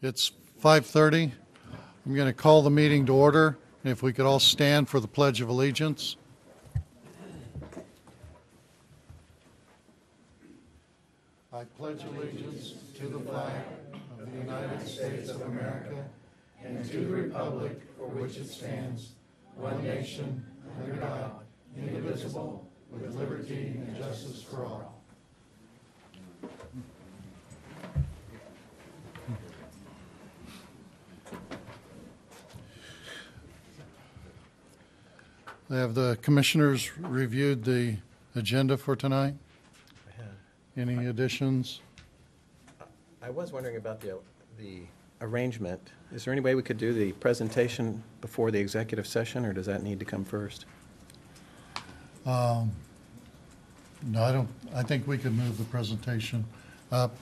It's 5:30. I'm going to call the meeting to order. If we could all stand for the Pledge of Allegiance. I pledge allegiance to the flag of the United States of America and to the republic for which it stands, one nation, under God, indivisible, with liberty and justice for all. Have the commissioners reviewed the agenda for tonight? Any additions? I was wondering about the arrangement. Is there any way we could do the presentation before the executive session, or does that need to come first? No, I don't. I think we could move the presentation up.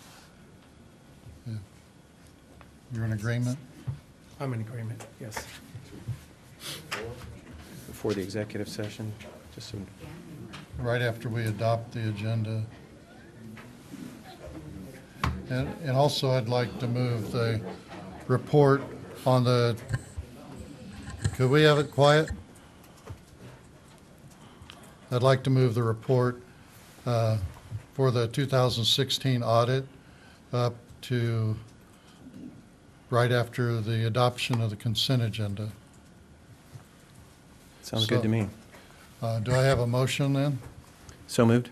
Yeah. You're in agreement? I'm in agreement, yes. Before the executive session, just so. Right after we adopt the agenda. And also I'd like to move the report on the, could we have it quiet? I'd like to move the report for the 2016 audit up to right after the adoption of the consent agenda. Sounds good to me. Do I have a motion then? So moved.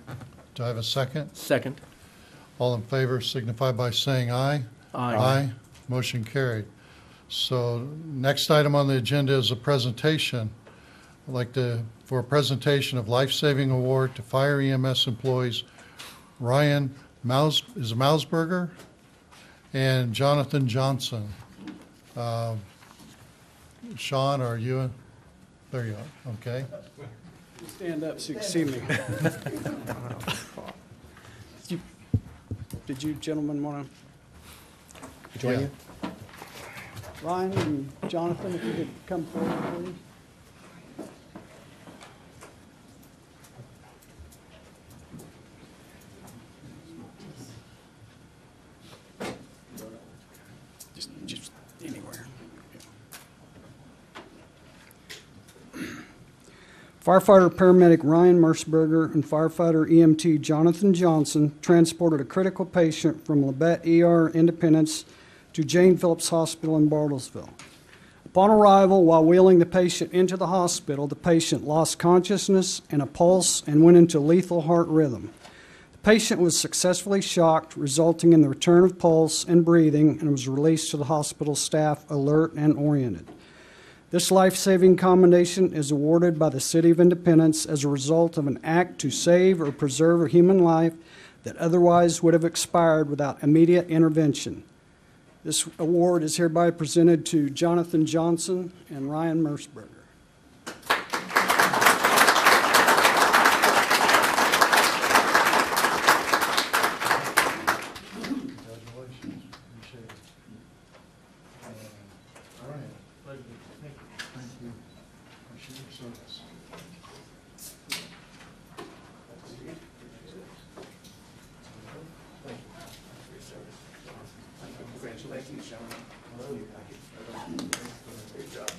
Do I have a second? Second. All in favor signify by saying aye. Aye. Aye. Motion carried. So next item on the agenda is a presentation. I'd like for a presentation of life-saving award to fire EMS employees Ryan Mausberger and Jonathan Johnson. Sean, are you? There you are. Okay. Stand up so you can see me. Did you gentlemen want to Join Yeah. you? Ryan and Jonathan, if you could come forward, please. Just anywhere. Firefighter-paramedic Ryan Merceberger and firefighter EMT Jonathan Johnson transported a critical patient from Labette ER Independence to Jane Phillips Hospital in Bartlesville. Upon arrival, while wheeling the patient into the hospital, the patient lost consciousness and a pulse and went into lethal heart rhythm. The patient was successfully shocked, resulting in the return of pulse and breathing, and was released to the hospital staff alert and oriented. This life-saving commendation is awarded by the City of Independence as a result of an act to save or preserve a human life that otherwise would have expired without immediate intervention. This award is hereby presented to Jonathan Johnson and Ryan Merceberger. Congratulations, Sean. Great job.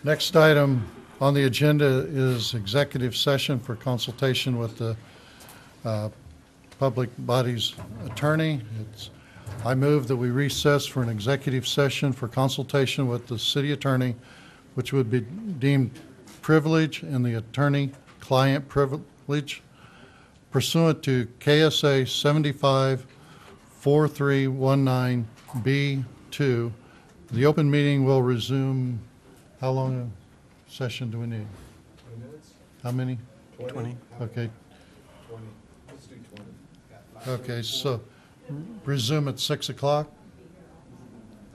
Next item on the agenda is executive session for consultation with the public body's attorney. I move that we recess for an executive session for consultation with the city attorney, which would be deemed privilege and the attorney-client privilege pursuant to KSA 75-4319B2. The open meeting will resume. How long a session do we need? 20 minutes? How many? 20. Okay. 20. Let's do 20. Okay, so resume at 6 o'clock?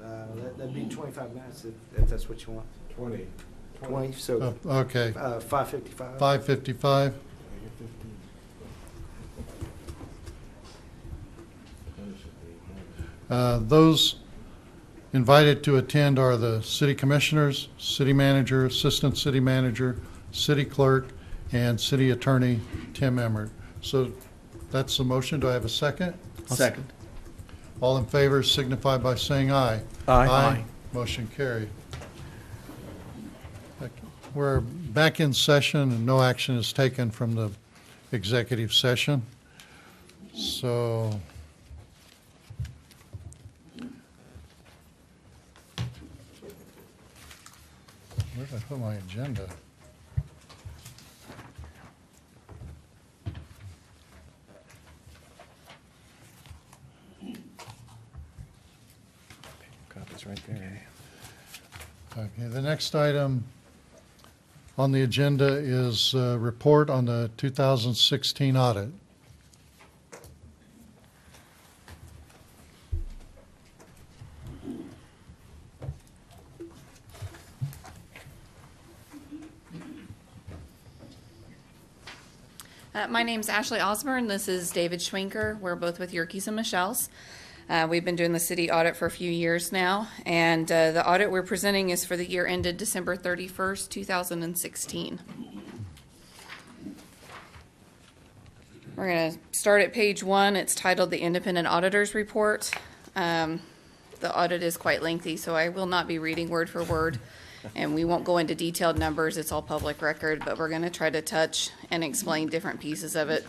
That'd be 25 minutes if that's what you want. 20. 20, so Okay, 5:55. 5:55. Those invited to attend are the city commissioners, city manager, assistant city manager, city clerk, and city attorney Tim Emmert. So that's the motion. Do I have a second? Second. All in favor signify by saying aye. Aye. Motion carried. We're back in session and no action is taken from the executive session. So where did I put my agenda? Copy's right there. Okay, the next item on the agenda is a report on the 2016 audit. My name's Ashley Osborne. This is David Schwinker. We're both with Yerkes and Michelle's. We've been doing the city audit for a few years now, and the audit we're presenting is for the year ended December 31st, 2016. We're going to start at page 1. It's titled the Independent Auditor's Report. The audit is quite lengthy, so I will not be reading word for word, and we won't go into detailed numbers. It's all public record, but we're going to try to touch and explain different pieces of it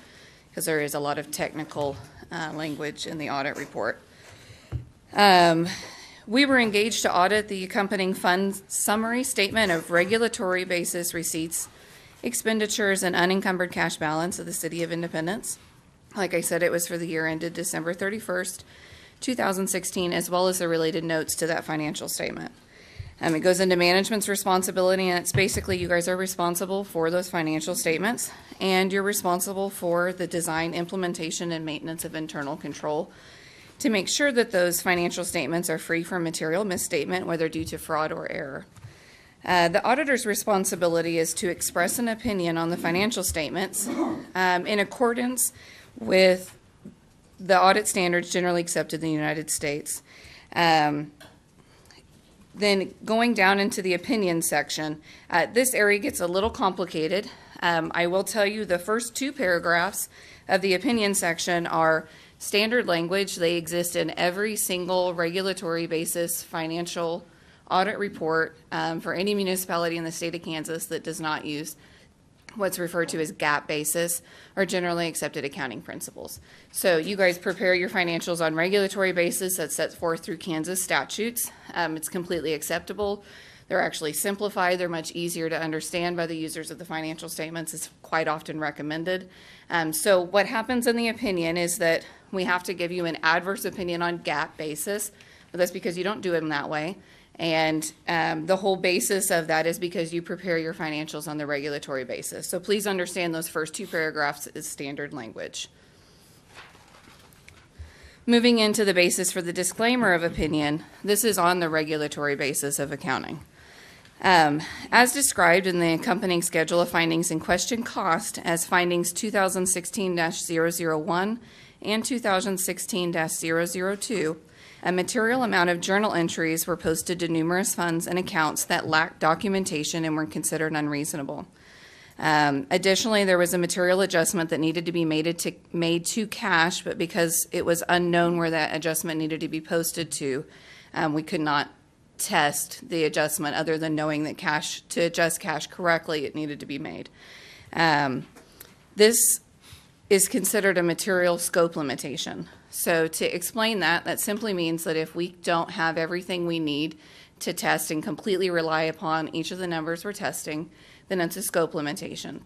because there is a lot of technical language in the audit report. We were engaged to audit the accompanying fund summary statement of regulatory basis receipts, expenditures, and unencumbered cash balance of the City of Independence. Like I said, it was for the year ended December 31st, 2016, as well as the related notes to that financial statement. It goes into management's responsibility, and it's basically you guys are responsible for those financial statements, and you're responsible for the design, implementation, and maintenance of internal control to make sure that those financial statements are free from material misstatement, whether due to fraud or error. The auditor's responsibility is to express an opinion on the financial statements in accordance with the audit standards generally accepted in the United States. Then going down into the opinion section, this area gets a little complicated. I will tell you the first 2 paragraphs of the opinion section are standard language. They exist in every single regulatory basis financial audit report for any municipality in the state of Kansas that does not use what's referred to as GAAP basis or generally accepted accounting principles. So you guys prepare your financials on regulatory basis that's set forth through Kansas statutes. It's completely acceptable. They're actually simplified. They're much easier to understand by the users of the financial statements. It's quite often recommended. So what happens in the opinion is that we have to give you an adverse opinion on GAAP basis, but that's because you don't do it in that way. And the whole basis of that is because you prepare your financials on the regulatory basis. So please understand those first 2 paragraphs is standard language. Moving into the basis for the disclaimer of opinion, this is on the regulatory basis of accounting. As described in the accompanying schedule of findings in question cost as findings 2016-001 and 2016-002, a material amount of journal entries were posted to numerous funds and accounts that lacked documentation and were considered unreasonable. Additionally, there was a material adjustment that needed to be made to cash, but because it was unknown where that adjustment needed to be posted to, we could not test the adjustment other than knowing that to adjust cash correctly, it needed to be made. This is considered a material scope limitation. So to explain that, that simply means that if we don't have everything we need to test and completely rely upon each of the numbers we're testing, then it's a scope limitation.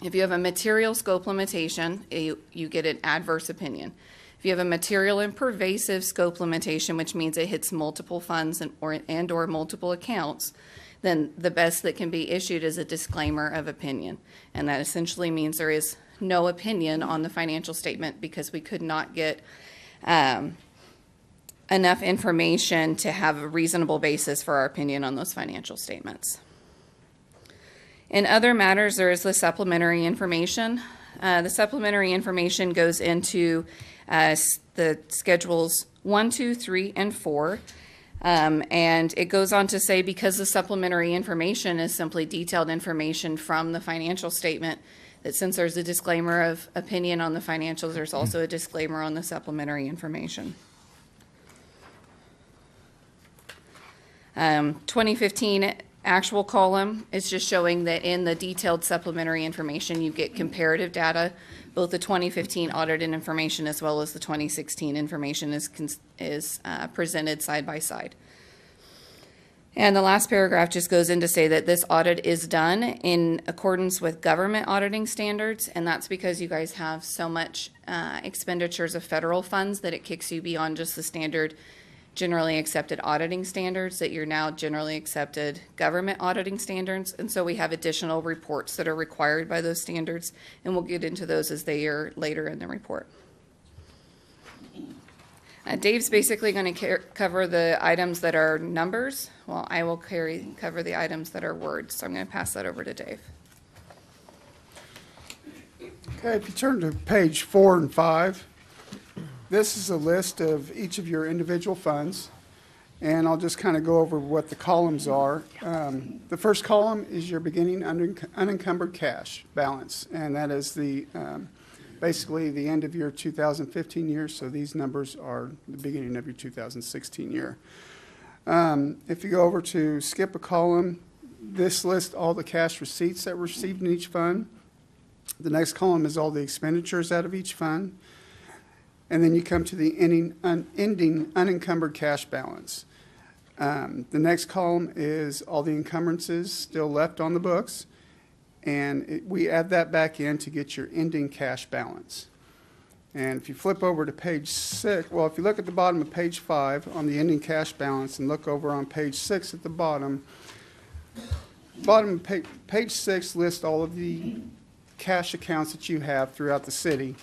If you have a material scope limitation, you get an adverse opinion. If you have a material and pervasive scope limitation, which means it hits multiple funds and or multiple accounts, then the best that can be issued is a disclaimer of opinion. And that essentially means there is no opinion on the financial statement because we could not get enough information to have a reasonable basis for our opinion on those financial statements. In other matters, there is the supplementary information. The supplementary information goes into the schedules 1, 2, 3, and 4. And it goes on to say, because the supplementary information is simply detailed information from the financial statement, that since there's a disclaimer of opinion on the financials, there's also a disclaimer on the supplementary information. 2015 actual column is just showing that in the detailed supplementary information, you get comparative data. Both the 2015 audited information as well as the 2016 information is presented side by side. And the last paragraph just goes in to say that this audit is done in accordance with government auditing standards, and that's because you guys have so much expenditures of federal funds that it kicks you beyond just the standard generally accepted auditing standards, that you're now generally accepted government auditing standards. And so we have additional reports that are required by those standards, and we'll get into those as they are later in the report. Dave's basically going to cover the items that are numbers, while I will cover the items that are words. So I'm going to pass that over to Dave. Okay, if you turn to page 4 and 5, this is a list of each of your individual funds, and I'll just kind of go over what the columns are. The first column is your beginning unencumbered cash balance, and that is the basically the end of your 2015 year, so these numbers are the beginning of your 2016 year. If you go over to skip a column, this lists all the cash receipts that were received in each fund. The next column is all the expenditures out of each fund. And then you come to the ending unencumbered cash balance. The next column is all the encumbrances still left on the books, and we add that back in to get your ending cash balance. And if you flip over to page 6, well, if you look at the bottom of page 5 on the ending cash balance and look over on page 6 at the bottom of page 6 lists all of the cash accounts that you have throughout the city.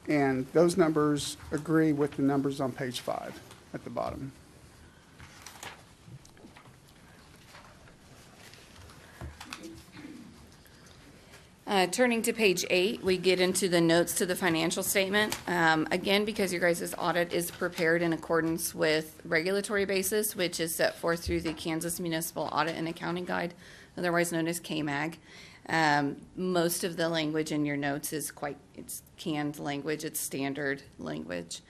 And those numbers agree with the numbers on page 5 at the bottom. Turning to page 8, we get into the notes to the financial statement. Again, because your guys' audit is prepared in accordance with regulatory basis, which is set forth through the Kansas Municipal Audit and Accounting Guide, otherwise known as KMAG. Most of the language in your notes is it's canned language, it's standard language,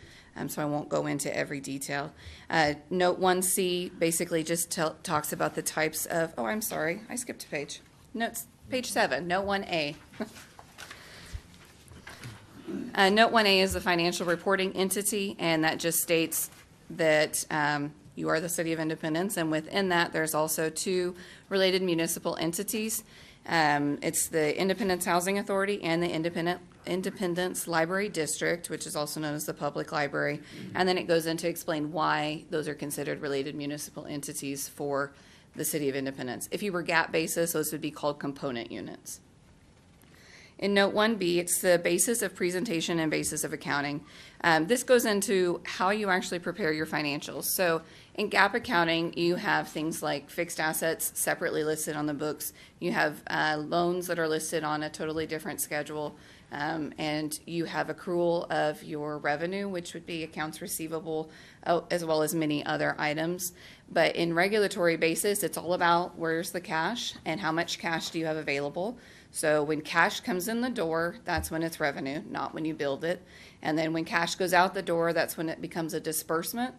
so I won't go into every detail. Note 1C basically just talks about the types of, oh, I'm sorry, I skipped a page. Notes, page 7, note 1A. Note 1A is the financial reporting entity, and that just states that you are the City of Independence, and within that there's also 2 related municipal entities. It's the Independence Housing Authority and the Independence Library District, which is also known as the Public Library. And then it goes in to explain why those are considered related municipal entities for the City of Independence. If you were GAAP basis, those would be called component units. In Note 1B, it's the basis of presentation and basis of accounting. This goes into how you actually prepare your financials. So in GAAP accounting, you have things like fixed assets separately listed on the books. You have loans that are listed on a totally different schedule. And you have accrual of your revenue, which would be accounts receivable, as well as many other items. But in regulatory basis, it's all about where's the cash and how much cash do you have available. So when cash comes in the door, that's when it's revenue, not when you build it. And then when cash goes out the door, that's when it becomes a disbursement.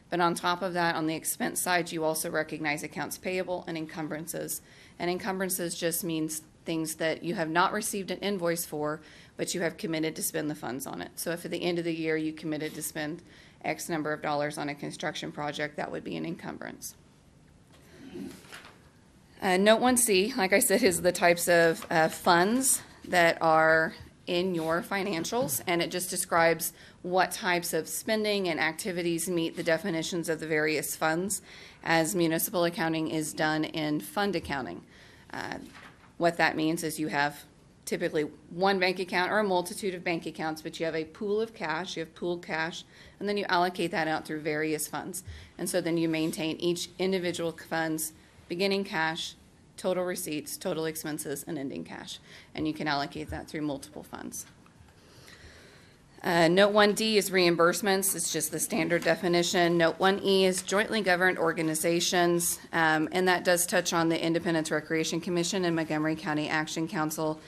But on top of that, on the expense side, you also recognize accounts payable and encumbrances. And encumbrances just means things that you have not received an invoice for, but you have committed to spend the funds on it. So if at the end of the year you committed to spend X number of dollars on a construction project, that would be an encumbrance. Note 1C, like I said, is the types of funds that are in your financials, and it just describes what types of spending and activities meet the definitions of the various funds, as municipal accounting is done in fund accounting. What that means is you have typically one bank account or a multitude of bank accounts, but you have a pool of cash, you have pooled cash, and then you allocate that out through various funds. And so then you maintain each individual fund's beginning cash, total receipts, total expenses, and ending cash. And you can allocate that through multiple funds. Note 1D is reimbursements. It's just the standard definition. Note 1E is jointly governed organizations, and that does touch on the Independence Recreation Commission and Montgomery County Action Council.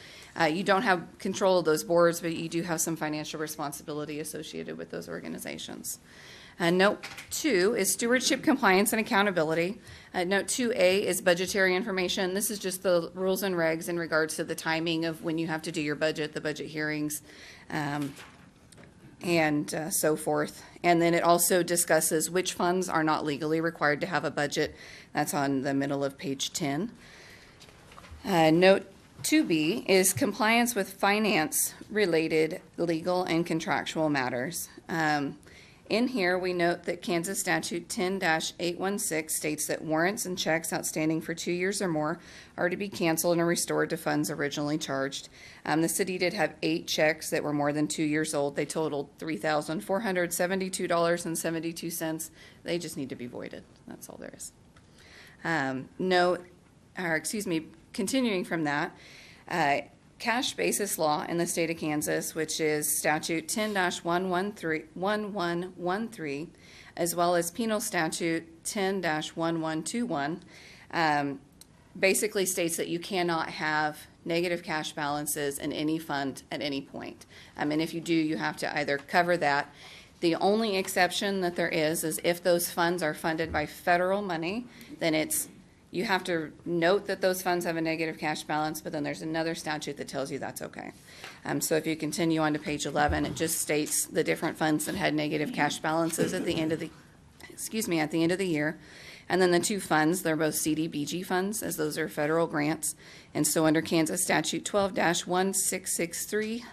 You don't have control of those boards, but you do have some financial responsibility associated with those organizations. Note 2 is stewardship, compliance, and accountability. Note 2A is budgetary information. This is just the rules and regs in regards to the timing of when you have to do your budget, the budget hearings, and so forth. And then it also discusses which funds are not legally required to have a budget. That's on the middle of page 10. Note 2B is compliance with finance-related legal and contractual matters. In here, we note that Kansas Statute 10-816 states that warrants and checks outstanding for 2 years or more are to be canceled and restored to funds originally charged. The city did have 8 checks that were more than 2 years old. They totaled $3,472.72. They just need to be voided. That's all there is. Continuing from that, cash basis law in the state of Kansas, which is statute 10-1113, as well as penal statute 10-1121, basically states that you cannot have negative cash balances in any fund at any point. And if you do, you have to either cover that. The only exception that there is if those funds are funded by federal money, then you have to note that those funds have a negative cash balance, but then there's another statute that tells you that's okay. So if you continue on to page 11, it just states the different funds that had negative cash balances at the end of the year. And then the 2 funds, they're both CDBG funds, as those are federal grants. And so under Kansas Statute 12-1663,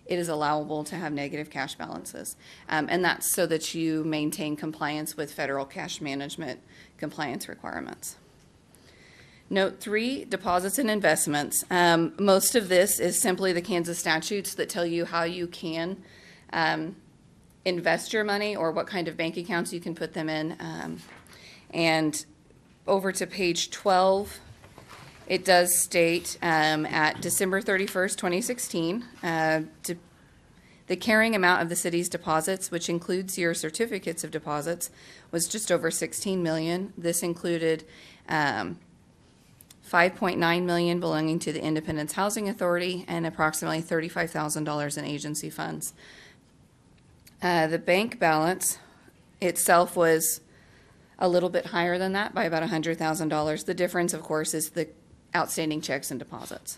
it is allowable to have negative cash balances. And that's so that you maintain compliance with federal cash management compliance requirements. Note 3, deposits and investments. Most of this is simply the Kansas statutes that tell you how you can invest your money or what kind of bank accounts you can put them in. And over to page 12, it does state at December 31st, 2016, the carrying amount of the city's deposits, which includes your certificates of deposits, was just over $16 million. This included $5.9 million belonging to the Independence Housing Authority and approximately $35,000 in agency funds. The bank balance itself was a little bit higher than that by about $100,000. The difference, of course, is the outstanding checks and deposits.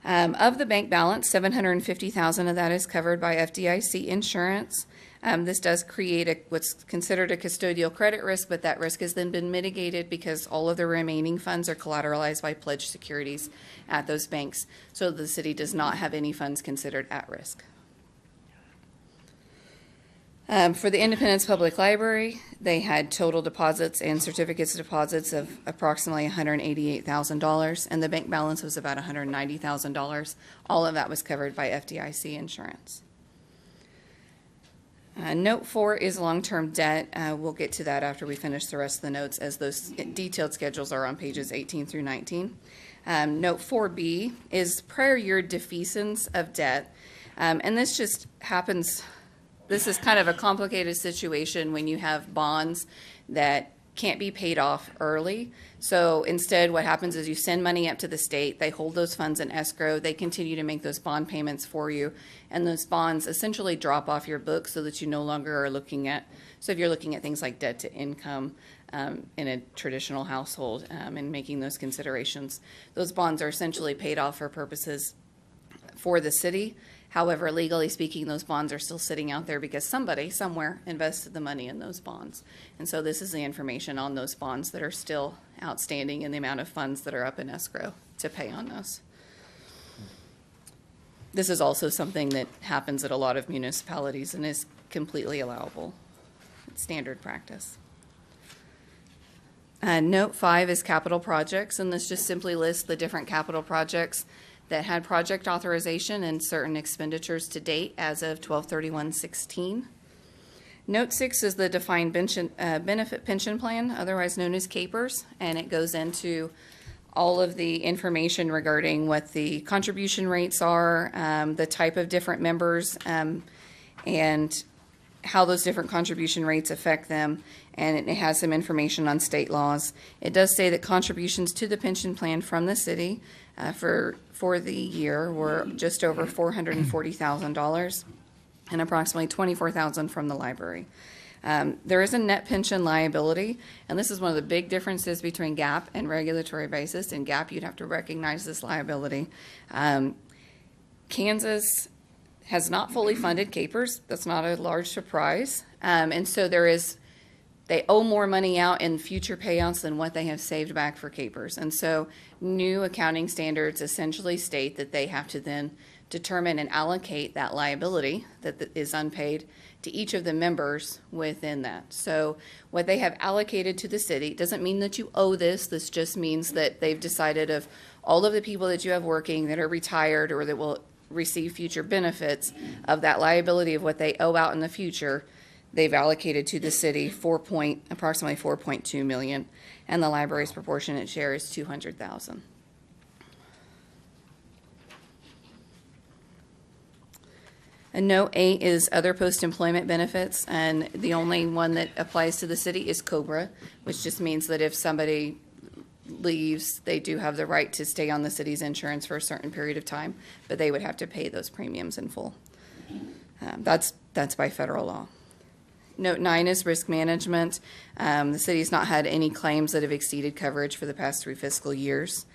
Of the bank balance, $750,000 of that is covered by FDIC insurance. This does create what's considered a custodial credit risk, but that risk has then been mitigated because all of the remaining funds are collateralized by pledged securities at those banks. So the city does not have any funds considered at risk. For the Independence Public Library, they had total deposits and certificates of deposits of approximately $188,000, and the bank balance was about $190,000. All of that was covered by FDIC insurance. Note 4 is long-term debt. We'll get to that after we finish the rest of the notes, as those detailed schedules are on pages 18 through 19. Note 4B is prior year defeasance of debt, and this just happens. This is kind of a complicated situation when you have bonds that can't be paid off early. So instead, what happens is you send money up to the state, they hold those funds in escrow, they continue to make those bond payments for you, and those bonds essentially drop off your book so that you no longer are looking at, so if you're looking at things like debt to income in a traditional household and making those considerations, those bonds are essentially paid off for purposes for the city. However, legally speaking, those bonds are still sitting out there because somebody somewhere invested the money in those bonds. And so this is the information on those bonds that are still outstanding and the amount of funds that are up in escrow to pay on those. This is also something that happens at a lot of municipalities and is completely allowable. It's standard practice. Note 5 is capital projects, and this just simply lists the different capital projects that had project authorization and certain expenditures to date as of 12/31/16. Note 6 is the defined benefit pension plan, otherwise known as CAPERS, and it goes into all of the information regarding what the contribution rates are, the type of different members, and how those different contribution rates affect them, and it has some information on state laws. It does say that contributions to the pension plan from the city for the year were just over $440,000 and approximately $24,000 from the library. There is a net pension liability, and this is one of the big differences between GAAP and regulatory basis. In GAAP, you'd have to recognize this liability. Kansas has not fully funded CAPERS. That's not a large surprise. And so they owe more money out in future payouts than what they have saved back for CAPERS. And so new accounting standards essentially state that they have to then determine and allocate that liability that is unpaid to each of the members within that. So what they have allocated to the city doesn't mean that you owe this. This just means that they've decided of all of the people that you have working that are retired or that will receive future benefits of that liability of what they owe out in the future, they've allocated to the city approximately $4.2 million, and the library's proportionate share is $200,000. And note 8 is other post-employment benefits, and the only one that applies to the city is COBRA, which just means that if somebody leaves, they do have the right to stay on the city's insurance for a certain period of time, but they would have to pay those premiums in full. That's by federal law. Note 9 is risk management. The city's not had any claims that have exceeded coverage for the past 3 fiscal years.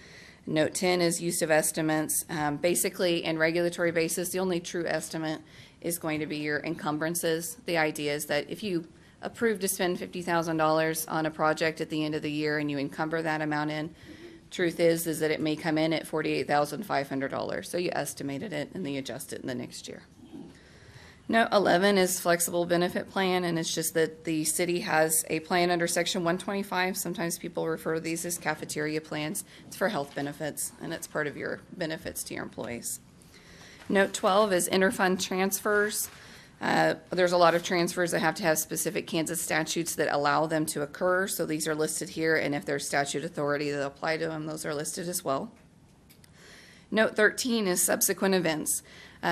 Note 10 is use of estimates. Basically, in regulatory basis, the only true estimate is going to be your encumbrances. The idea is that if you approve to spend $50,000 on a project at the end of the year and you encumber that amount in, truth is that it may come in at $48,500. So you estimated it and then you adjust it in the next year. Note 11 is flexible benefit plan, and it's just that the city has a plan under Section 125. Sometimes people refer to these as cafeteria plans. It's for health benefits, and it's part of your benefits to your employees. Note 12 is interfund transfers. There's a lot of transfers that have to have specific Kansas statutes that allow them to occur, so these are listed here, and if there's statute authority that apply to them, those are listed as well. Note 13 is subsequent events.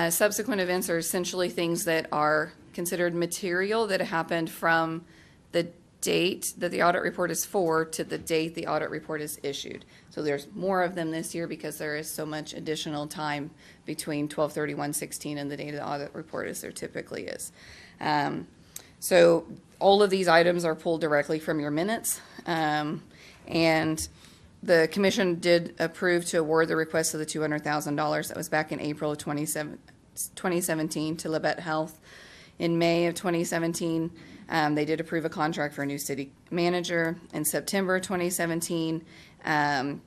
Subsequent events are essentially things that are considered material that happened from the date that the audit report is for to the date the audit report is issued. So there's more of them this year because there is so much additional time between 12/31/16 and the date of the audit report as there typically is. So all of these items are pulled directly from your minutes. And the commission did approve to award the request of the $200,000. That was back in April of 2017 to Labette Health. In May of 2017, they did approve a contract for a new city manager. In September 2017,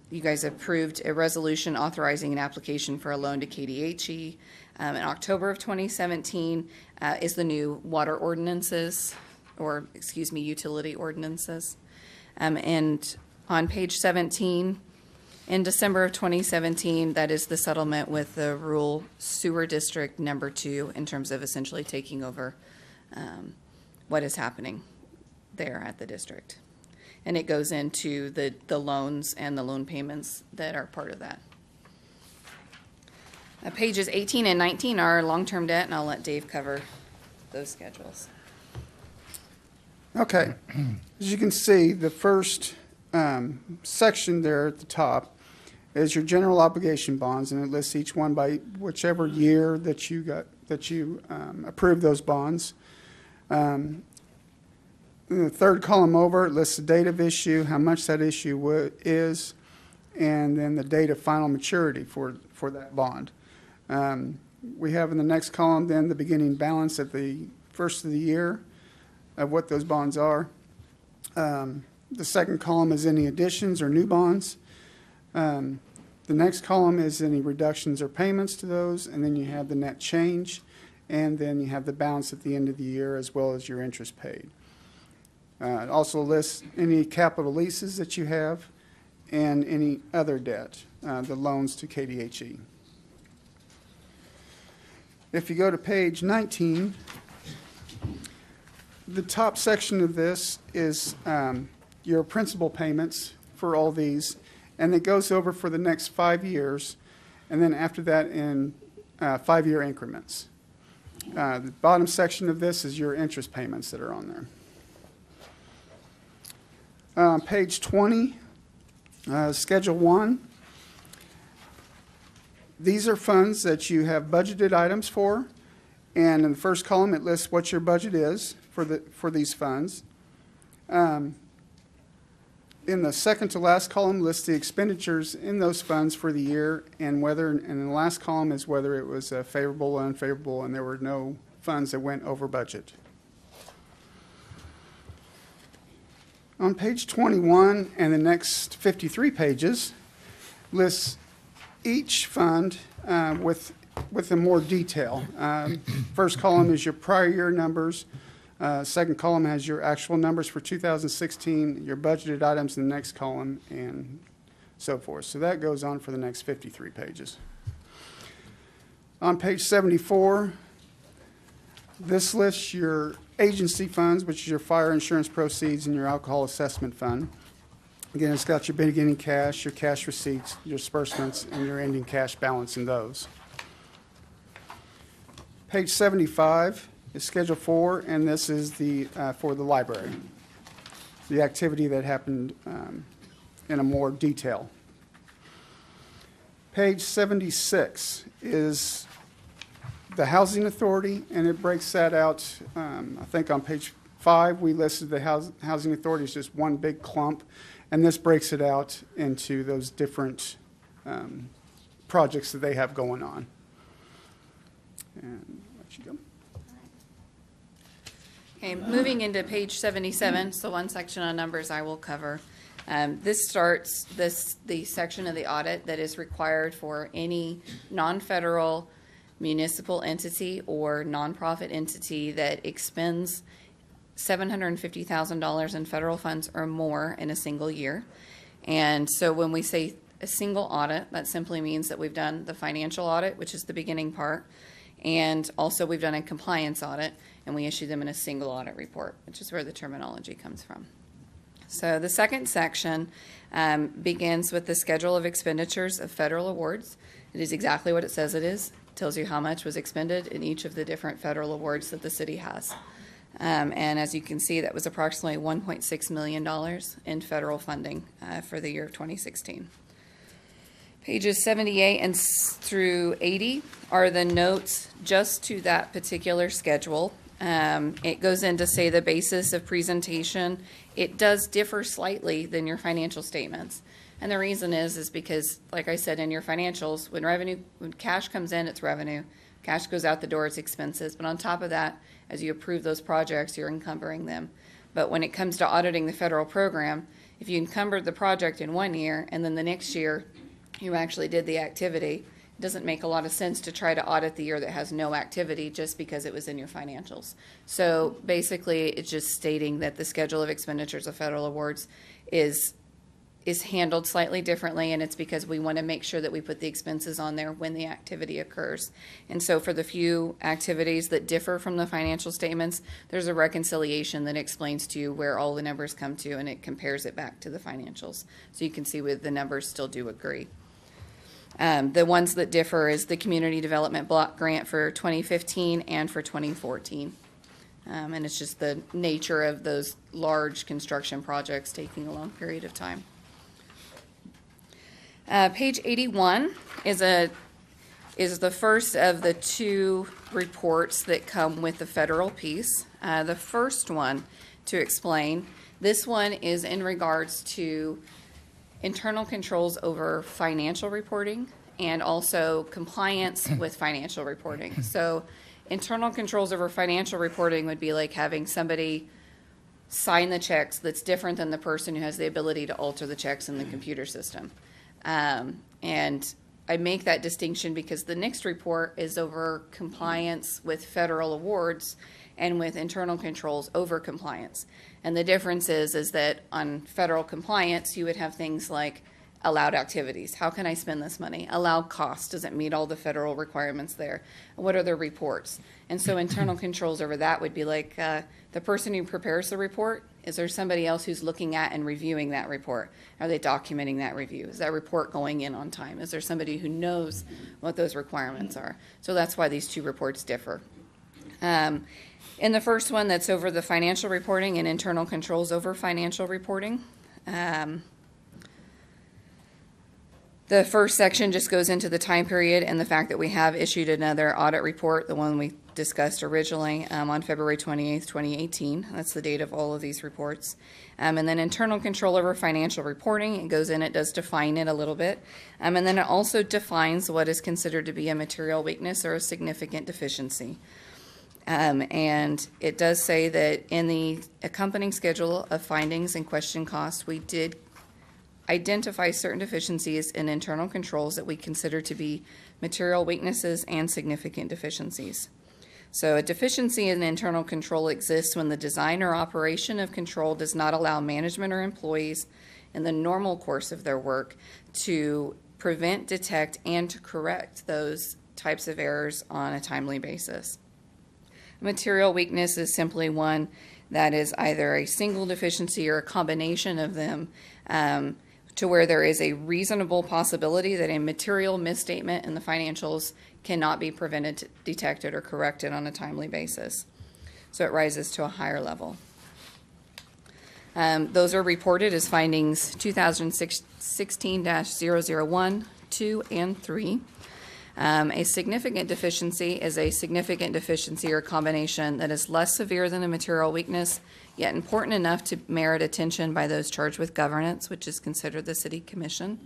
you guys approved a resolution authorizing an application for a loan to KDHE. In October of 2017 is the new water ordinances, or excuse me, utility ordinances. And on page 17, in December of 2017, that is the settlement with the rural sewer district number 2 in terms of essentially taking over what is happening there at the district. And it goes into the loans and the loan payments that are part of that. Pages 18 and 19 are long-term debt, and I'll let Dave cover those schedules. Okay. As you can see, the first section there at the top is your general obligation bonds, and it lists each one by whichever year that you approved those bonds. In the third column over, it lists the date of issue, how much that issue is, and then the date of final maturity for that bond. We have in the next column then the beginning balance at the first of the year of what those bonds are. The second column is any additions or new bonds. The next column is any reductions or payments to those, and then you have the net change, and then you have the balance at the end of the year as well as your interest paid. It also lists any capital leases that you have and any other debt, the loans to KDHE. If you go to page 19, the top section of this is your principal payments for all these, and it goes over for the next 5 years, and then after that in 5-year increments. The bottom section of this is your interest payments that are on there. Page 20, Schedule 1. These are funds that you have budgeted items for, and in the first column, it lists what your budget is for these funds. In the second to last column, lists the expenditures in those funds for the year, and in the last column is whether it was favorable or unfavorable, and there were no funds that went over budget. On page 21 and the next 53 pages lists each fund with a more detail. First column is your prior year numbers. Second column has your actual numbers for 2016, your budgeted items in the next column, and so forth. So that goes on for the next 53 pages. On page 74, this lists your agency funds, which is your fire insurance proceeds and your alcohol assessment fund. Again, it's got your beginning cash, your cash receipts, your disbursements, and your ending cash balance in those. Page 75 is Schedule 4, and this is for the library, the activity that happened in a more detail. Page 76 is the Housing Authority, and it breaks that out. I think on page 5 we listed the Housing Authority as just one big clump, and this breaks it out into those different projects that they have going on. And let you go. Okay, moving into page 77, so one section on numbers I will cover. This starts the section of the audit that is required for any non-federal municipal entity or nonprofit entity that expends $750,000 in federal funds or more in a single year. And so when we say a single audit, that simply means that we've done the financial audit, which is the beginning part, and also we've done a compliance audit, and we issue them in a single audit report, which is where the terminology comes from. So the second section begins with the schedule of expenditures of federal awards. It is exactly what it says it is. It tells you how much was expended in each of the different federal awards that the city has. And as you can see, that was approximately $1.6 million in federal funding for the year of 2016. Pages 78 and through 80 are the notes just to that particular schedule. It goes in to say the basis of presentation. It does differ slightly than your financial statements. And the reason is because, like I said, in your financials, when cash comes in, it's revenue. Cash goes out the door, it's expenses. But on top of that, as you approve those projects, you're encumbering them. But when it comes to auditing the federal program, if you encumbered the project in one year and then the next year you actually did the activity, it doesn't make a lot of sense to try to audit the year that has no activity just because it was in your financials. So basically, it's just stating that the schedule of expenditures of federal awards is handled slightly differently, and it's because we want to make sure that we put the expenses on there when the activity occurs. And so for the few activities that differ from the financial statements, there's a reconciliation that explains to you where all the numbers come to, and it compares it back to the financials. So you can see where the numbers still do agree. The ones that differ is the Community Development Block Grant for 2015 and for 2014. And it's just the nature of those large construction projects taking a long period of time. Page 81 is the first of the two reports that come with the federal piece. The first one, to explain, this one is in regards to internal controls over financial reporting and also compliance with financial reporting. So internal controls over financial reporting would be like having somebody sign the checks that's different than the person who has the ability to alter the checks in the computer system. And I make that distinction because the next report is over compliance with federal awards and with internal controls over compliance. And the difference is that on federal compliance, you would have things like allowed activities. How can I spend this money? Allowed costs. Does it meet all the federal requirements there? What are the reports? And so internal controls over that would be like the person who prepares the report Is there somebody else who's looking at and reviewing that report? Are they documenting that review? Is that report going in on time? Is there somebody who knows what those requirements are? So that's why these two reports differ. In the first one, that's over the financial reporting and internal controls over financial reporting. The first section just goes into the time period and the fact that we have issued another audit report, the one we discussed originally, on February 28th, 2018. That's the date of all of these reports. And then internal control over financial reporting, it goes in, it does define it a little bit. And then it also defines what is considered to be a material weakness or a significant deficiency. And it does say that in the accompanying schedule of findings and question costs, we did identify certain deficiencies in internal controls that we consider to be material weaknesses and significant deficiencies. So a deficiency in internal control exists when the design or operation of control does not allow management or employees in the normal course of their work to prevent, detect, and to correct those types of errors on a timely basis. Material weakness is simply one that is either a single deficiency or a combination of them, to where there is a reasonable possibility that a material misstatement in the financials cannot be prevented, detected, or corrected on a timely basis. So it rises to a higher level. Those are reported as findings 2016-001, 2, and 3. A significant deficiency is a significant deficiency or combination that is less severe than a material weakness, yet important enough to merit attention by those charged with governance, which is considered the City Commission.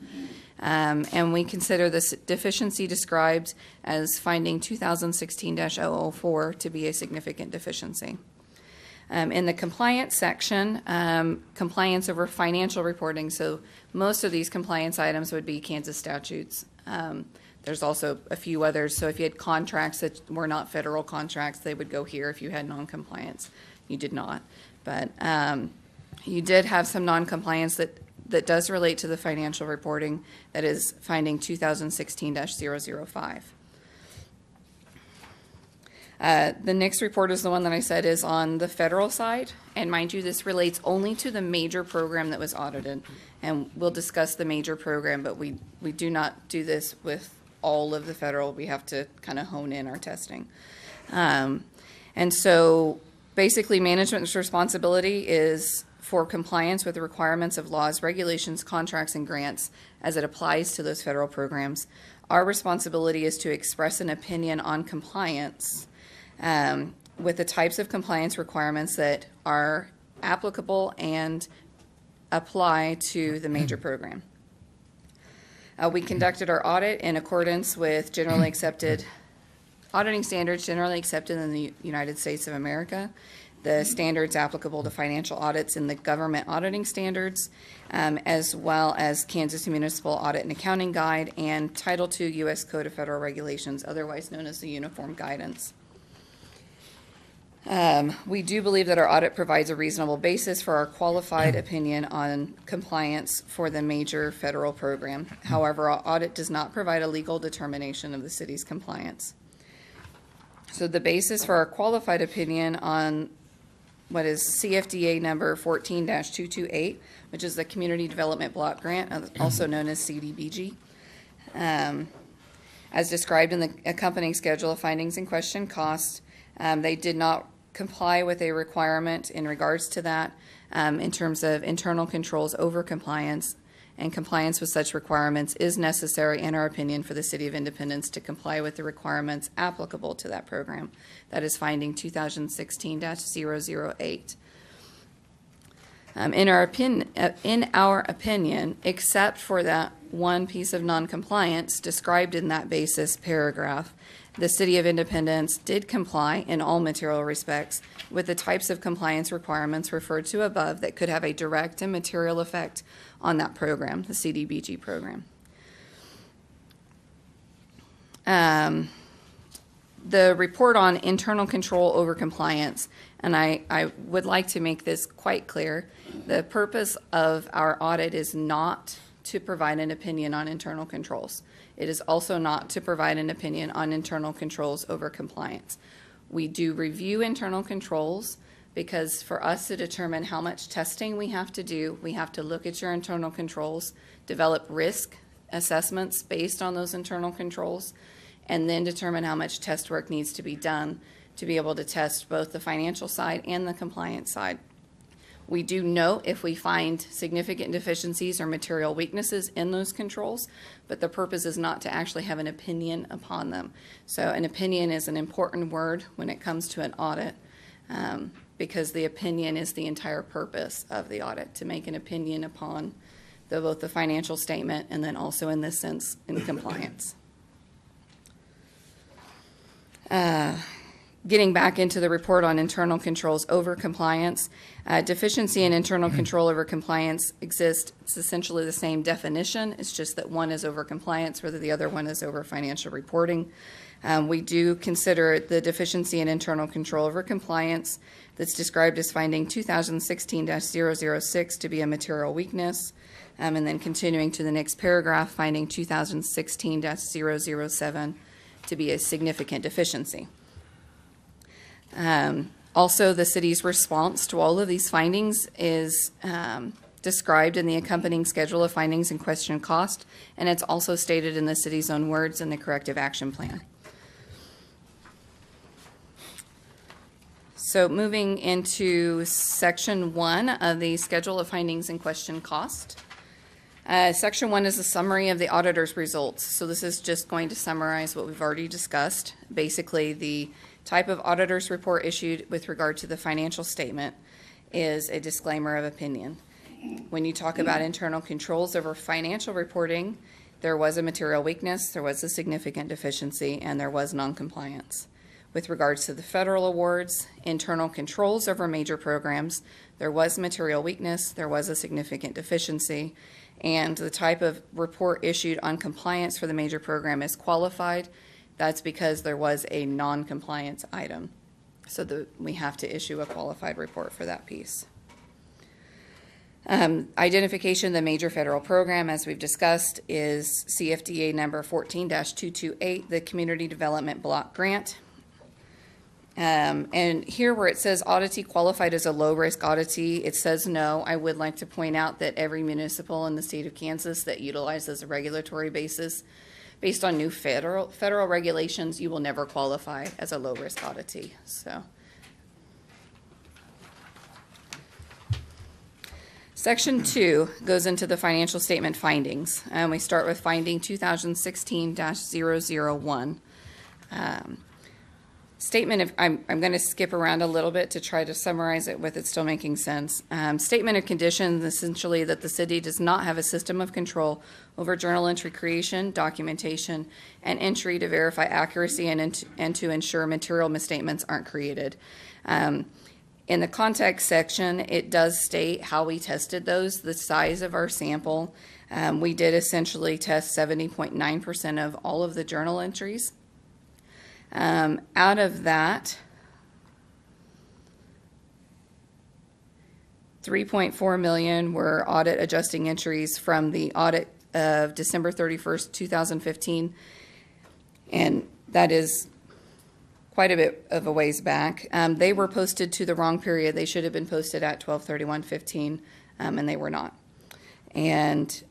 And we consider this deficiency described as finding 2016-004 to be a significant deficiency. In the compliance section, compliance over financial reporting, so most of these compliance items would be Kansas statutes. There's also a few others, so if you had contracts that were not federal contracts, they would go here if you had non-compliance. You did not. But you did have some non-compliance that does relate to the financial reporting, that is finding 2016-005. The next report is the one that I said is on the federal side, and mind you, this relates only to the major program that was audited, and we'll discuss the major program, but we do not do this with all of the federal. We have to kind of hone in our testing. And so basically management's responsibility is for compliance with the requirements of laws, regulations, contracts, and grants as it applies to those federal programs. Our responsibility is to express an opinion on compliance with the types of compliance requirements that are applicable and apply to the major program. We conducted our audit in accordance with generally accepted auditing standards generally accepted in the United States of America, the standards applicable to financial audits in the government auditing standards, as well as Kansas Municipal Audit and Accounting Guide and Title II U.S. Code of Federal Regulations, otherwise known as the Uniform Guidance. We do believe that our audit provides a reasonable basis for our qualified opinion on compliance for the major federal program. However, our audit does not provide a legal determination of the city's compliance. So the basis for our qualified opinion on what is CFDA number 14-228, which is the Community Development Block Grant, also known as CDBG. As described in the accompanying schedule of findings and question costs, they did not comply with a requirement in regards to that in terms of internal controls over compliance, and compliance with such requirements is necessary, in our opinion, for the City of Independence to comply with the requirements applicable to that program. That is finding 2016-008. In our opinion, except for that one piece of noncompliance described in that basis paragraph, the City of Independence did comply in all material respects with the types of compliance requirements referred to above that could have a direct and material effect on that program, the CDBG program. The report on internal control over compliance, and I would like to make this quite clear, the purpose of our audit is not to provide an opinion on internal controls. It is also not to provide an opinion on internal controls over compliance. We do review internal controls, because for us to determine how much testing we have to do, we have to look at your internal controls, develop risk assessments based on those internal controls, and then determine how much test work needs to be done to be able to test both the financial side and the compliance side. We do note if we find significant deficiencies or material weaknesses in those controls, but the purpose is not to actually have an opinion upon them. So an opinion is an important word when it comes to an audit, because the opinion is the entire purpose of the audit, to make an opinion upon both the financial statement and then also in this sense in compliance. Getting back into the report on internal controls over compliance, deficiency in internal control over compliance exists. It's essentially the same definition. It's just that one is over compliance, whether the other one is over financial reporting. We do consider the deficiency in internal control over compliance that's described as finding 2016-006 to be a material weakness, and then continuing to the next paragraph, finding 2016-007 to be a significant deficiency. Also, the city's response to all of these findings is described in the accompanying schedule of findings and question cost, and it's also stated in the city's own words in the corrective action plan. So moving into section 1 of the schedule of findings and question cost. Section 1 is a summary of the auditor's results. So this is just going to summarize what we've already discussed. Basically, the type of auditor's report issued with regard to the financial statement is a disclaimer of opinion. When you talk about internal controls over financial reporting, there was a material weakness, there was a significant deficiency, and there was noncompliance. With regards to the federal awards, internal controls over major programs, there was material weakness, there was a significant deficiency, and the type of report issued on compliance for the major program is qualified. That's because there was a non-compliance item. So we have to issue a qualified report for that piece. Identification of the major federal program, as we've discussed, is CFDA number 14-228, the Community Development Block Grant. And here where it says auditee qualified as a low-risk auditee, it says no. I would like to point out that every municipal in the state of Kansas that utilizes a regulatory basis, based on new federal regulations, you will never qualify as a low-risk auditee. So, Section 2 goes into the financial statement findings. And we start with finding 2016-001. Statement of, I'm going to skip around a little bit to try to summarize it with it still making sense. Statement of conditions, essentially that the city does not have a system of control over journal entry creation, documentation, and entry to verify accuracy and to ensure material misstatements aren't created. In the context section, it does state how we tested those, the size of our sample. We did essentially test 70.9% of all of the journal entries. Out of that, 3.4 million were audit adjusting entries from the audit of December 31st, 2015, and that is quite a bit of a ways back. They were posted to the wrong period. They should have been posted at 12/31/15, and they were not. And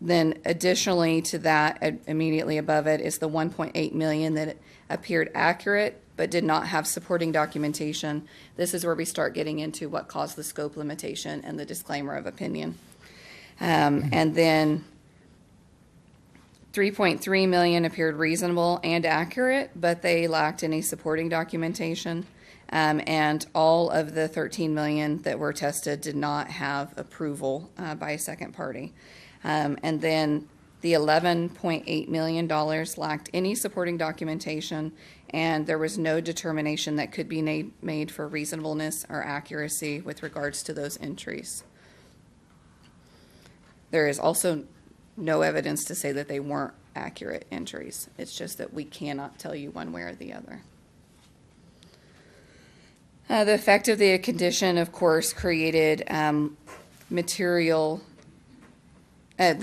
then additionally to that, immediately above it, is the 1.8 million that appeared accurate but did not have supporting documentation. This is where we start getting into what caused the scope limitation and the disclaimer of opinion. And then 3.3 million appeared reasonable and accurate, but they lacked any supporting documentation. And all of the 13 million that were tested did not have approval by a second party. And then the $11.8 million lacked any supporting documentation, and there was no determination that could be made for reasonableness or accuracy with regards to those entries. There is also no evidence to say that they weren't accurate entries. It's just that we cannot tell you one way or the other. The effect of the condition, of course, created the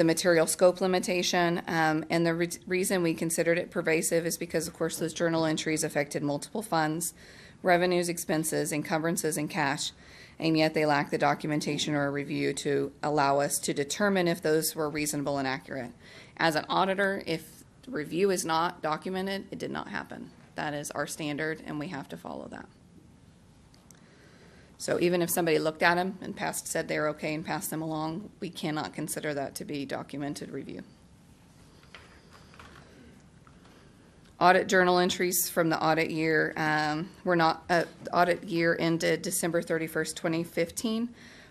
material scope limitation, and the reason we considered it pervasive is because, of course, those journal entries affected multiple funds, revenues, expenses, encumbrances, and cash, and yet they lack the documentation or review to allow us to determine if those were reasonable and accurate. As an auditor, if the review is not documented, it did not happen. That is our standard, and we have to follow that. So even if somebody looked at them and said they're okay and passed them along, we cannot consider that to be documented review. Audit journal entries from the audit year the audit year ended December 31st, 2015,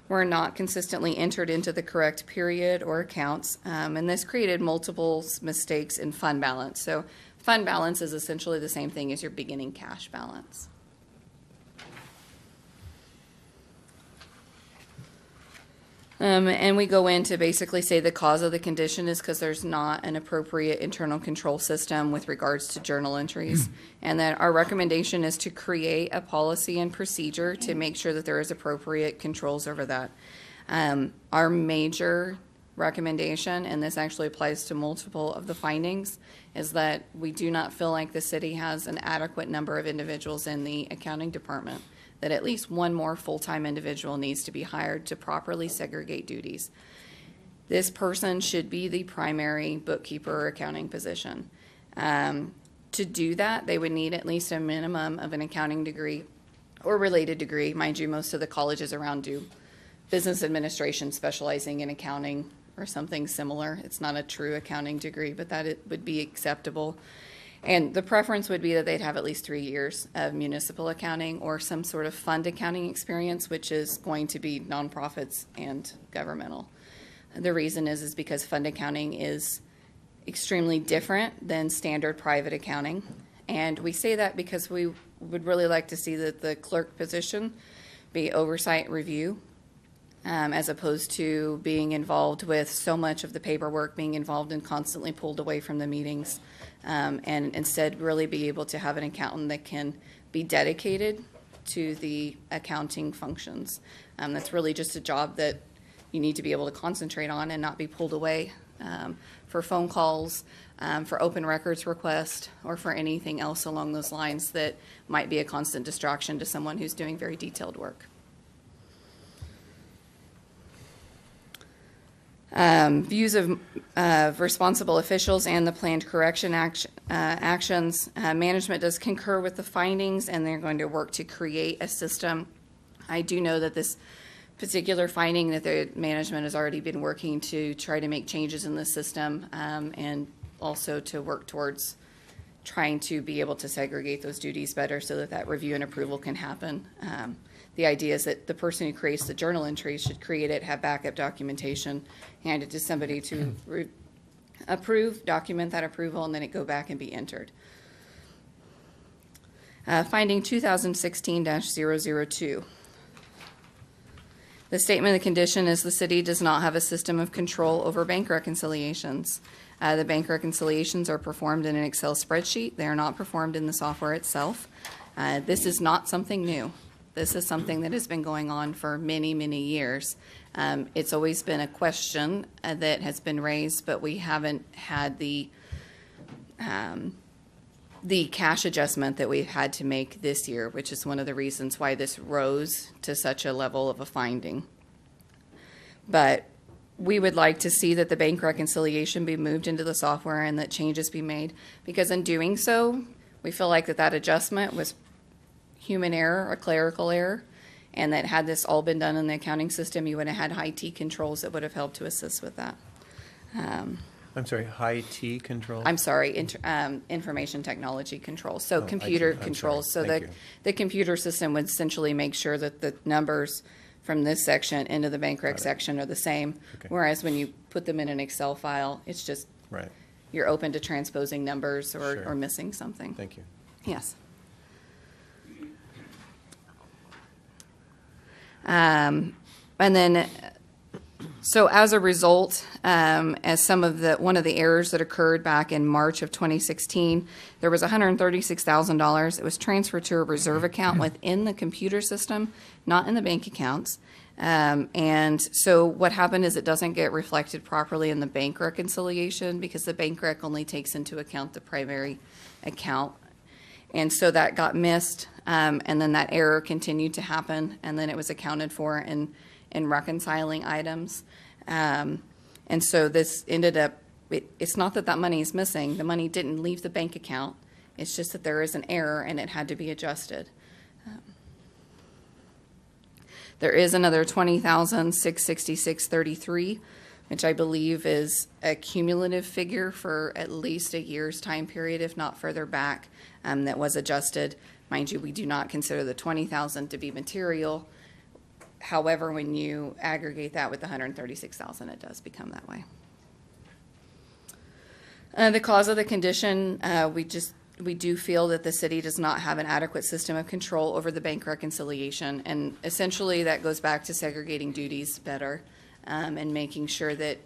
were not consistently entered into the correct period or accounts, and this created multiple mistakes in fund balance. So fund balance is essentially the same thing as your beginning cash balance. And we go in to basically say the cause of the condition is because there's not an appropriate internal control system with regards to journal entries. And that our recommendation is to create a policy and procedure to make sure that there is appropriate controls over that. Our major recommendation, and this actually applies to multiple of the findings, is that we do not feel like the city has an adequate number of individuals in the accounting department, that at least one more full-time individual needs to be hired to properly segregate duties. This person should be the primary bookkeeper or accounting position. To do that, they would need at least a minimum of an accounting degree or related degree. Mind you, most of the colleges around do business administration specializing in accounting or something similar. It's not a true accounting degree, but that it would be acceptable. And the preference would be that they'd have at least 3 years of municipal accounting or some sort of fund accounting experience, which is going to be nonprofits and governmental. The reason is because fund accounting is extremely different than standard private accounting. And we say that because we would really like to see that the clerk position be oversight review, as opposed to being involved with so much of the paperwork, being involved and constantly pulled away from the meetings. And instead really be able to have an accountant that can be dedicated to the accounting functions. That's really just a job that you need to be able to concentrate on and not be pulled away for phone calls, for open records requests, or for anything else along those lines that might be a constant distraction to someone who's doing very detailed work. Views of responsible officials and the planned correction actions. Management does concur with the findings, and they're going to work to create a system. I do know that this particular finding that the management has already been working to try to make changes in the system, and also to work towards trying to be able to segregate those duties better so that that review and approval can happen. The idea is that the person who creates the journal entries should create it, have backup documentation, hand it to somebody to approve, document that approval, and then it go back and be entered. Finding 2016-002. The statement of the condition is the city does not have a system of control over bank reconciliations. The bank reconciliations are performed in an Excel spreadsheet. They are not performed in the software itself. This is not something new. This is something that has been going on for many, many years. It's always been a question that has been raised, but we haven't had the cash adjustment that we've had to make this year, which is one of the reasons why this rose to such a level of a finding. But we would like to see that the bank reconciliation be moved into the software and that changes be made, because in doing so, we feel like that adjustment was human error or clerical error, and that had this all been done in the accounting system, you would have had IT controls that would have helped to assist with that. I'm sorry, high T control? I'm sorry, information technology controls, so Oh, computer IT. I'm controls. sorry. So Thank you. the computer system would essentially make sure that the numbers from this section into the bank rec Got it. section are the same, Okay. whereas when you put them in an Excel file, it's just, Right, you're open to transposing numbers or Sure. missing something. thank you. Yes. And then, so as a result, as one of the errors that occurred back in March of 2016, there was $136,000. It was transferred to a reserve account within the computer system, not in the bank accounts. And so what happened is it doesn't get reflected properly in the bank reconciliation because the bank rec only takes into account the primary account. And so that got missed. And then that error continued to happen, and then it was accounted for in reconciling items. And so this ended up, it's not that that money is missing. The money didn't leave the bank account. It's just that there is an error and it had to be adjusted. There is another $20,666.33, which I believe is a cumulative figure for at least a year's time period, if not further back, that was adjusted. Mind you, we do not consider the $20,000 to be material. However, when you aggregate that with the $136,000, it does become that way. The cause of the condition, we do feel that the city does not have an adequate system of control over the bank reconciliation, and essentially that goes back to segregating duties better, and making sure that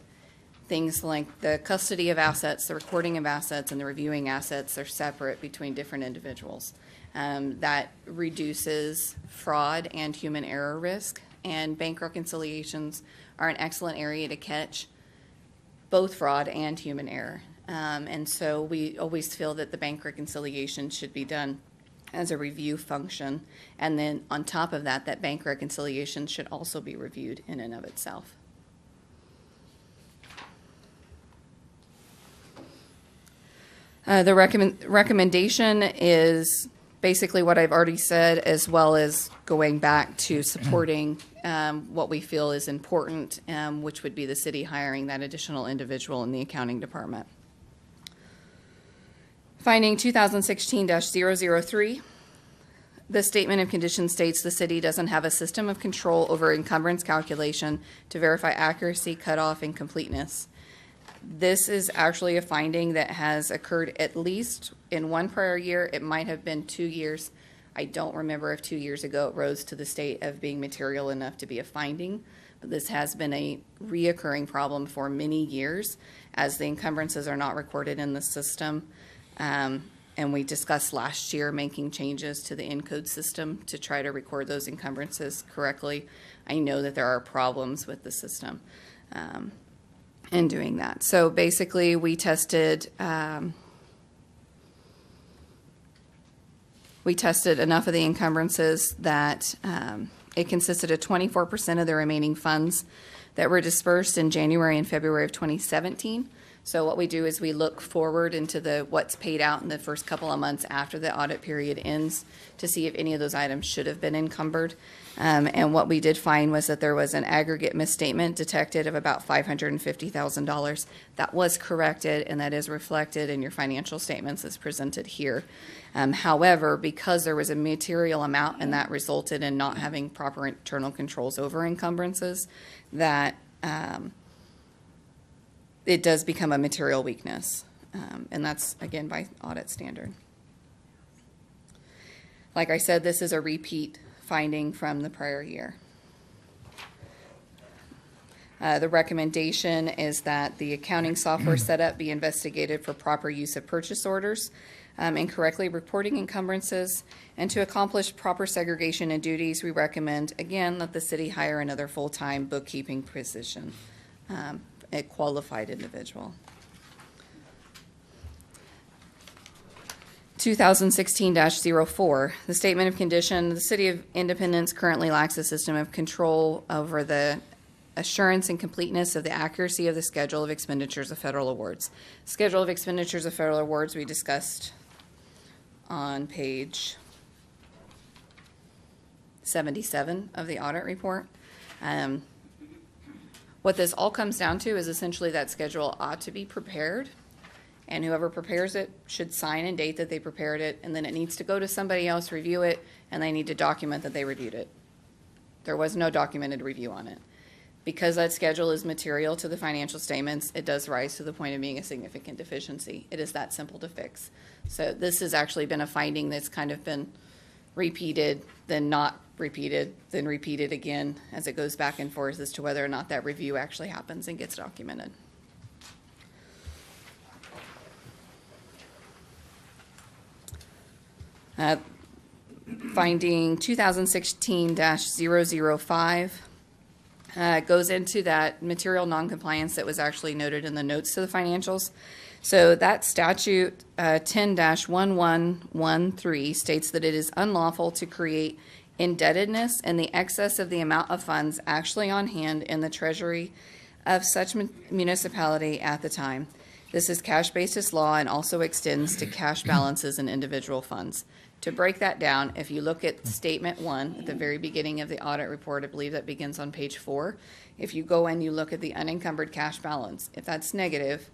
things like the custody of assets, the recording of assets, and the reviewing assets are separate between different individuals. That reduces fraud and human error risk, and bank reconciliations are an excellent area to catch both fraud and human error. And so we always feel that the bank reconciliation should be done as a review function. And then on top of that, that bank reconciliation should also be reviewed in and of itself. The recommendation is basically what I've already said, as well as going back to supporting what we feel is important, which would be the city hiring that additional individual in the accounting department. Finding 2016-003, the statement of conditions states the city doesn't have a system of control over encumbrance calculation to verify accuracy, cutoff, and completeness. This is actually a finding that has occurred at least in one prior year. It might have been 2 years. I don't remember if 2 years ago it rose to the state of being material enough to be a finding. But this has been a reoccurring problem for many years as the encumbrances are not recorded in the system. And we discussed last year making changes to the ENCODE system to try to record those encumbrances correctly. I know that there are problems with the system in doing that. So basically, we tested enough of the encumbrances that it consisted of 24% of the remaining funds that were dispersed in January and February of 2017. So what we do is we look forward into what's paid out in the first couple of months after the audit period ends to see if any of those items should have been encumbered. And what we did find was that there was an aggregate misstatement detected of about $550,000. That was corrected, and that is reflected in your financial statements as presented here. However, because there was a material amount and that resulted in not having proper internal controls over encumbrances, that it does become a material weakness, and that's, again, by audit standard. Like I said, this is a repeat finding from the prior year. The recommendation is that the accounting software setup be investigated for proper use of purchase orders and correctly reporting encumbrances. And to accomplish proper segregation and duties, we recommend, again, that the city hire another full-time bookkeeping position. A qualified individual. 2016-04, the statement of condition, the City of Independence currently lacks a system of control over the assurance and completeness of the accuracy of the schedule of expenditures of federal awards. Schedule of expenditures of federal awards we discussed on page 77 of the audit report. What this all comes down to is essentially that schedule ought to be prepared, and whoever prepares it should sign and date that they prepared it, and then it needs to go to somebody else, review it, and they need to document that they reviewed it. There was no documented review on it. Because that schedule is material to the financial statements, it does rise to the point of being a significant deficiency. It is that simple to fix. So this has actually been a finding that's kind of been repeated, then not repeated, then repeated again as it goes back and forth as to whether or not that review actually happens and gets documented. Finding 2016-005, goes into that material noncompliance that was actually noted in the notes to the financials. So that statute 10-1113 states that it is unlawful to create indebtedness in the excess of the amount of funds actually on hand in the treasury of such municipality at the time. This is cash basis law and also extends to cash balances in individual funds. To break that down, if you look at statement 1 at the very beginning of the audit report, I believe that begins on page 4. If you go and you look at the unencumbered cash balance, if that's negative,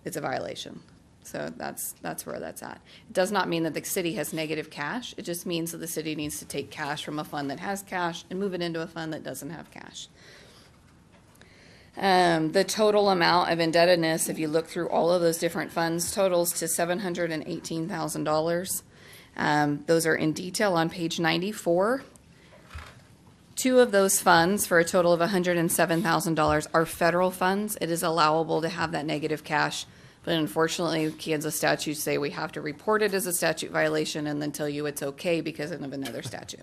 it's a violation. So that's where that's at. It does not mean that the city has negative cash. It just means that the city needs to take cash from a fund that has cash and move it into a fund that doesn't have cash. The total amount of indebtedness, if you look through all of those different funds, totals to $718,000. Those are in detail on page 94. 2 of those funds, for a total of $107,000, are federal funds. It is allowable to have that negative cash, but unfortunately, Kansas statutes say we have to report it as a statute violation and then tell you it's okay because of another statute.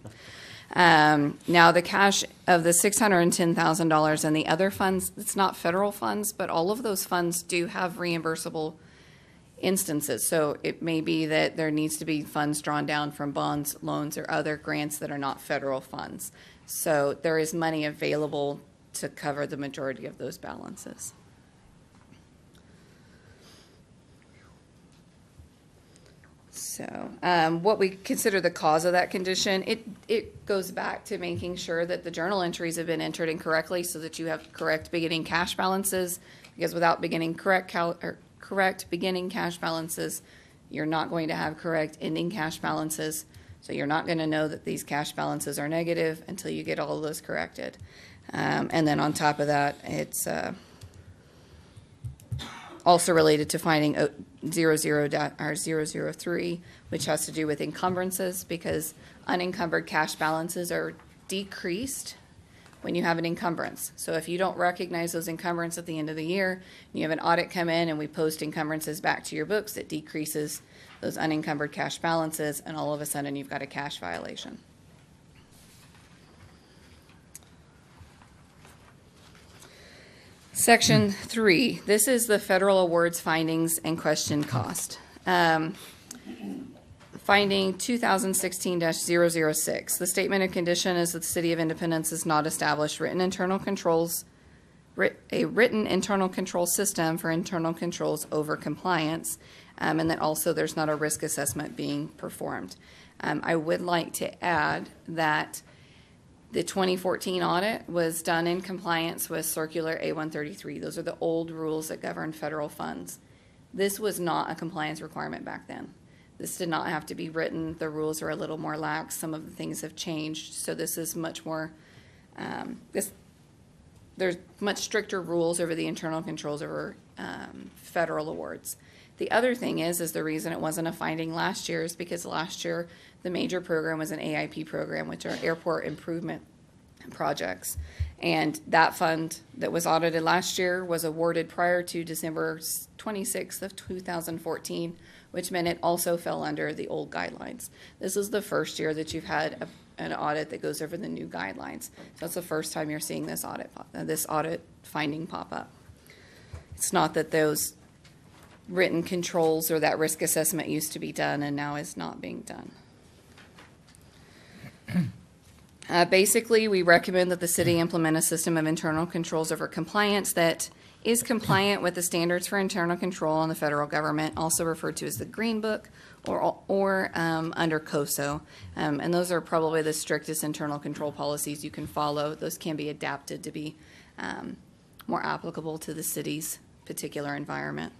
Now, the cash of the $610,000 and the other funds, it's not federal funds, but all of those funds do have reimbursable instances. So it may be that there needs to be funds drawn down from bonds, loans, or other grants that are not federal funds. So there is money available to cover the majority of those balances. So what we consider the cause of that condition, it goes back to making sure that the journal entries have been entered incorrectly so that you have correct beginning cash balances, because without beginning correct beginning cash balances, you're not going to have correct ending cash balances. So you're not going to know that these cash balances are negative until you get all of those corrected. And then on top of that, it's also related to finding 003, which has to do with encumbrances, because unencumbered cash balances are decreased when you have an encumbrance. So if you don't recognize those encumbrances at the end of the year, and you have an audit come in and we post encumbrances back to your books, it decreases those unencumbered cash balances, and all of a sudden you've got a cash violation. Section 3, this is the federal awards findings and question cost. Finding 2016-006. The statement of condition is that the City of Independence has not established a written internal control system for internal controls over compliance, and that also there's not a risk assessment being performed. I would like to add that the 2014 audit was done in compliance with Circular A133. Those are the old rules that govern federal funds. This was not a compliance requirement back then. This did not have to be written. The rules are a little more lax. Some of the things have changed. So this is much more, there's much stricter rules over the internal controls over federal awards. The other thing is the reason it wasn't a finding last year is because last year the major program was an AIP program, which are airport improvement projects. And that fund that was audited last year was awarded prior to December 26th of 2014, which meant it also fell under the old guidelines. This is the first year that you've had an audit that goes over the new guidelines. So that's the first time you're seeing this audit finding pop up. It's not that those written controls or that risk assessment used to be done and now is not being done. Basically, we recommend that the city implement a system of internal controls over compliance that is compliant with the standards for internal control in the federal government, also referred to as the Green Book or under COSO. And those are probably the strictest internal control policies you can follow. Those can be adapted to be more applicable to the city's particular environment.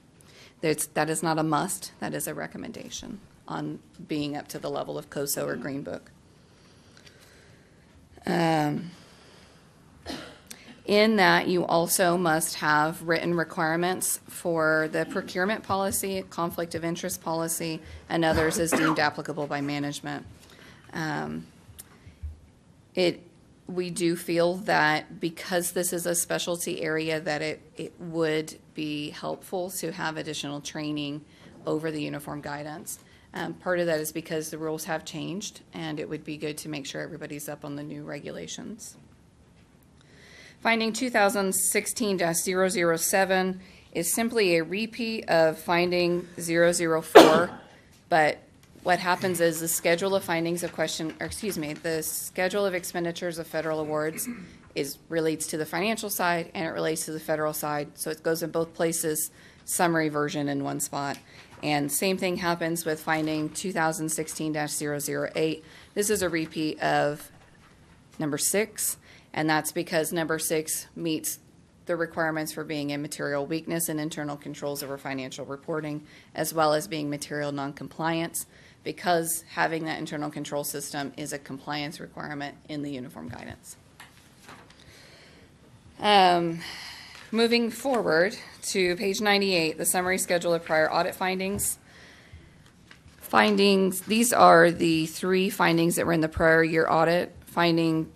That is not a must. That is a recommendation on being up to the level of COSO or Green Book. In that, you also must have written requirements for the procurement policy, conflict of interest policy, and others as deemed applicable by management. We do feel that because this is a specialty area that it would be helpful to have additional training over the uniform guidance. Part of that is because the rules have changed, and it would be good to make sure everybody's up on the new regulations. Finding 2016-007 is simply a repeat of finding 004, but what happens is the schedule of findings of the schedule of expenditures of federal awards relates to the financial side and it relates to the federal side, so it goes in both places, summary version in one spot. And same thing happens with finding 2016-008. This is a repeat of number 6, and that's because number 6 meets the requirements for being a material weakness and internal controls over financial reporting, as well as being material noncompliance, because having that internal control system is a compliance requirement in the uniform guidance. Moving forward to page 98, the summary schedule of prior audit findings. These are the 3 findings that were in the prior year audit. Finding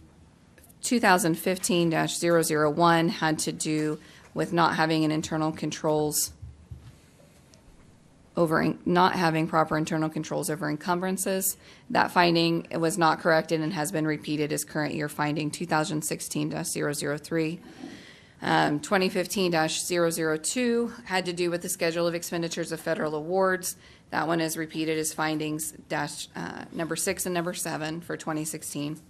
2015-001 had to do with not having not having proper internal controls over encumbrances. That finding was not corrected and has been repeated as current year finding 2016-003. 2015-002 had to do with the schedule of expenditures of federal awards. That one is repeated as findings number 6 and number 7 for 2016.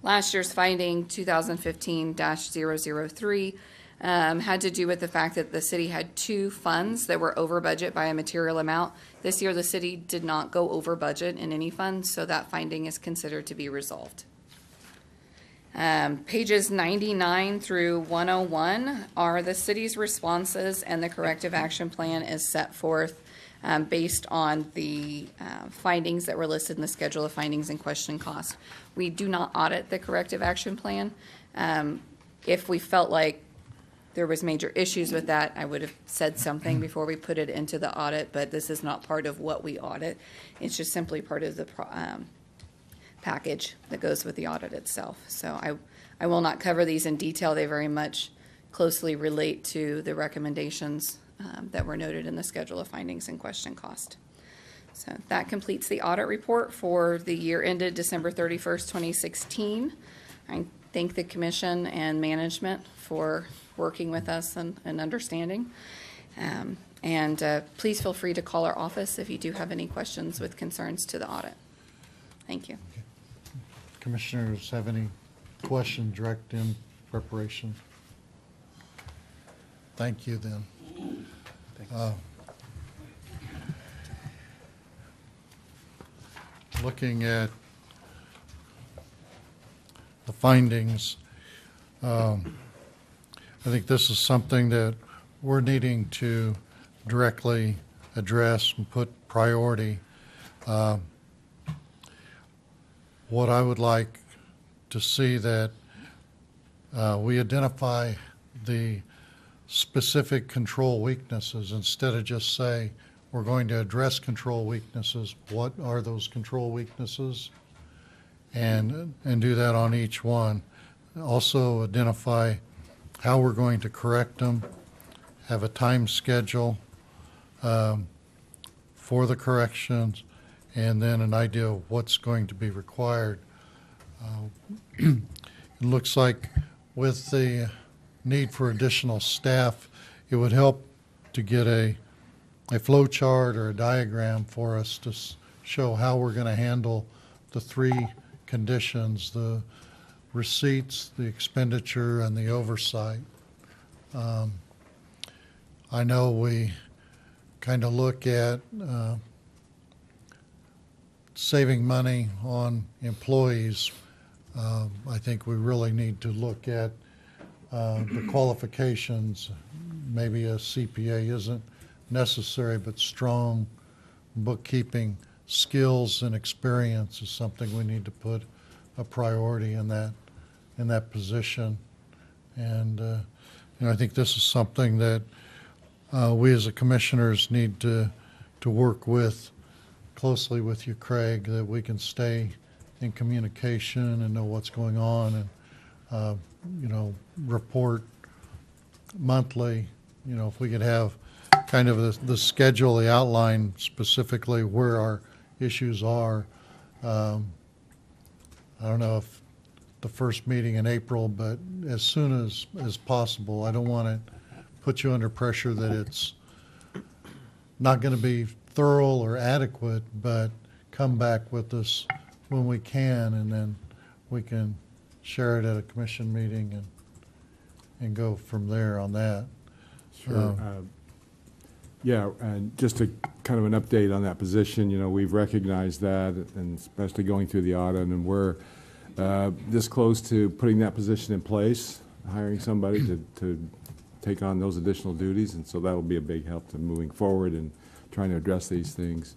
Last year's finding 2015-003 had to do with the fact that the city had 2 funds that were over budget by a material amount. This year the city did not go over budget in any funds, so that finding is considered to be resolved. Pages 99 through 101 are the city's responses, and the corrective action plan is set forth based on the findings that were listed in the schedule of findings and question cost. We do not audit the corrective action plan. If we felt like there was major issues with that, I would have said something before we put it into the audit, but this is not part of what we audit. It's just simply part of the package that goes with the audit itself. So I will not cover these in detail. They very much closely relate to the recommendations that were noted in the schedule of findings and question cost. So that completes the audit report for the year ended December 31st, 2016. I thank the commission and management for working with us and understanding. Please feel free to call our office if you do have any questions with concerns to the audit. Thank you. Commissioners have any questions direct in preparation? Thank you then. Looking at the findings, I think this is something that we're needing to directly address and put priority. What I would like to see that we identify the specific control weaknesses instead of just say we're going to address control weaknesses. What are those control weaknesses? And do that on each one. Also identify how we're going to correct them, have a time schedule for the corrections, and then an idea of what's going to be required. It looks like with the need for additional staff, it would help to get a flow chart or a diagram for us to show how we're going to handle the 3 conditions: the receipts, the expenditure, and the oversight. I know we kind of look at saving money on employees. I think we really need to look at the qualifications. Maybe a CPA isn't necessary, but strong bookkeeping skills and experience is something we need to put a priority in that position. And I think this is something that we as a commissioners need to work with closely with you, Craig, that we can stay in communication and know what's going on, and report monthly. If we could have kind of the schedule, the outline specifically where our issues are. I don't know if the first meeting in April, but as soon as possible. I don't want to put you under pressure that it's not going to be thorough or adequate, but come back with us when we can, and then we can share it at a commission meeting and go from there on that. Sure. Yeah, and just a kind of an update on that position, you know, we've recognized that, and especially going through the audit, and we're this close to putting that position in place, hiring somebody to take on those additional duties, and so that'll be a big help to moving forward and trying to address these things.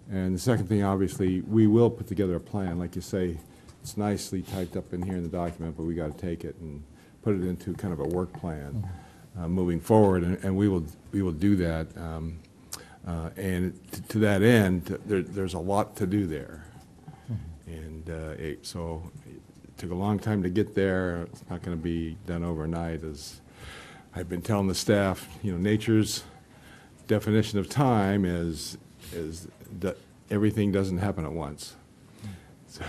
And the second thing, obviously, we will put together a plan. Like you say, it's nicely typed up in here in the document, but we got to take it and put it into kind of a work plan moving forward, and we will do that. And to that end, there's a lot to do there, and so it took a long time to get there. It's not going to be done overnight, as I've been telling the staff. You know, nature's definition of time is that everything doesn't happen at once.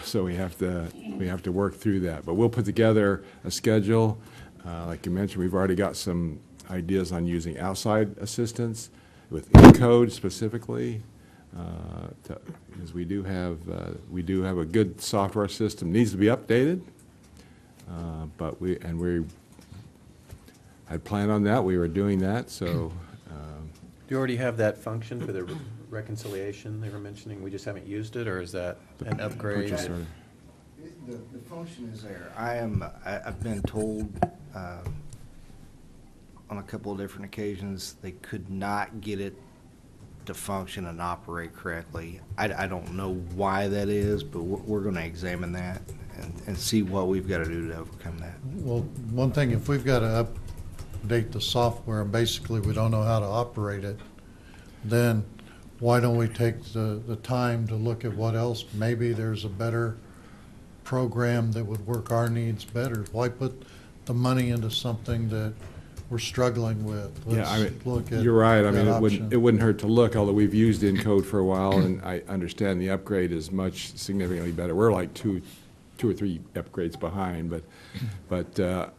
So we have to work through that. But we'll put together a schedule. Like you mentioned, we've already got some ideas on using outside assistance with Encode specifically, because we do have a good software system. Needs to be updated, but we had planned on that. We were doing that. So Do you already have that function for the reconciliation they were mentioning? We just haven't used it, or is that an upgrade? purchase order. The function is there. I've been told on a couple of different occasions they could not get it to function and operate correctly. I don't know why that is, but we're going to examine that and see what we've got to do to overcome that. Well, one thing, if we've got to update the software and basically we don't know how to operate it, then why don't we take the time to look at what else? Maybe there's a better program that would work our needs better. Why put the money into something that we're struggling with? Yeah, I mean, look at you're right. I mean, that it option. wouldn't hurt to look, although we've used Encode for a while, and I understand the upgrade is much significantly better. We're like two or three upgrades behind, but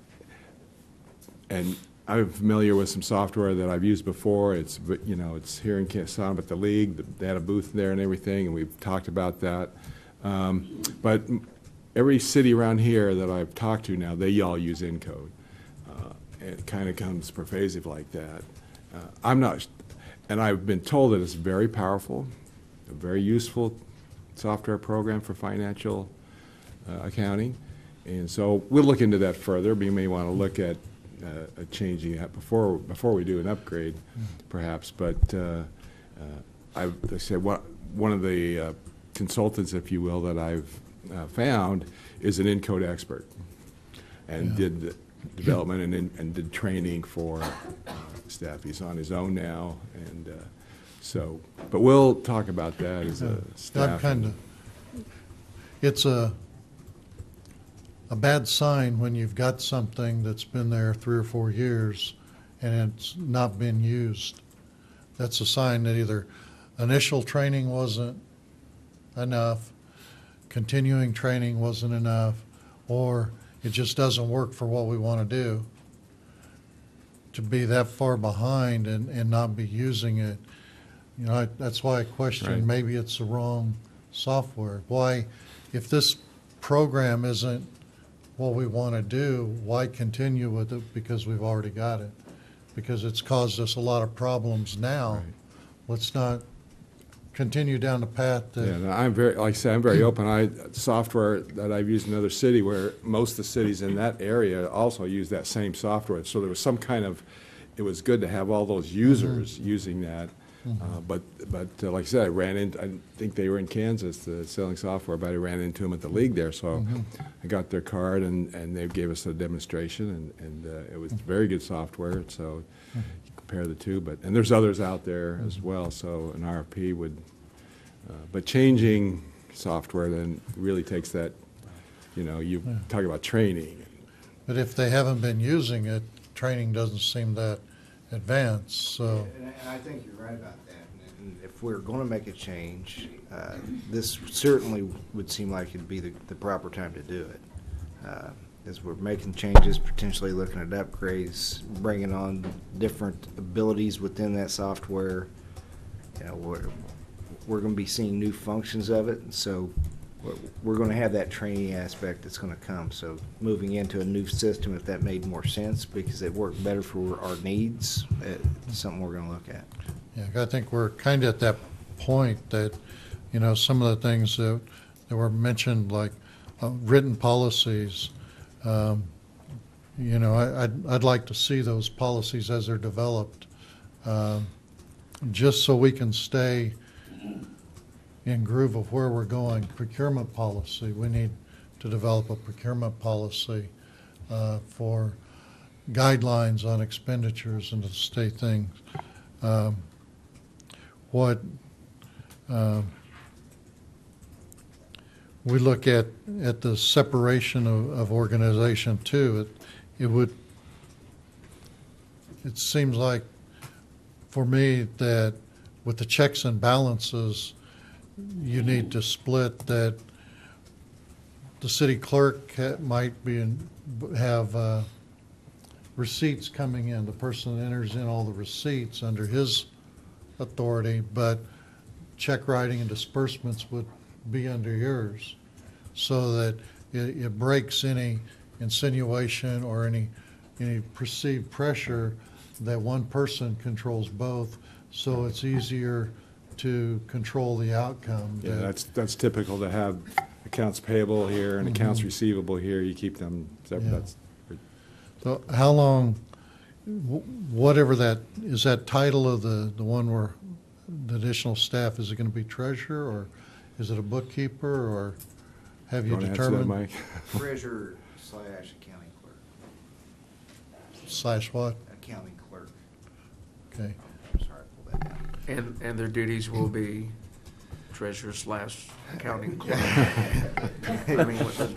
and I'm familiar with some software that I've used before. It's, you know, it's here in Kansas, but the league, they had a booth there and everything, and we've talked about that. But every city around here that I've talked to now, they all use Encode. It kind of comes pervasive like that. I'm not, and I've been told that it's very powerful, a very useful software program for financial accounting. And so we'll look into that further. We may want to look at changing that before we do an upgrade, perhaps. But I said one of the consultants, if you will, that I've found is an Encode expert, and did the development and did training for staff. He's on his own now, and so. But we'll talk about that as a staff. It's a bad sign when you've got something that's been there 3 or 4 years and it's not been used. That's a sign that either initial training wasn't enough, continuing training wasn't enough, or it just doesn't work for what we want to do. To be that far behind and not be using it, you know, that's why I question, Right. maybe it's the wrong software. Why, if this program isn't what we want to do, why continue with it because we've already got it? Because it's caused us a lot of problems now. Right. Let's not continue down the path that. Yeah, no, I'm very, like I say, I'm very open. Software that I've used in another city, where most of the cities in that area also use that same software. So there was some kind of, it was good to have all those users using that. But like I said, I think they were in Kansas selling software, but I ran into them at the league there. So I got their card, and they gave us a demonstration, and it was very good software. So you compare the two, and there's others out there as well. So an RFP would, but changing software then really takes that, you know, you talk about training. But if they haven't been using it, training doesn't seem that advanced, so. And I think you're right about that. And if we're going to make a change, this certainly would seem like it'd be the proper time to do it. As we're making changes, potentially looking at upgrades, bringing on different abilities within that software. You know, we're going to be seeing new functions of it, and so we're going to have that training aspect that's going to come. So moving into a new system, if that made more sense because it worked better for our needs, it's something we're going to look at. Yeah, I think we're kind of at that point that, you know, some of the things that were mentioned, like written policies, you know, I'd like to see those policies as they're developed, just so we can stay in groove of where we're going. Procurement policy, we need to develop a procurement policy for guidelines on expenditures and the state things. We look at the separation of organization too. It seems like for me that with the checks and balances, you need to split that. The city clerk might have receipts coming in. The person that enters in all the receipts under his authority, but check writing and disbursements would be under yours, so that it breaks any insinuation or any perceived pressure that one person controls both, so it's easier to control the outcome. Yeah, that's typical to have accounts payable here and accounts receivable here. You keep them separate. Yeah. That's So how long, whatever that, is that title of the one where the additional staff, is it going to be treasurer, or is it a bookkeeper, or have you want to answer that, determined? Mike? Treasurer / accounting clerk. Slash what? Accounting clerk. Okay. Sorry, pull that down. And their duties will be treasurer / accounting clerk. I mean, what are That's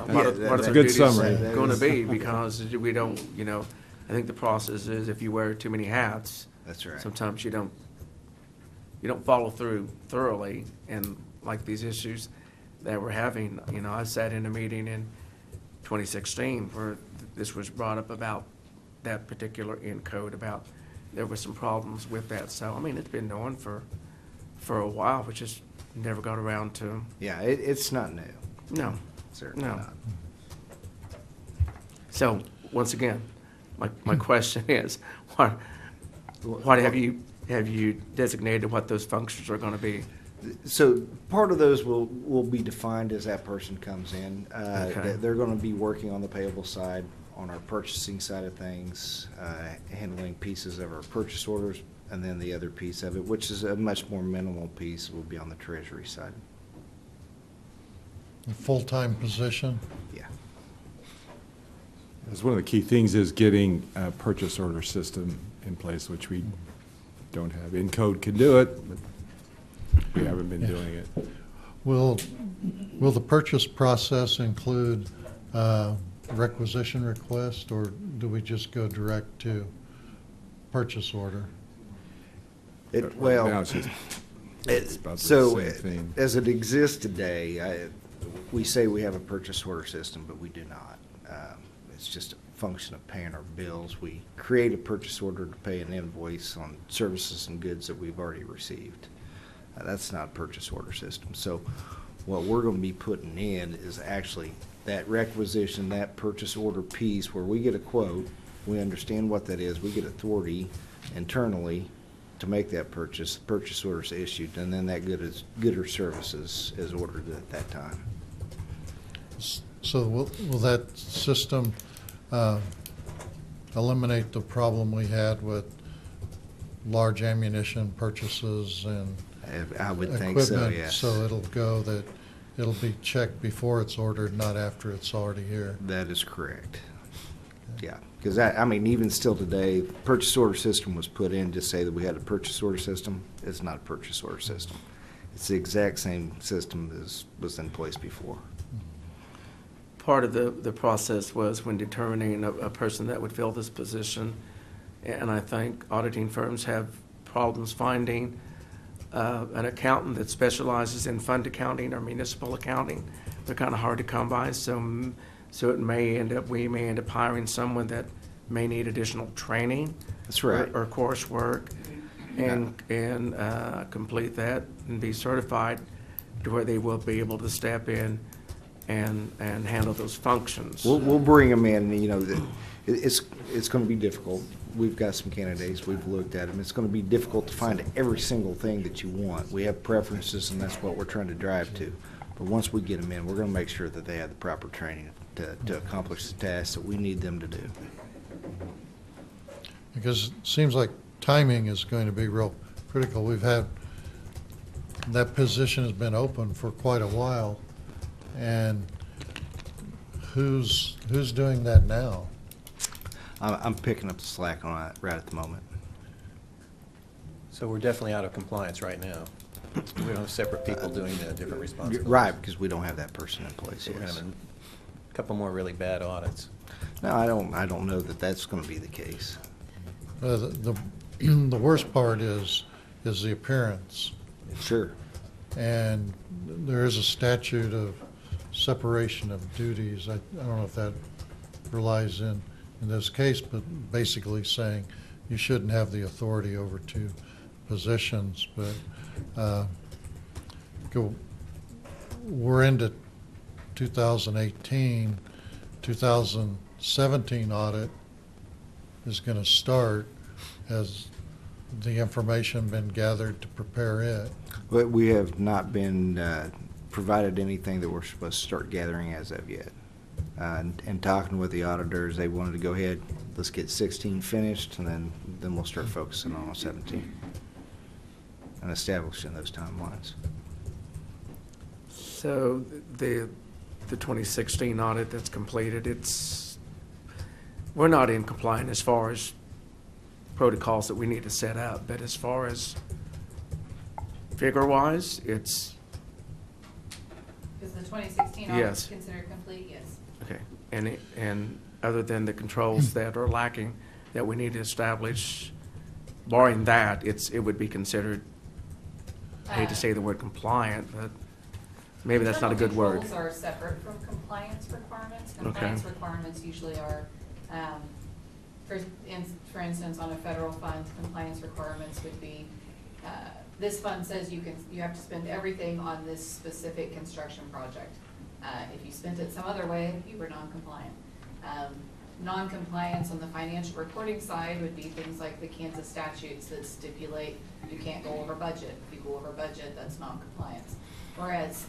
a their good duties summary. going to be? Because we don't, you know, I think the process is if you wear too many hats, That's right. sometimes you don't follow through thoroughly. And like these issues that we're having, you know, I sat in a meeting in 2016 where this was brought up about that particular code, about there were some problems with that. So, I mean, it's been going for a while, we just never got around to, Yeah, it's not new. no. Certainly No. not. So, once again, my question is, what have you designated what those functions are going to be? So part of those will be defined as that person comes in. Okay. They're going to be working on the payable side, on our purchasing side of things, handling pieces of our purchase orders, and then the other piece of it, which is a much more minimal piece, will be on the treasury side. A full-time position? Yeah. As one of the key things is getting a purchase order system in place, which we don't have. InCode can do it, but we haven't been doing it. Will the purchase process include requisition request, or do we just go direct to purchase order? Right now, it's just- it's about the So, same thing. as it exists today, we say we have a purchase order system, but we do not. It's just a function of paying our bills. We create a purchase order to pay an invoice on services and goods that we've already received. That's not a purchase order system. So what we're going to be putting in is actually that requisition, that purchase order piece where we get a quote, we understand what that is, we get authority internally to make that purchase order is issued, and then that good or services is ordered at that time. So will that system eliminate the problem we had with large ammunition purchases and I would think equipment? so, yes. So it'll go that it'll be checked before it's ordered, not after it's already here. That is correct. Yeah, because I mean, even still today, purchase order system was put in to say that we had a purchase order system. It's not a purchase order system. It's the exact same system as was in place before. Part of the process was when determining a person that would fill this position, and I think auditing firms have problems finding an accountant that specializes in fund accounting or municipal accounting. They're kind of hard to come by, so So we may end up hiring someone that may need additional training. That's right. Or coursework, and complete that and be certified to where they will be able to step in and handle those functions. We'll bring them in, you know, it's going to be difficult. We've got some candidates, we've looked at them. It's going to be difficult to find every single thing that you want. We have preferences, and that's what we're trying to drive to. But once we get them in, we're going to make sure that they have the proper training to accomplish the tasks that we need them to do. Because it seems like timing is going to be real critical. That position has been open for quite a while, and who's doing that now? I'm picking up the slack on that right at the moment. So we're definitely out of compliance right now. We don't have separate people doing the different responsibilities. Right, because we don't have that person in place, So we're yes. having a couple more really bad audits. No, I don't know that that's going to be the case. The worst part is the appearance. Sure. And there is a statute of separation of duties. I don't know if that relies in this case, but basically saying you shouldn't have the authority over two positions. But we're into 2018, 2017 audit is going to start. Has the information been gathered to prepare it? But we have not been provided anything that we're supposed to start gathering as of yet. And talking with the auditors, they wanted to go ahead, let's get 16 finished, and then we'll start focusing on 17 and establishing those timelines. So the 2016 audit that's completed, we're not in compliance as far as protocols that we need to set up, but as far as figure-wise, it's, Is the 2016 Yes. audit considered complete? Yes. okay. And other than the controls that are lacking that we need to establish, barring that, it would be considered, I hate to say the word compliant, but maybe that's not a good word. Internal controls are separate from compliance requirements. Compliance requirements usually are, for instance, on a federal fund, compliance requirements would be, this fund says you have to spend everything on this specific construction project. If you spent it some other way, you were non-compliant. Non-compliance on the financial reporting side would be things like the Kansas statutes that stipulate you can't go over budget. If you go over budget, that's non-compliance. Whereas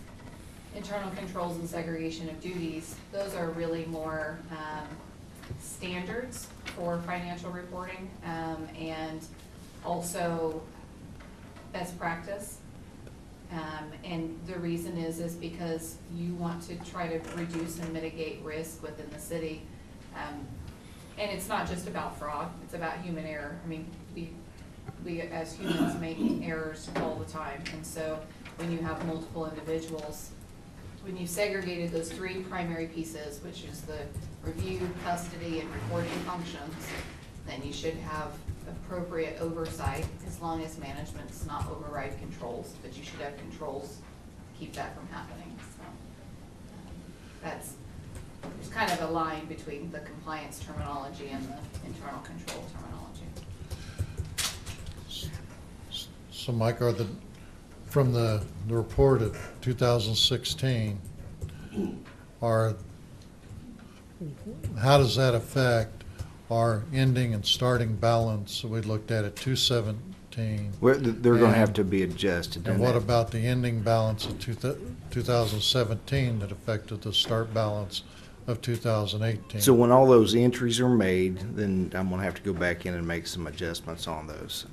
internal controls and segregation of duties, those are really more standards for financial reporting, and also best practice. And the reason is because you want to try to reduce and mitigate risk within the city. And it's not just about fraud, it's about human error. I mean, we as humans make errors all the time. And so when you have multiple individuals, when you segregated those three primary pieces, which is the review, custody, and reporting functions, then you should have appropriate oversight as long as management does not override controls, but you should have controls to keep that from happening. So there's kind of a line between the compliance terminology and the internal control terminology. So Mike, from the report of 2016, how does that affect our ending and starting balance? So we looked at it 217. They're going to have to be adjusted. And what about the ending balance of 2017 that affected the start balance of 2018? So when all those entries are made, then I'm going to have to go back in and make some adjustments on those.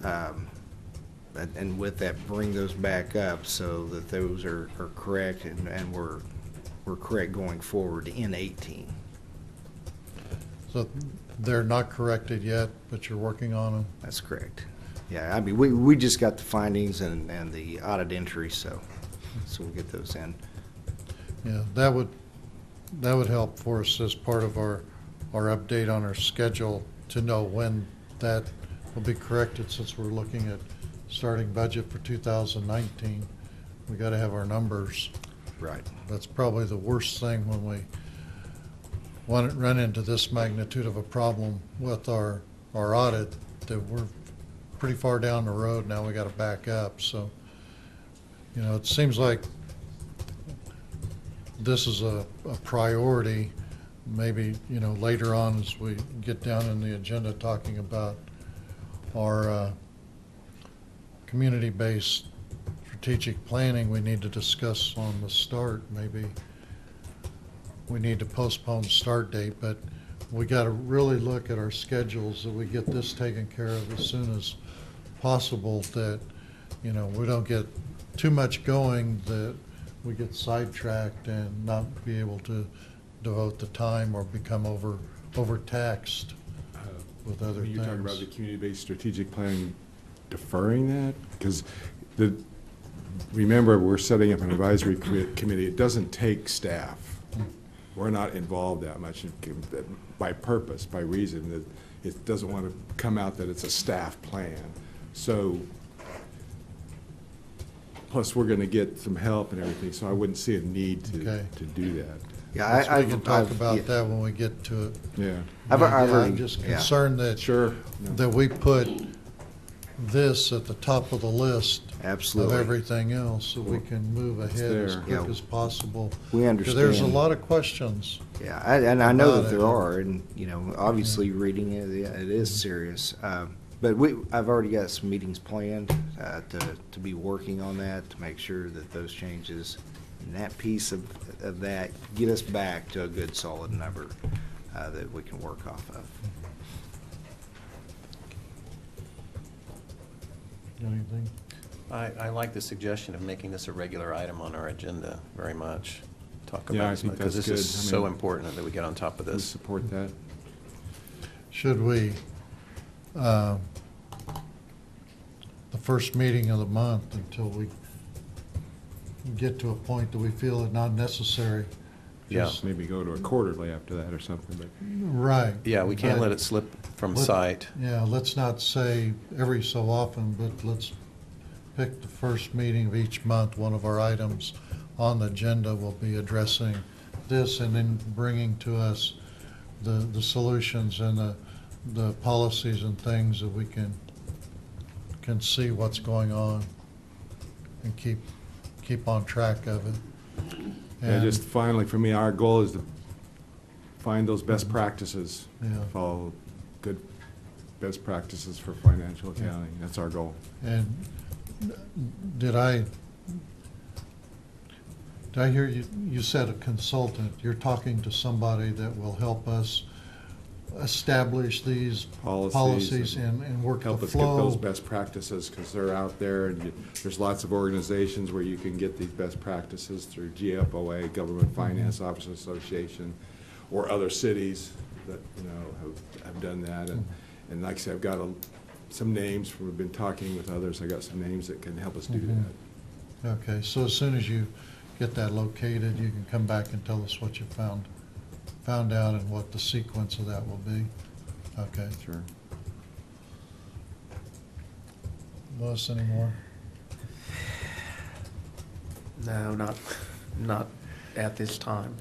And with that, bring those back up so that those are correct and we're correct going forward in 18. So they're not corrected yet, but you're working on them? That's correct. Yeah, I mean, we just got the findings and the audit entries, so we'll get those in. Yeah, that would help for us as part of our update on our schedule to know when that will be corrected, since we're looking at starting budget for 2019. We got to have our numbers. Right. That's probably the worst thing when run into this magnitude of a problem with our audit, that we're pretty far down the road now. We got to back up. So, you know, it seems like this is a priority. Maybe, you know, later on as we get down in the agenda talking about our community-based strategic planning, we need to discuss on the start. Maybe we need to postpone the start date, but we got to really look at our schedules that we get this taken care of as soon as possible, that, you know, we don't get too much going, that we get sidetracked and not be able to devote the time or become overtaxed with other things. You're talking about the community-based strategic planning deferring that? Because remember, we're setting up an advisory committee. It doesn't take staff. We're not involved that much by purpose, by reason, that it doesn't want to come out that it's a staff plan. So, plus we're going to get some help and everything, so I wouldn't see a need to do that. Yeah, we can talk about that when we get to it. Yeah. I'm just concerned that that we put this at the top of the list Absolutely. of everything else, so we can move ahead as there. quick Yeah. as possible. We Because there's a understand. lot of questions. Yeah, and I know about that it. there are, and, you know, obviously reading it, yeah, it is serious. But I've already got some meetings planned to be working on that, to make sure that those changes and that piece of that get us back to a good solid number that we can work off of. Anything? I like the suggestion of making this a regular item on our agenda very much. Talk Yeah, I about this, think because that's this is good. I so mean, important that we get on top of We this. support that. Should we, the first meeting of the month, until we get to a point that we feel it not necessary? Yeah. just- Maybe go to a quarterly after that or something, but Right. Yeah, we can't But- let it slip from Let- sight. Yeah, let's not say every so often, but let's pick the first meeting of each month. One of our items on the agenda will be addressing this, and then bringing to us the solutions and the policies and things that we can see what's going on and keep on track of it. And just finally, for me, our goal is to find those best practices. Yeah. Follow good best practices for financial accounting. That's our goal. And did I hear you said a consultant? You're talking to somebody that will help us establish these policies and work the Help us get those flow. best practices, because they're out there, and there's lots of organizations where you can get these best practices through GFOA, Government Finance Officers Association, or other cities that, you know, have done that. And like I said, I've got some names, we've been talking with others, I got some names that can help us do that. Okay, so as soon as you get that located, you can come back and tell us what you found out and what the sequence of that will be. Okay. Sure. Louis, any more? No, not at this time.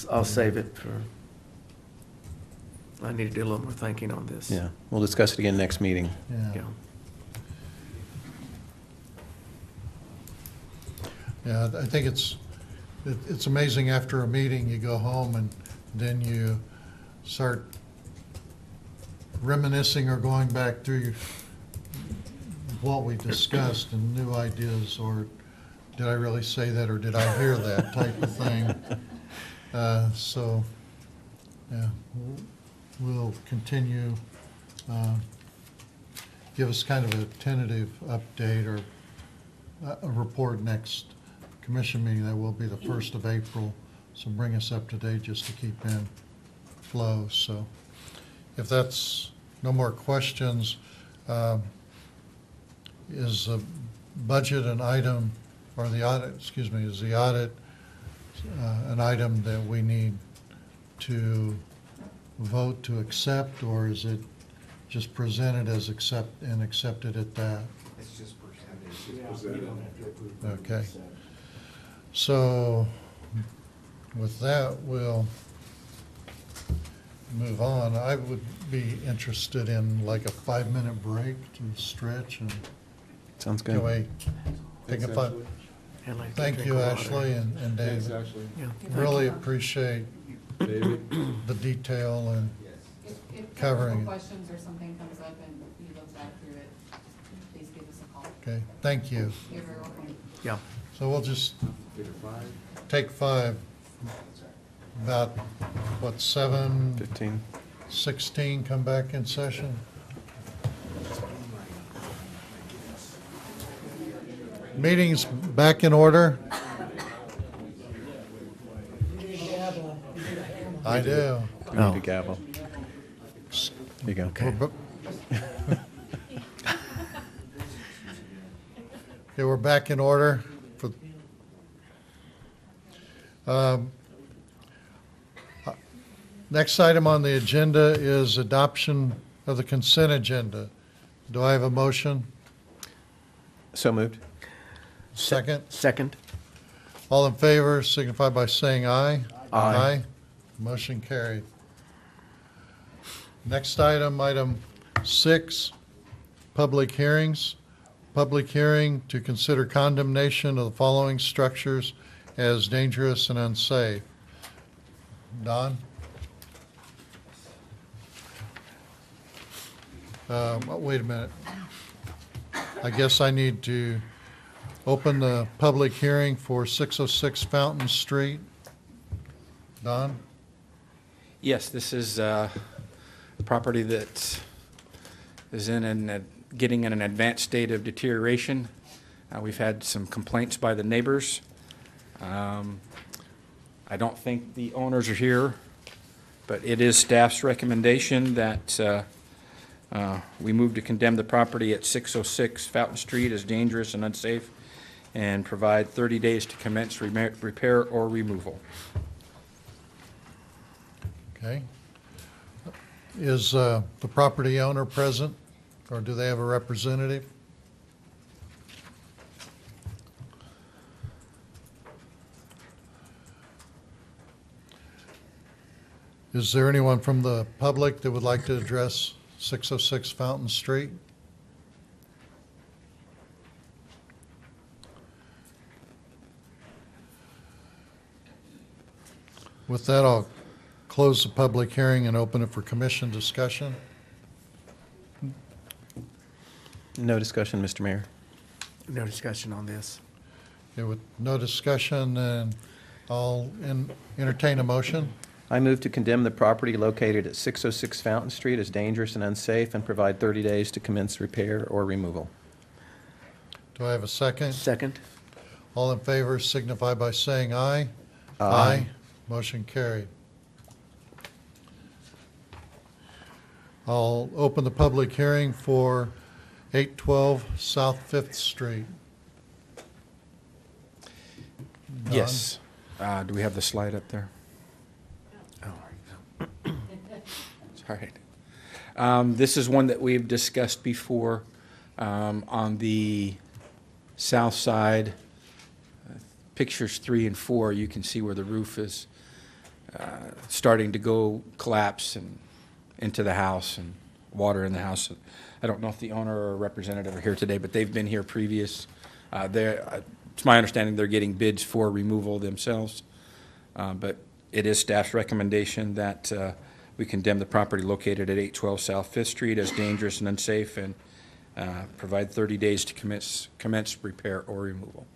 I'll save it for, I need to do a little more thinking on this. Yeah, we'll discuss it again next meeting. Yeah. Yeah, I think it's amazing, after a meeting, you go home and then you start reminiscing or going back through what we discussed and new ideas, or did I really say that, or did I hear that type of thing. So, yeah, we'll continue. Give us kind of a tentative update or a report next commission meeting. That will be the 1st of April, so bring us up to date just to keep in flow. So if that's no more questions, is the budget an item, or the audit, excuse me, is the audit an item that we need to vote to accept, or is it just presented as accepted at that? It's just presented. Okay. So With that, we'll move on. I would be interested in like a 5-minute break to stretch and Sounds can good. we take a Thanks, five? Ashley. I'd like to Thank drink you, water. Ashley and Thanks, David. Ashley. Yeah. Really appreciate David? the detail and If Covering it. technical questions or something comes up and you look back through it, please give us a call. okay, thank you. You're very welcome. Yeah. So we'll just Take a 5. take 5, about, what, 15. 7:16, come back in session. Meeting's back in order. I do. We need a gavel. There you go. We're bu- Okay, we're back in order. Um, Next item on the agenda is adoption of the consent agenda. Do I have a motion? So moved. Second? Second? All in favor signify by saying aye. Aye. Motion carried. Next item, item 6, public hearings. Public hearing to consider condemnation of the following structures as dangerous and unsafe. Don? Wait a minute. I guess I need to open the public hearing for 606 Fountain Street. Don? Yes, this is a property that is getting in an advanced state of deterioration. We've had some complaints by the neighbors. I don't think the owners are here, but it is staff's recommendation that we move to condemn the property at 606 Fountain Street as dangerous and unsafe and provide 30 days to commence repair or removal. Okay. Is the property owner present, or do they have a representative? Is there anyone from the public that would like to address 606 Fountain Street? With that, I'll close the public hearing and open it for commission discussion. No discussion, Mr. Mayor. No discussion on this. Okay, with no discussion, then I'll entertain a motion. I move to condemn the property located at 606 Fountain Street as dangerous and unsafe and provide 30 days to commence repair or removal. Do I have a second? Second? All in favor signify by saying aye. Aye. Motion carried. I'll open the public hearing for 812 South Fifth Street. Don? Yes. Do we have the slide up there? Oh. Sorry. This is one that we've discussed before on the south side. Pictures 3 and 4, you can see where the roof is starting to go collapse and into the house and water in the house. I don't know if the owner or representative are here today, but they've been here previous. It's my understanding they're getting bids for removal themselves. But it is staff's recommendation that we condemn the property located at 812 South Fifth Street as dangerous and unsafe and provide 30 days to commence repair or removal.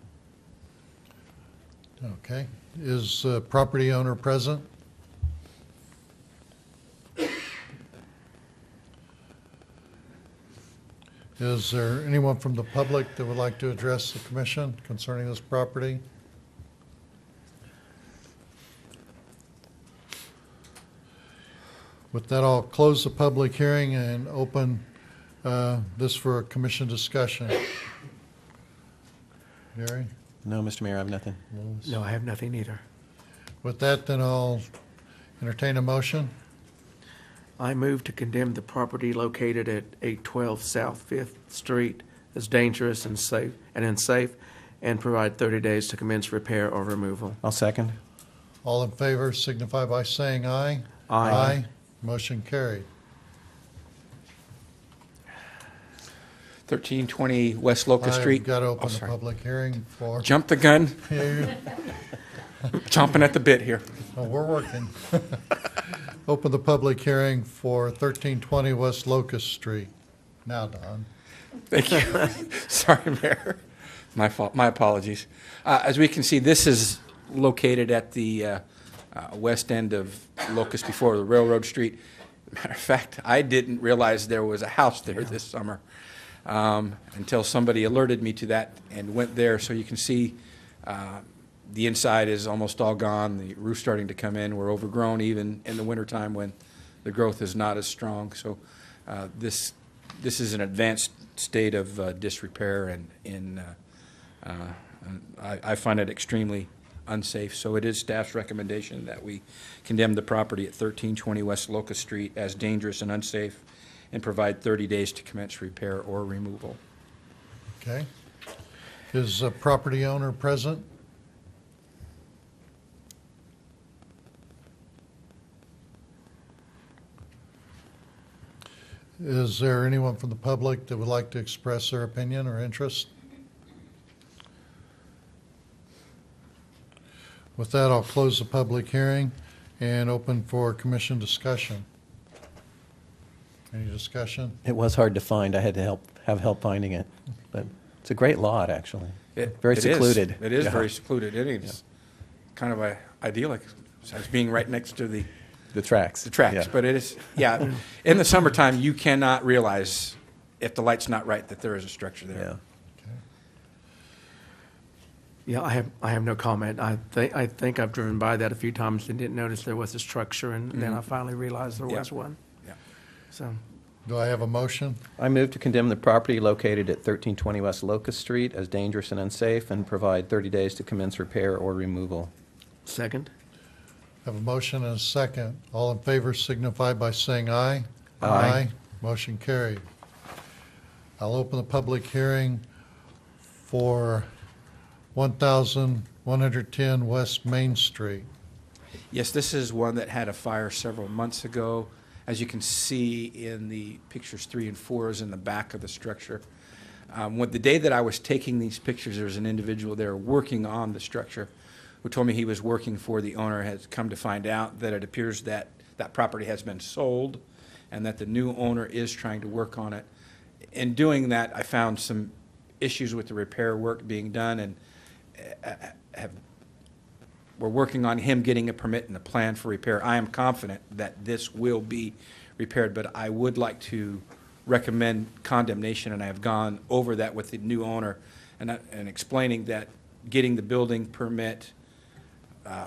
Okay. Is the property owner present? Is there anyone from the public that would like to address the commission concerning this property? With that, I'll close the public hearing and open this for a commission discussion. Gary? No, Mr. Mayor, I have nothing. Louis? No, I have nothing either. With that, then I'll entertain a motion. I move to condemn the property located at 812 South Fifth Street as dangerous and unsafe and provide 30 days to commence repair or removal. I'll second. All in favor signify by saying aye. Aye. Motion carried. 1320 West Locust Street. I've got to Oh, open the sorry. public hearing for. Jump the gun, Yeah, chomping at the bit here. oh, we're working. Open the public hearing for 1320 West Locust Street. Now, Don. Thank you. Sorry, Mayor. My fault. My apologies. As we can see, this is located at the west end of Locust before the railroad street. Matter of fact, I didn't realize there was a house there this summer until somebody alerted me to that and went there. So you can see the inside is almost all gone. The roof's starting to come in. We're overgrown even in the wintertime when the growth is not as strong. So this is an advanced state of disrepair, and I find it extremely unsafe. So it is staff's recommendation that we condemn the property at 1320 West Locust Street as dangerous and unsafe and provide 30 days to commence repair or removal. Okay. Is the property owner present? Is there anyone from the public that would like to express their opinion or interest? With that, I'll close the public hearing and open for commission discussion. Any discussion? It was hard to find. I had to have help finding it, but it's a great lot, actually. Very It is. secluded. It is Yeah. very secluded. It is kind of idyllic as being right next to the tracks. tracks. Yeah. But it is, yeah, in the summertime, you cannot realize if the light's not right that there is a structure there. Yeah. Yeah, I have no comment. I think I've driven by that a few times and didn't notice there was a structure, and then I finally realized there Yeah. was one. Yeah. So, Do I have a motion? I move to condemn the property located at 1320 West Locust Street as dangerous and unsafe and provide 30 days to commence repair or removal. second? Have a motion and a second. All in favor signify by saying aye. Aye. Motion carried. I'll open the public hearing for 1110 West Main Street. Yes, this is one that had a fire several months ago. As you can see in the pictures 3 and 4 is in the back of the structure. The day that I was taking these pictures, there was an individual there working on the structure who told me he was working for the owner. Has come to find out that it appears that that property has been sold and that the new owner is trying to work on it. In doing that, I found some issues with the repair work being done, and we're working on him getting a permit and a plan for repair. I am confident that this will be repaired, but I would like to recommend condemnation, and I have gone over that with the new owner and explaining that getting the building permit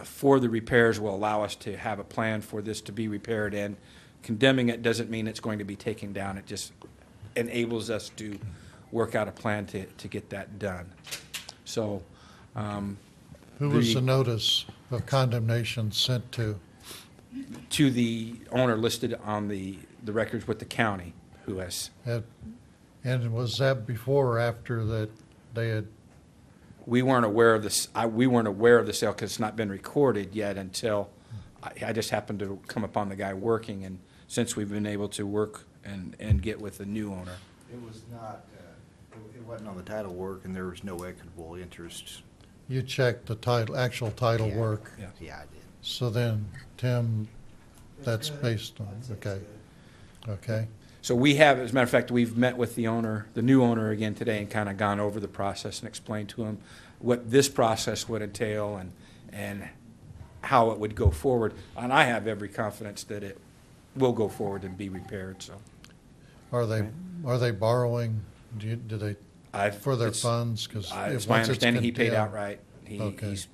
for the repairs will allow us to have a plan for this to be repaired, and condemning it doesn't mean it's going to be taken down. It just enables us to work out a plan to get that done. So, Who was the notice of condemnation sent to? to the owner listed on the records with the county, who has, And was that before or after that they had, we weren't aware of this, we weren't aware of the sale because it's not been recorded yet until I just happened to come upon the guy working, and since we've been able to work and get with the new owner. It was not, it wasn't on the title work, and there was no equitable interest. you checked the title, actual title Yeah. work? Yeah, I did. So then, Tim, that's based on, okay. Okay. So we have, as a matter of fact, we've met with the owner, the new owner again today, and kind of gone over the process and explained to him what this process would entail and how it would go forward. And I have every confidence that it will go forward and be repaired, so. Are they borrowing, do they, for their It's- funds? Because It's my understanding he paid outright. Okay. He's,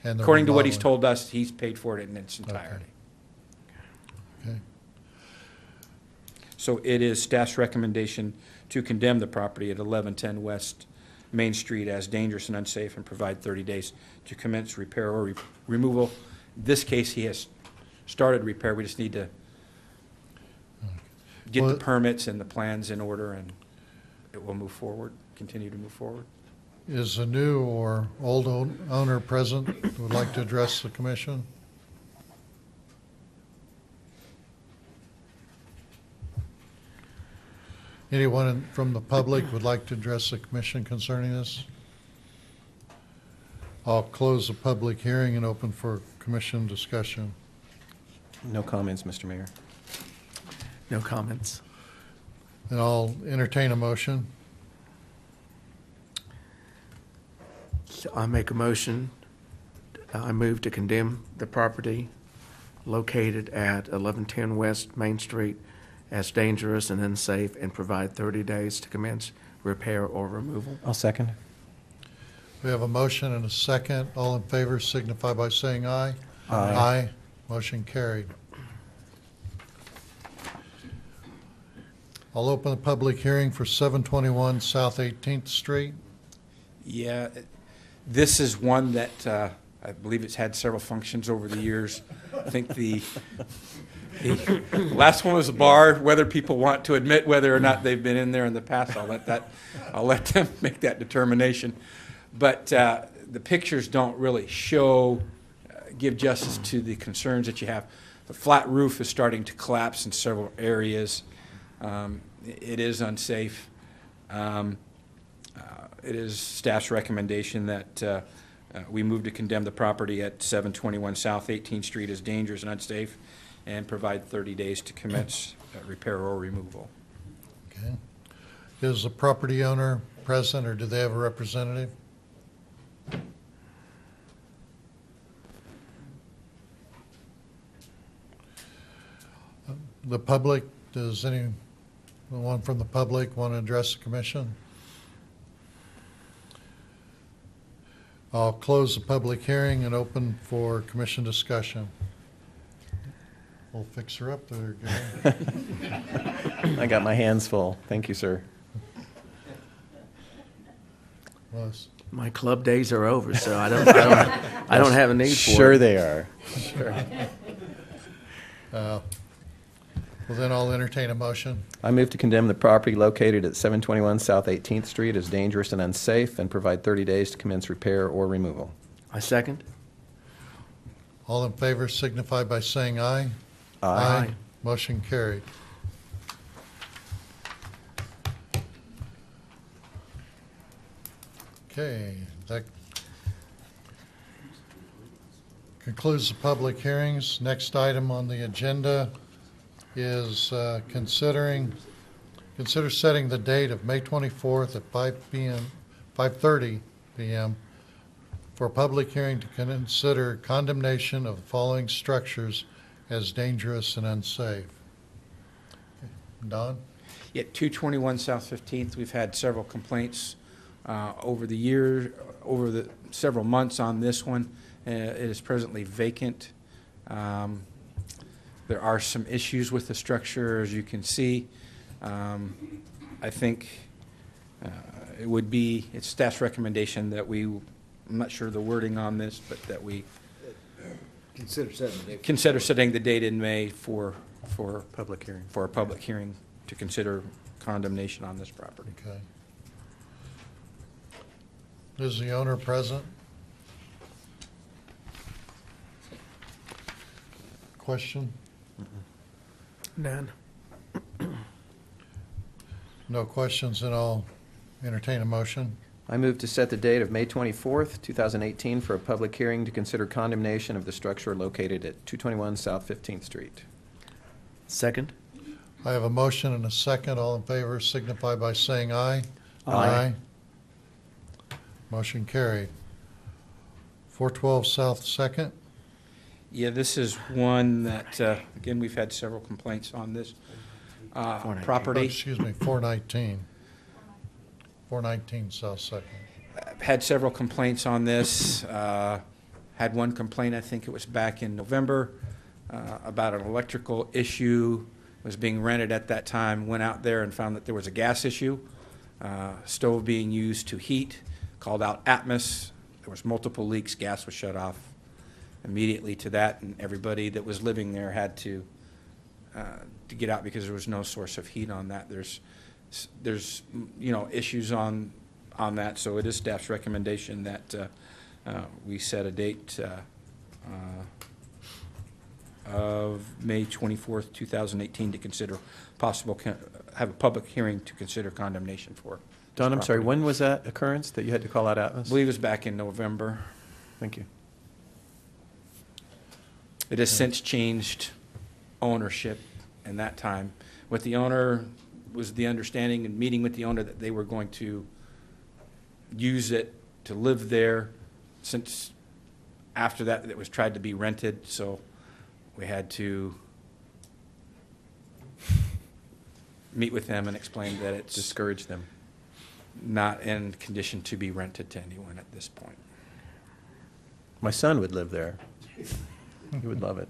And they're according to what he's remodeling. told us, he's paid for it in its entirety. Okay. So it is staff's recommendation to condemn the property at 1110 West Main Street as dangerous and unsafe and provide 30 days to commence repair or removal. This case, he has started repair. We just need to get the Well- permits and the plans in order, and it will move forward, continue to move forward. Is a new or old owner present who would like to address the commission? Anyone from the public would like to address the commission concerning this? I'll close the public hearing and open for commission discussion. No comments, Mr. Mayor. No comments. And I'll entertain a motion. So I make a motion, I move to condemn the property located at 1110 West Main Street as dangerous and unsafe and provide 30 days to commence repair or removal. I'll second. We have a motion and a second. All in favor signify by saying aye. Aye. Aye. Motion carried. I'll open the public hearing for 721 South 18th Street. Yeah, this is one that I believe it's had several functions over the years. I think the last one was a bar. Whether people want to admit whether or not they've been in there in the past, I'll let them make that determination. But the pictures don't really give justice to the concerns that you have. The flat roof is starting to collapse in several areas. It is unsafe. It is staff's recommendation that we move to condemn the property at 721 South 18th Street as dangerous and unsafe and provide 30 days to commence repair or removal. Okay. Is the property owner present, or do they have a representative? The public, does anyone from the public want to address the commission? I'll close the public hearing and open for commission discussion. We'll fix her up there, Gary. I got my hands full. Thank you, sir. Was. My club days are over, so I don't have a need for it. Sure they are. Sure. Well, then I'll entertain a motion. I move to condemn the property located at 721 South 18th Street as dangerous and unsafe and provide 30 days to commence repair or removal. I second. All in favor signify by saying aye. Aye. Motion carried. Okay, that concludes the public hearings. Next item on the agenda is consider setting the date of May 24th at 5:30 p.m. for a public hearing to consider condemnation of the following structures as dangerous and unsafe. Don? Yeah, 221 South 15th, we've had several complaints over the year, over the several months on this one. It is presently vacant. There are some issues with the structure, as you can see. I think it's staff's recommendation that I'm not sure the wording on this, but that we consider setting the date in May for Public hearing. For a public hearing to consider condemnation on this property. Okay. Is the owner present? Question? None. No questions, then I'll entertain a motion. I move to set the date of May 24th, 2018 for a public hearing to consider condemnation of the structure located at 221 South 15th Street. Second. I have a motion and a second. All in favor signify by saying aye. Aye. Motion carried. 412 South 2nd. Yeah, this is one that, again, we've had several complaints on this Oh, property. excuse me, 419. 419 South 2nd. Had several complaints on this. Had one complaint, I think it was back in November, about an electrical issue. Was being rented at that time. Went out there and found that there was a gas issue. Stove being used to heat. Called out Atmos. There was multiple leaks. Gas was shut off immediately to that, and everybody that was living there had to get out because there was no source of heat on that. There's issues on on that, so it is staff's recommendation that we set a date of May 24th, 2018 to consider have a public hearing to consider condemnation for this Don, I'm sorry, property. when was that occurrence that you had to call out I Atlas? believe it was back in November. Thank you. It has since changed ownership in that time. With the owner, was the understanding and meeting with the owner that they were going to use it to live there. Since after that, it was tried to be rented, so we had to meet with them and explain that it's Discourage them. not in condition to be rented to anyone at this point. My son would live there. He would love it.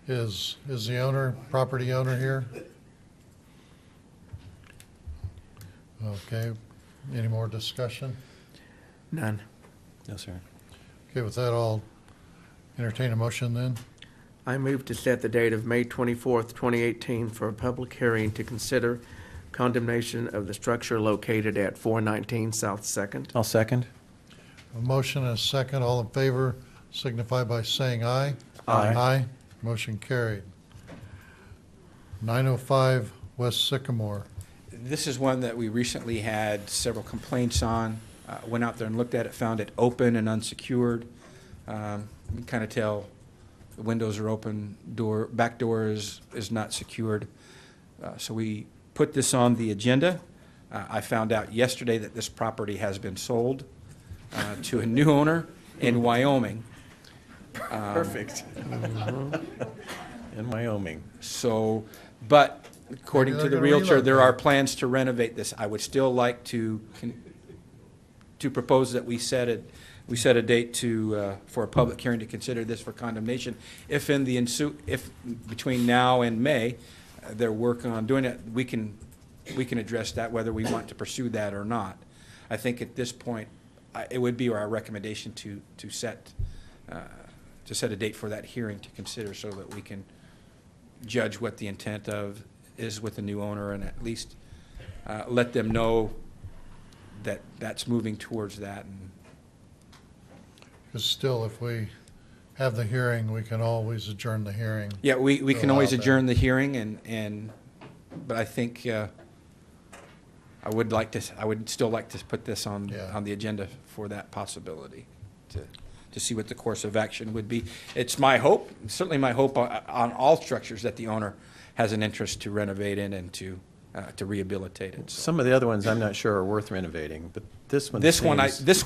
Is the property owner here? Okay, any more discussion? None. No, sir. Okay, with that, I'll entertain a motion then. I move to set the date of May 24th, 2018 for a public hearing to consider condemnation of the structure located at 419 South Second. I'll second. A motion and a second, all in favor signify by saying aye. Aye. Aye, motion carried. 905 West Sycamore. This is one that we recently had several complaints on. Went out there and looked at it, found it open and unsecured. You can kind of tell the windows are open, back door is not secured. So we put this on the agenda. I found out yesterday that this property has been sold to a new owner in Wyoming. Perfect. In Wyoming. So, but according Maybe to the they're gonna Realtor, there relocate. are plans to renovate this. I would still like to propose that we set a date for a public hearing to consider this for condemnation. If between now and May, they're working on doing it, we can address that, whether we want to pursue that or not. I think at this point, it would be our recommendation to set a date for that hearing to consider, so that we can judge what the intent is with the new owner, and at least let them know that that's moving towards that. And Because still, if we have the hearing, we can always adjourn the hearing. yeah, we To can always allow that. adjourn the hearing, but I think I would still like to put this on the agenda for that possibility, to see what the course of action would be. It's my hope, certainly my hope on all structures, that the owner has an interest to renovate it and to rehabilitate it. So Some of the other ones I'm not sure are worth renovating, but this one this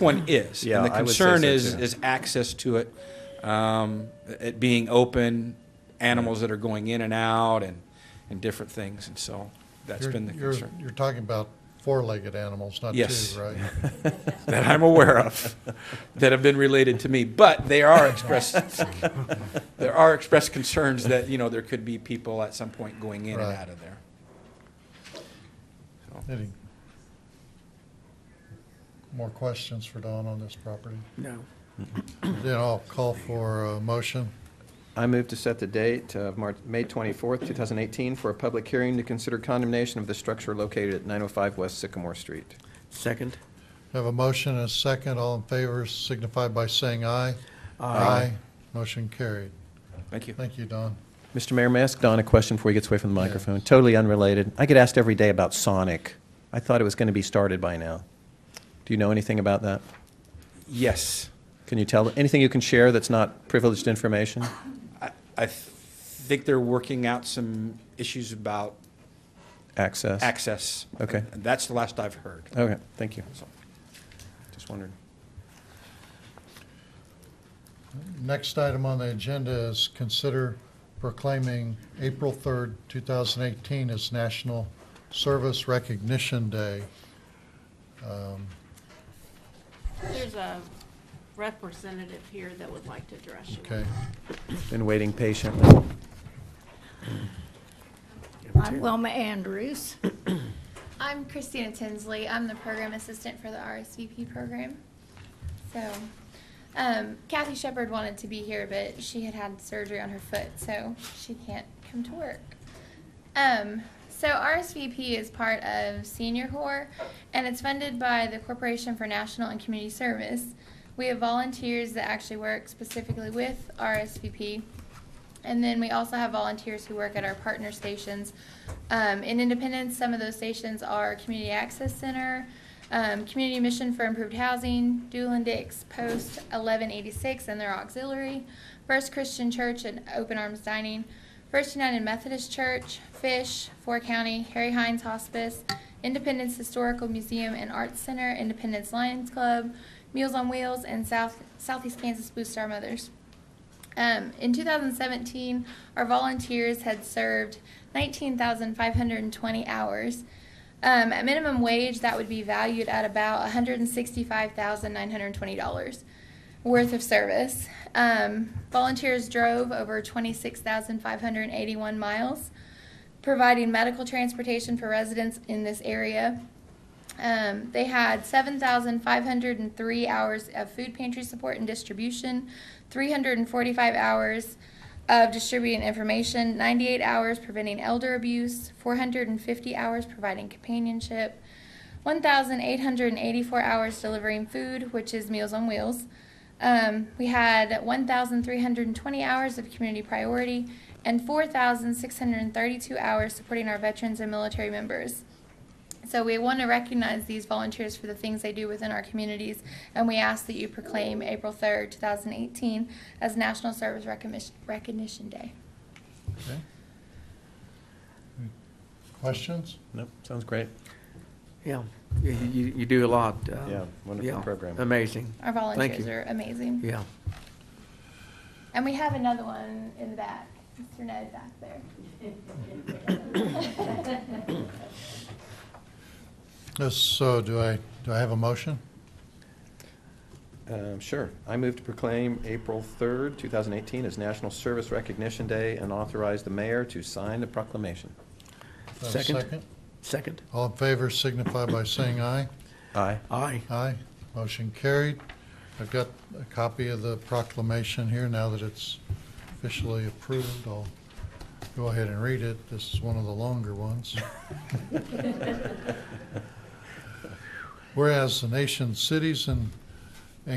one is. Yeah, And the I would say concern so, is too. is access to it, it being open, animals that are going in and out, and different things, and so that's been the concern. You're talking about four-legged animals, not Yes. two, right? That I'm aware of, that have been related to me, but there are expressed concerns that, there could be people at some point going in and Right. out of there. Any more questions for Don on this property? No. Then I'll call for a motion. I move to set the date of May 24th, 2018 for a public hearing to consider condemnation of the structure located at 905 West Sycamore Street. Second. Have a motion and a second. All in favor signify by saying aye. Aye. Motion carried. Thank you. Thank you, Don. Mr. Mayor, may I ask Don a question before he gets away from the microphone? Totally unrelated. I get asked every day about Sonic. I thought it was going to be started by now. Do you know anything about that? Yes. Can you tell, anything you can share that's not privileged information? I think they're working out some issues about Access? access. Okay. And that's the last I've heard. Okay, thank you. So, Just wondered. Next item on the agenda is consider proclaiming April 3rd, 2018 as National Service Recognition Day. There's a representative here that would like to address you. Okay. Been waiting patiently. I'm Wilma Andrews. I'm Christina Tinsley. I'm the program assistant for the RSVP program. So, Kathy Shepard wanted to be here, but she had surgery on her foot, so she can't come to work. So RSVP is part of Senior Corps, and it's funded by the Corporation for National and Community Service. We have volunteers that actually work specifically with RSVP. And then we also have volunteers who work at our partner stations. In Independence, some of those stations are Community Access Center, Community Mission for Improved Housing, Doolin Dix Post 1186 and their auxiliary, First Christian Church and Open Arms Dining, First United Methodist Church, Fish, Fort County, Harry Hines Hospice, Independence Historical Museum and Arts Center, Independence Lions Club, Meals on Wheels, and Southeast Kansas Blue Star Mothers. In 2017, our volunteers had served 19,520 hours. At minimum wage, that would be valued at about $165,920 worth of service. Volunteers drove over 26,581 miles, providing medical transportation for residents in this area. They had 7,503 hours of food pantry support and distribution, 345 hours of distributing information, 98 hours preventing elder abuse, 450 hours providing companionship, 1,884 hours delivering food, which is Meals on Wheels. We had 1,320 hours of community priority and 4,632 hours supporting our veterans and military members. So we want to recognize these volunteers for the things they do within our communities, and we ask that you proclaim April 3rd, 2018 as National Service Recognition Day. Okay. Questions? Nope, sounds great. Yeah, you do a lot. Yeah, wonderful program. Amazing. Our Thank volunteers you. are amazing. Yeah. And we have another one in the back, Mr. Ned back there. So do I have a motion? Sure. I move to proclaim April 3rd, 2018 as National Service Recognition Day and authorize the mayor to sign the proclamation. Do I have a Second. Second. All in favor signify by saying aye. Aye. Aye. Aye. Motion carried. I've got a copy of the proclamation here now that it's officially approved. I'll go ahead and read it. This is one of the longer ones. Whereas the nation's cities and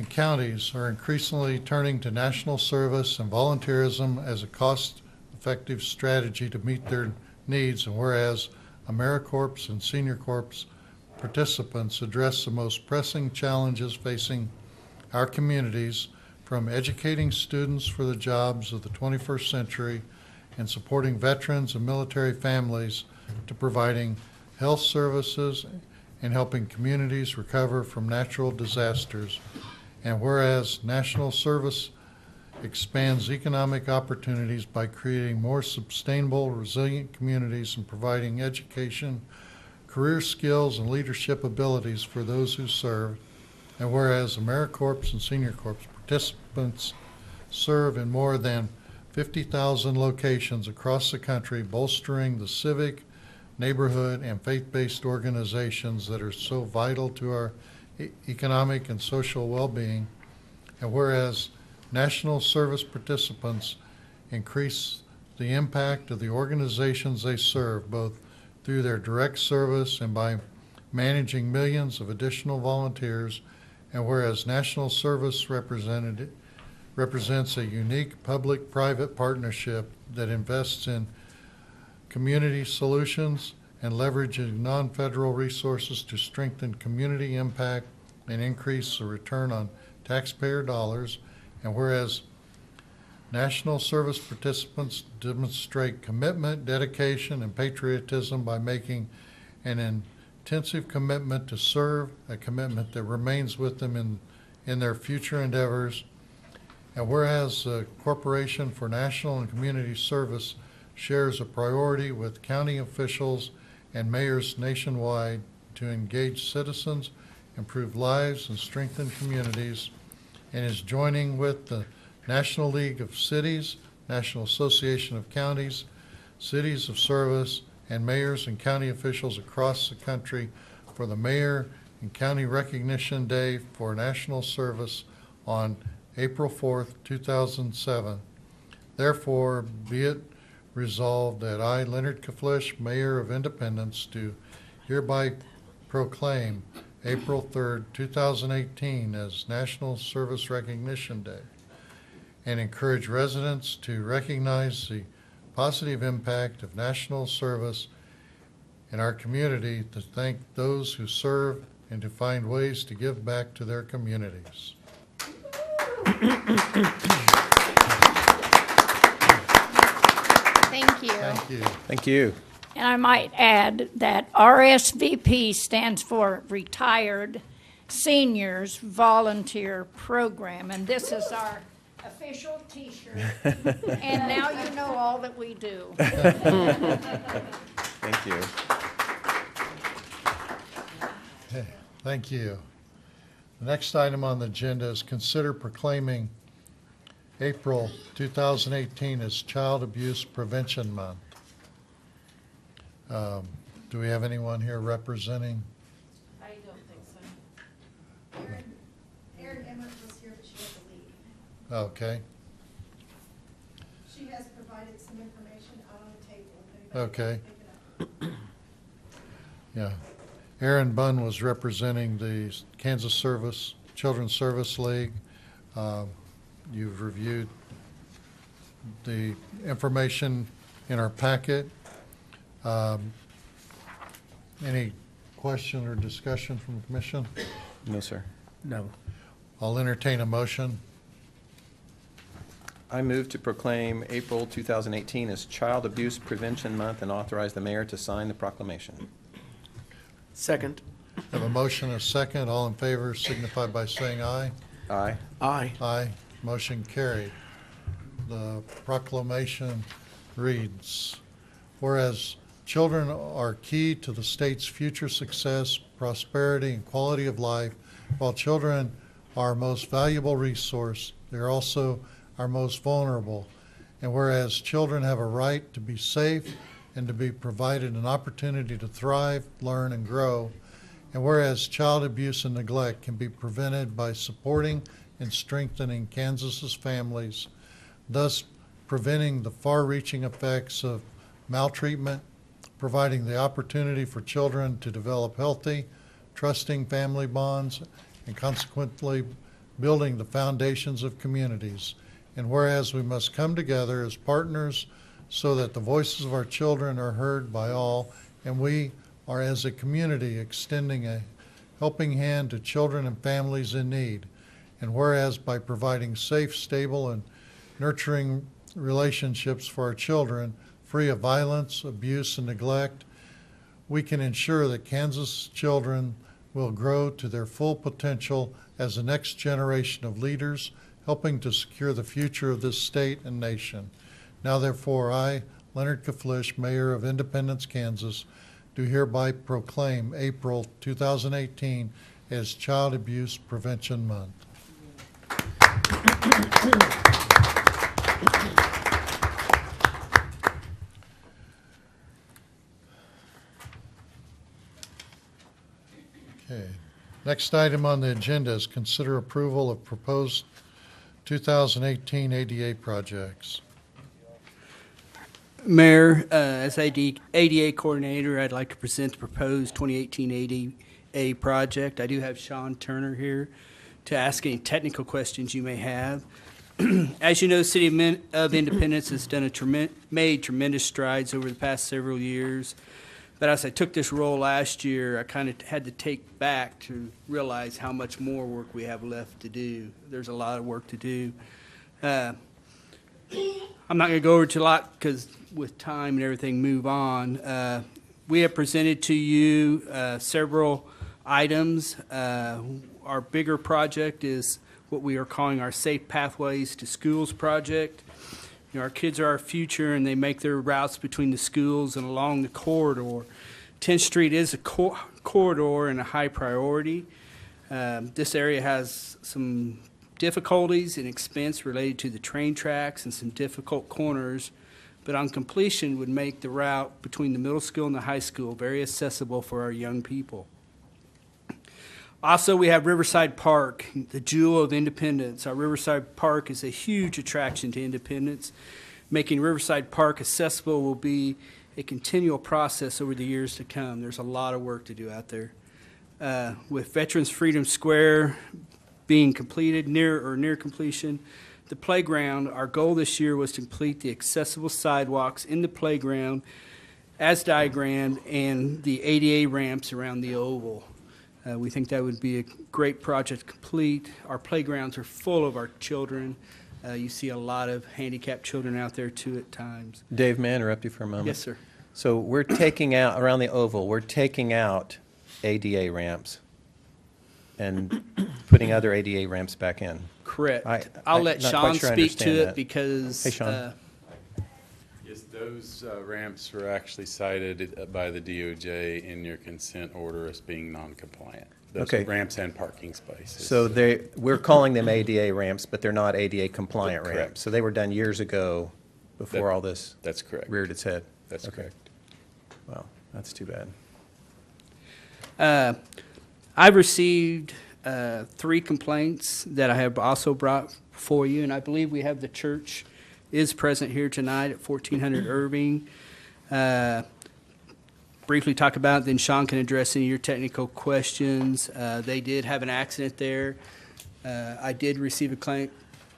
counties are increasingly turning to national service and volunteerism as a cost-effective strategy to meet their needs, and whereas AmeriCorps and Senior Corps participants address the most pressing challenges facing our communities, from educating students for the jobs of the 21st century and supporting veterans and military families to providing health services and helping communities recover from natural disasters. And whereas national service expands economic opportunities by creating more sustainable, resilient communities and providing education, career skills, and leadership abilities for those who serve. And whereas AmeriCorps and Senior Corps participants serve in more than 50,000 locations across the country, bolstering the civic, neighborhood, and faith-based organizations that are so vital to our economic and social well-being. And whereas national service participants increase the impact of the organizations they serve, both through their direct service and by managing millions of additional volunteers. And whereas national service represents a unique public-private partnership that invests in community solutions and leveraging non-federal resources to strengthen community impact and increase the return on taxpayer dollars. And whereas national service participants demonstrate commitment, dedication, and patriotism by making an intensive commitment to serve, a commitment that remains with them in their future endeavors. And whereas the Corporation for National and Community Service shares a priority with county officials and mayors nationwide to engage citizens, improve lives, and strengthen communities, and is joining with the National League of Cities, National Association of Counties, Cities of Service, and mayors and county officials across the country for the Mayor and County Recognition Day for National Service on April 4th, 2007. Therefore, be it resolved that I, Leonard Kaflish, Mayor of Independence, do hereby proclaim April 3rd, 2018 as National Service Recognition Day, and encourage residents to recognize the positive impact of national service in our community, to thank those who serve, and to find ways to give back to their communities. Thank you. Thank you. Thank you. And I might add that RSVP stands for Retired Seniors Volunteer Program, and this is our official T-shirt. And now you know all that we do. Thank you. Okay, thank you. The next item on the agenda is consider proclaiming April 2018 as Child Abuse Prevention Month. Do we have anyone here representing? I don't think so. Erin Emmett was here, but she had to leave. Okay, She has provided some information out on the table. If anybody okay. wants to pick it up. Yeah. Aaron Bunn was representing the Kansas Children's Service League. You've reviewed the information in our packet. Any question or discussion from the commission? No, sir. No. I'll entertain a motion. I move to proclaim April 2018 as Child Abuse Prevention Month and authorize the mayor to sign the proclamation. Second. Have a motion and a second. All in favor signify by saying aye. Aye. Aye. Aye. Motion carried. The proclamation reads, whereas children are key to the state's future success, prosperity, and quality of life, while children are our most valuable resource, they're also our most vulnerable. And whereas children have a right to be safe and to be provided an opportunity to thrive, learn, and grow, and whereas child abuse and neglect can be prevented by supporting and strengthening Kansas's families, thus preventing the far-reaching effects of maltreatment, providing the opportunity for children to develop healthy, trusting family bonds, and consequently building the foundations of communities. And whereas we must come together as partners so that the voices of our children are heard by all, and we are as a community extending a helping hand to children and families in need. And whereas by providing safe, stable, and nurturing relationships for our children, free of violence, abuse, and neglect, we can ensure that Kansas children will grow to their full potential as the next generation of leaders, helping to secure the future of this state and nation. Now therefore, I, Leonard Kaflish, Mayor of Independence, Kansas, do hereby proclaim April 2018 as Child Abuse Prevention Month. Okay. Next item on the agenda is consider approval of proposed 2018 ADA projects. Mayor, as ADA coordinator, I'd like to present the proposed 2018 ADA project. I do have Sean Turner here to ask any technical questions you may have. As you know, the City of Independence has done made tremendous strides over the past several years. But as I took this role last year, I kind of had to take back to realize how much more work we have left to do. There's a lot of work to do. I'm not going to go over to a lot because with time and everything, move on. We have presented to you several items. Our bigger project is what we are calling our Safe Pathways to Schools project. You know, our kids are our future, and they make their routes between the schools and along the corridor. 10th Street is a corridor and a high priority. This area has some difficulties and expense related to the train tracks and some difficult corners, but on completion would make the route between the middle school and the high school very accessible for our young people. Also, we have Riverside Park, the jewel of Independence. Our Riverside Park is a huge attraction to Independence. Making Riverside Park accessible will be a continual process over the years to come. There's a lot of work to do out there. With Veterans Freedom Square being completed, near completion, the playground, our goal this year was to complete the accessible sidewalks in the playground as diagrammed and the ADA ramps around the oval. We think that would be a great project to complete. Our playgrounds are full of our children. You see a lot of handicapped children out there too at times. Dave, may I interrupt you for a moment? Yes, sir. So we're taking out, around the oval, we're taking out ADA ramps and putting other ADA ramps back in. Correct. I'm I'll let not Sean quite sure I speak to understand it that. because. Hey, Sean. Yes, those ramps were actually cited by the DOJ in your consent order as being non-compliant. Those Okay. ramps and parking spaces. So we're calling them ADA ramps, but they're not ADA compliant Correct. ramps. So they were done years ago before all this That's correct. reared its head. That's Okay. correct. Wow, that's too bad. I've received 3 complaints that I have also brought for you, and I believe we have the church is present here tonight at 1400 Irving. Briefly talk about it, then Sean can address any of your technical questions. They did have an accident there. I did receive a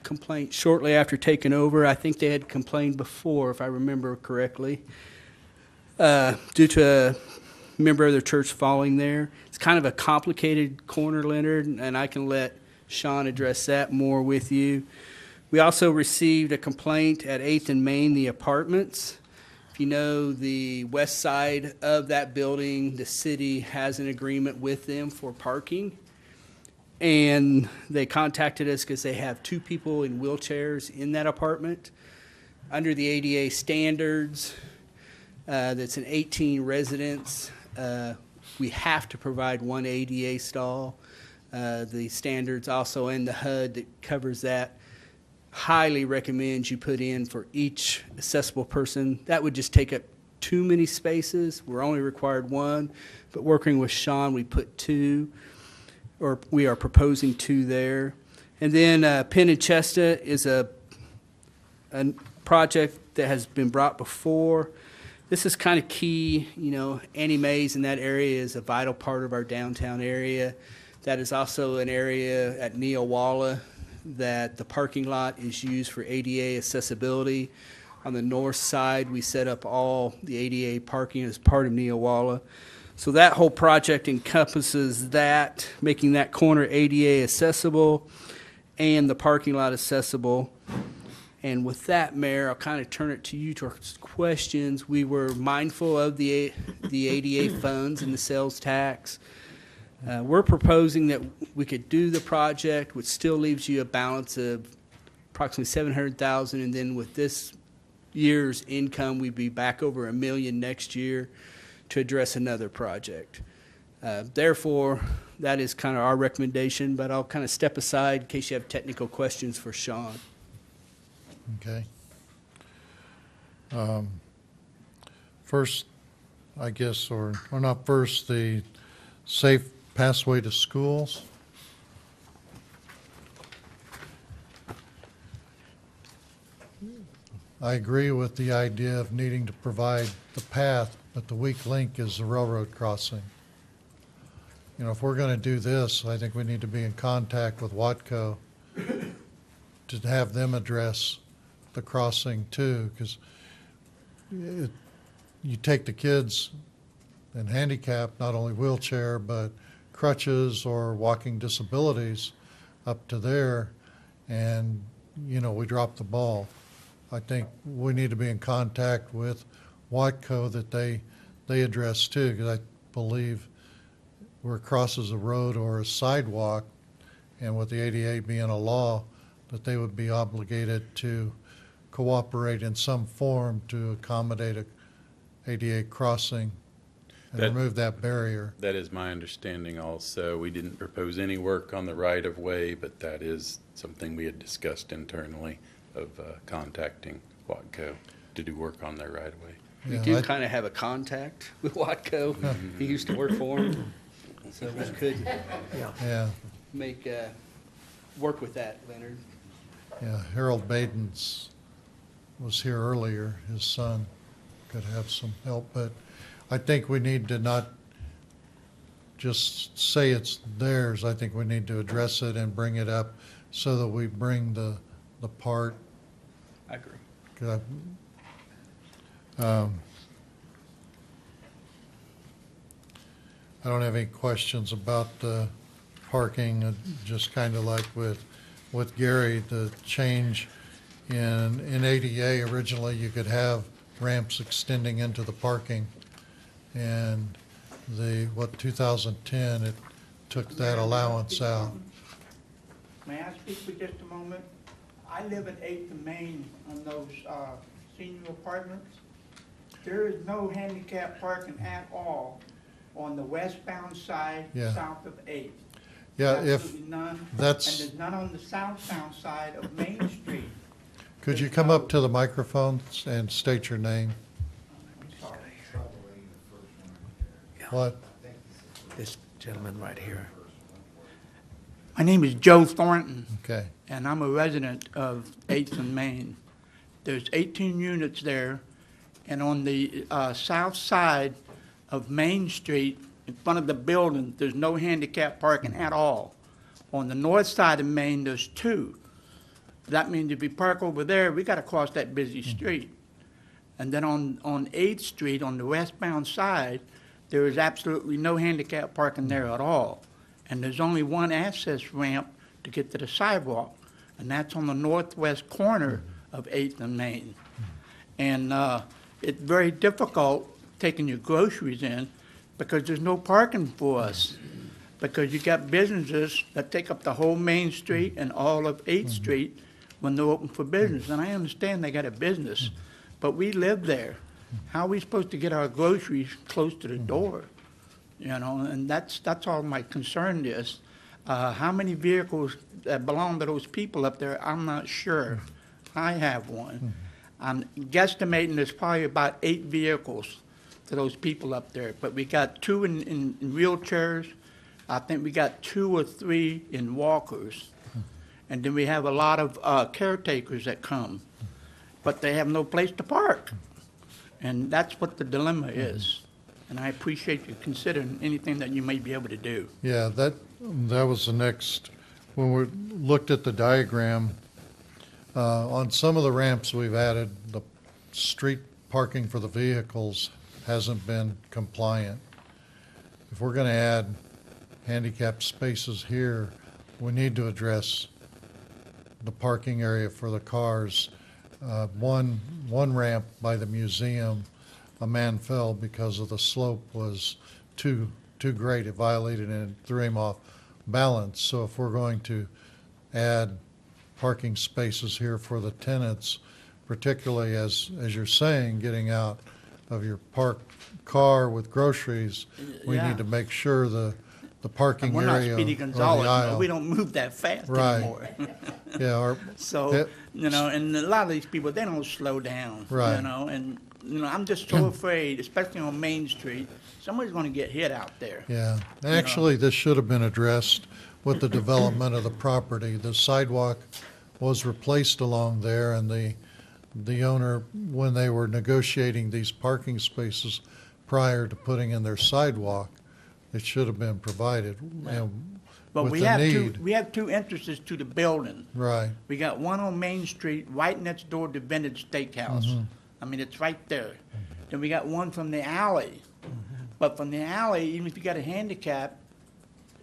complaint shortly after taking over. I think they had complained before, if I remember correctly, due to a member of the church falling there. It's kind of a complicated corner, Leonard, and I can let Sean address that more with you. We also received a complaint at 8th and Main, the apartments. If you know, the west side of that building, the city has an agreement with them for parking. And they contacted us because they have 2 people in wheelchairs in that apartment. Under the ADA standards, that's an 18 residents. We have to provide 1 ADA stall. The standards also in the HUD that covers that highly recommends you put in for each accessible person. That would just take up too many spaces. We're only required 1, but working with Sean, we put 2, or we are proposing 2 there. And then Penn and Chesta is a project that has been brought before. This is kind of key. You know, Annie Mae's in that area is a vital part of our downtown area. That is also an area at Neowalla that the parking lot is used for ADA accessibility. On the north side, we set up all the ADA parking as part of Neowalla. So that whole project encompasses that, making that corner ADA accessible and the parking lot accessible. And with that, Mayor, I'll kind of turn it to you to questions. We were mindful of the ADA funds and the sales tax. We're proposing that we could do the project, which still leaves you a balance of approximately $700,000, and then with this year's income, we'd be back over $1 million next year to address another project. Therefore, that is kind of our recommendation, but I'll kind of step aside in case you have technical questions for Sean. Okay. First, I guess, or not first, the safe pathway to schools. I agree with the idea of needing to provide the path, but the weak link is the railroad crossing. You know, if we're going to do this, I think we need to be in contact with Watco to have them address the crossing too, because you take the kids and handicap, not only wheelchair, but crutches or walking disabilities up to there, and, you know, we drop the ball. I think we need to be in contact with Watco that they address too, because I believe where it crosses a road or a sidewalk, and with the ADA being a law, that they would be obligated to cooperate in some form to accommodate a ADA crossing and remove that barrier. That is my understanding also. We didn't propose any work on the right-of-way, but that is something we had discussed internally of contacting Watco to do work on their right-of-way. We do kind of have a contact with Watco. He used to work for him, so we could make work with that, Leonard. Yeah, Harold Baden's was here earlier, his son could have some help, but I think we need to not just say it's theirs. I think we need to address it and bring it up so that we bring the part. I agree. 'Cause I don't have any questions about the parking, just kind of like with Gary, the change in ADA. Originally, you could have ramps extending into the parking, and 2010, it took that allowance out. May I speak for just a moment? I live at 8th and Main on those senior apartments. There is no handicap parking at all on the westbound side Yeah. south of 8th. Yeah, if Absolutely none. that's- And there's none on the southbound side of Main Street. Could you come up to the microphone and state your name? What? This gentleman right here. My name is Joe Thornton. Okay. And I'm a resident of 8th and Main. There's 18 units there, and on the south side of Main Street, in front of the building, there's no handicap parking at all. On the north side of Main, there's 2. That means if we park over there, we gotta cross that busy street. And then on 8th Street, on the westbound side, there is absolutely no handicap parking there at all. And there's only one access ramp to get to the sidewalk, and that's on the northwest corner of 8th and Main. And it's very difficult taking your groceries in because there's no parking for us. Because you got businesses that take up the whole Main Street and all of 8th Street when they're open for business. And I understand they got a business, but we live there. How are we supposed to get our groceries close to the door? You know, and that's all my concern is. How many vehicles that belong to those people up there, I'm not sure. I have one. I'm guesstimating there's probably about 8 vehicles to those people up there, but we got 2 in wheelchairs. I think we got 2 or 3 in walkers. And then we have a lot of caretakers that come, but they have no place to park. And that's what the dilemma is. And I appreciate you considering anything that you may be able to do. Yeah, that was the next, when we looked at the diagram, on some of the ramps we've added, the street parking for the vehicles hasn't been compliant. If we're going to add handicap spaces here, we need to address the parking area for the cars. One ramp by the museum, a man fell because of the slope was too great. It violated and threw him off balance. So if we're going to add parking spaces here for the tenants, particularly as you're saying, getting out of your parked car with groceries, we Yeah. need to make sure the parking And we're not area Speedy or the Gonzales, aisle. we don't move that fast Right. anymore. Yeah, So, you know, and a lot of these people, they don't slow down, Right. you know, and, you know, I'm just so afraid, especially on Main Street, somebody's gonna get hit out there. Yeah, actually, this should have been addressed with the development of the property. The sidewalk was replaced along there, and the owner, when they were negotiating these parking spaces prior to putting in their sidewalk, it should have been provided. And But with we the have need, we have 2 entrances to the building. right, We got one on Main Street, right next door to Vintage Steakhouse. Mhm. I mean, it's right there. Then we got one from the alley. But from the alley, even if you got a handicap,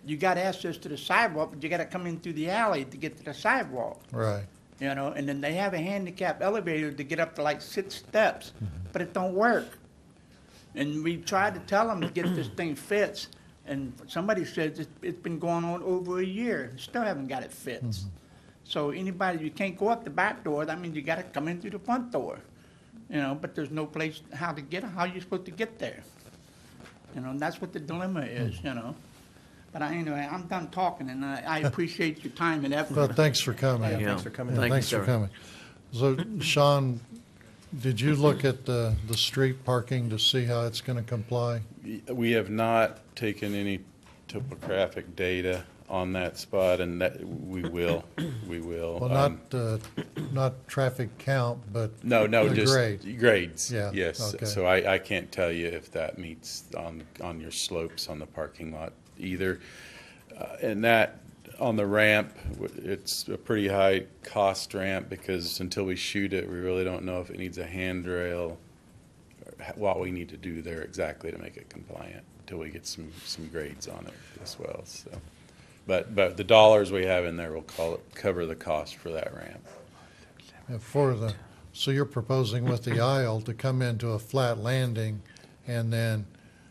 you got access to the sidewalk, but you gotta come in through the alley to get to the sidewalk. right. You know, and then they have a handicap elevator to get up to like 6 steps, but it don't work. And we tried to tell them to get this thing fixed, and somebody says it's been going on over a year, still haven't got it fixed. So anybody, you can't go up the back door, that means you gotta come in through the front door. You know, but there's no place how are you supposed to get there? You know, and that's what the dilemma is, you know. But anyway, I'm done talking, and I appreciate your time and effort. Well, thanks for coming. Yeah, thanks for coming. Yeah, Thank you, thanks for sir. coming. So, Sean, did you look at the street parking to see how it's going to comply? We have not taken any topographic data on that spot, and that we will. Well, not traffic count, but No, the just grade. grades. Yeah, Yes. okay. So I can't tell you if that meets on your slopes on the parking lot either. And that, on the ramp, it's a pretty high cost ramp because until we shoot it, we really don't know if it needs a handrail, or what we need to do there exactly to make it compliant until we get some grades on it as well. So, but the dollars we have in there will cover the cost for that ramp. And so you're proposing with the aisle to come into a flat landing and then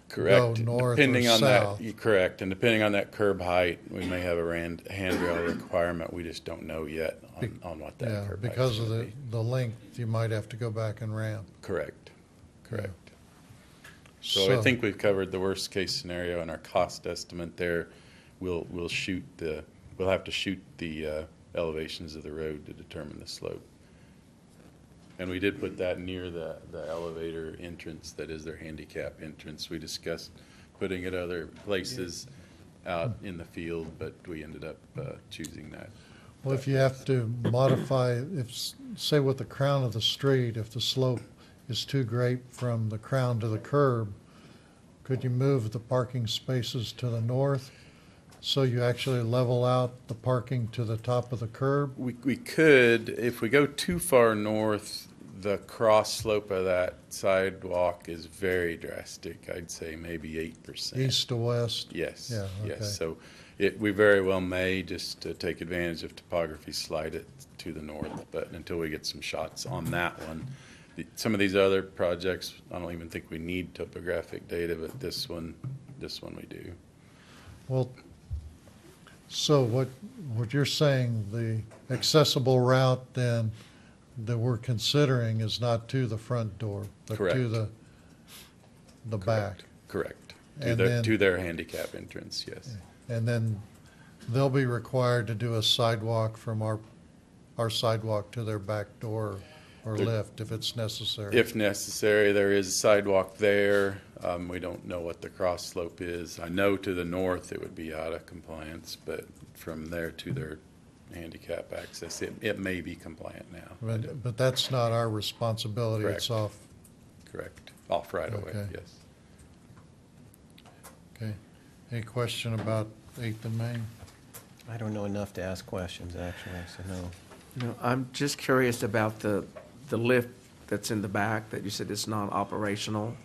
go Correct. north Depending or on south? correct. And depending on that curb height, we may have a handrail requirement. We just don't know yet on what that Yeah, curb height because of is. the length, you might have to go back and ramp. Correct. So I think we've covered the worst case scenario in our cost estimate there. We'll have to shoot the elevations of the road to determine the slope. And we did put that near the elevator entrance, that is their handicap entrance. We discussed putting it other places out in the field, but we ended up choosing that. Well, if you have to modify, say with the crown of the street, if the slope is too great from the crown to the curb, could you move the parking spaces to the north so you actually level out the parking to the top of the curb? We could, if we go too far north, the cross slope of that sidewalk is very drastic. I'd say maybe 8%. East to west? Yes. Yeah, okay. Yes. So we very well may just to take advantage of topography slide it to the north, but until we get some shots on that one. Some of these other projects, I don't even think we need topographic data, but this one we do. Well, so what you're saying, the accessible route then that we're considering is not to the front door, but Correct. to the back? Correct. And then- To their handicap entrance, yes. And then they'll be required to do a sidewalk from our sidewalk to their back door or lift if it's necessary. If necessary, there is a sidewalk there. We don't know what the cross slope is. I know to the north it would be out of compliance, but from there to their handicap access, it may be compliant now. But that's not our responsibility, it's off. Correct. Off right away, Okay. yes. Okay. Any question about 8th and Main? I don't know enough to ask questions, actually, so no. No, I'm just curious about the lift that's in the back that you said is non-operational.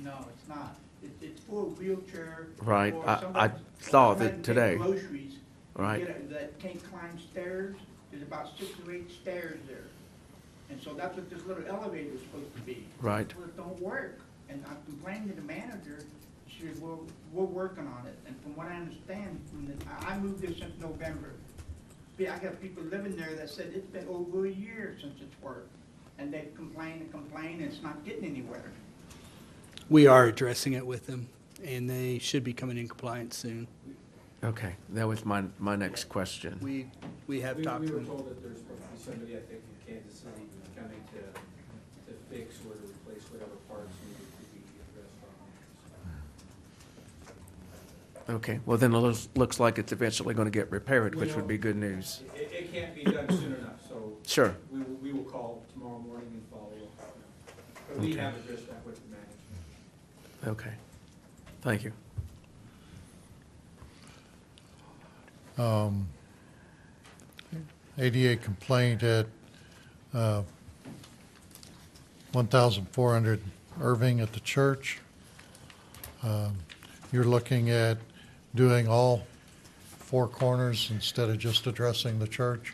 No, it's not. It's for a wheelchair. Right. or I somebody- saw somebody that take today. Groceries. Right. That can't climb stairs. There's about 6 or 8 stairs there. And so that's what this little elevator is supposed to be. Right. Well, it don't work. And I complained to the manager. She said, well, we're working on it. And from what I understand, I moved there since November. I got people living there that said it's been over a year since it's worked. And they complain and it's not getting anywhere. We are addressing it with them, and they should be coming in compliance soon. Okay, that was my next question. We have talked We to were them. told that there's supposed to be somebody, I think, from Kansas City coming to fix or to replace whatever parts needed to be addressed on it. Okay, well then it looks like it's eventually going to get repaired, which would be good news. It can't be done soon enough, so. Sure. We will call tomorrow morning and follow up. But we Okay. have addressed that with the management. Okay, thank you. 88 complaint at 1,400 Irving at the church. You're looking at doing all 4 corners instead of just addressing the church?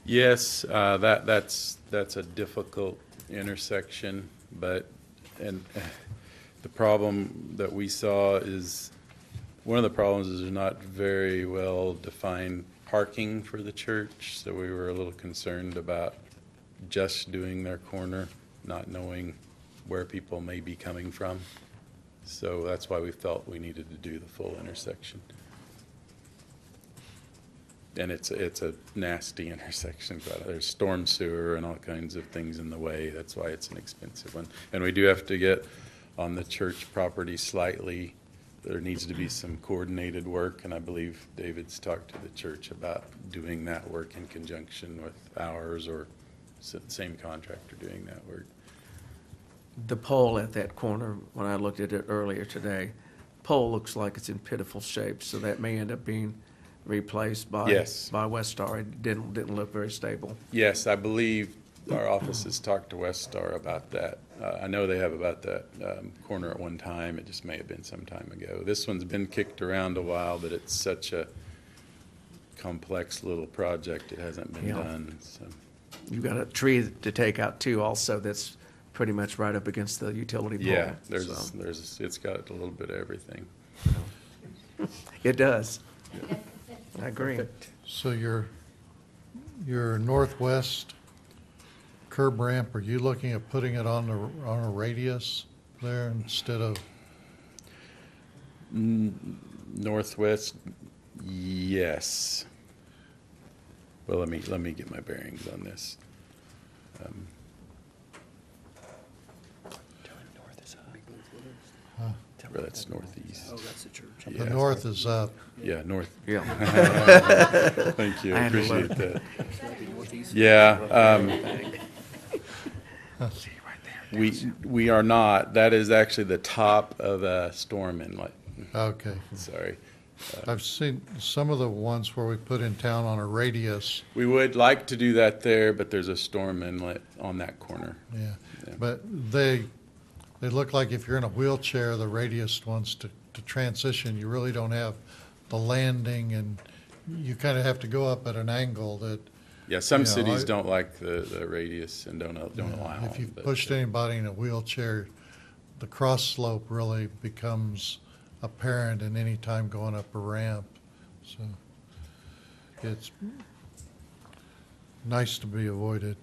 Yes, that's a difficult intersection, but the problem that we saw is, one of the problems is there's not very well defined parking for the church, so we were a little concerned about just doing their corner, not knowing where people may be coming from. So that's why we felt we needed to do the full intersection. And it's a nasty intersection. There's storm sewer and all kinds of things in the way. That's why it's an expensive one. And we do have to get on the church property slightly there needs to be some coordinated work, and I believe David's talked to the church about doing that work in conjunction with ours or same contractor doing that work. The pole at that corner, when I looked at it earlier today, pole looks like it's in pitiful shape, so that may end up being replaced by Yes. by Westar. It didn't look very stable. Yes, I believe our office has talked to Westar about that. I know they have about that corner at one time. It just may have been some time ago. This one's been kicked around a while, but it's such a complex little project, it hasn't been Yeah. done. So. You've got a tree to take out too also that's pretty much right up against the utility pole. Yeah, so. it's got a little bit of everything. It does. I agree. So your northwest curb ramp, are you looking at putting it on a radius there instead of? Northwest, yes. Well, let me get my bearings on this. Or that's northeast. Oh, that's the church. The north is up. Yeah, north. Yeah. Thank you, I I had to appreciate look. that. Yeah. We are not. That is actually the top of a storm inlet. Okay. Sorry. I've seen some of the ones where we put in town on a radius. We would like to do that there, but there's a storm inlet on that corner. Yeah, but they look like if you're in a wheelchair, the radius ones to transition, you really don't have the landing, and you kind of have to go up at an angle that. Yeah, some you know, cities don't like the radius and don't allow If you it, but, pushed anybody in a wheelchair, the cross slope really becomes apparent in any time going up a ramp. So it's nice to be avoided.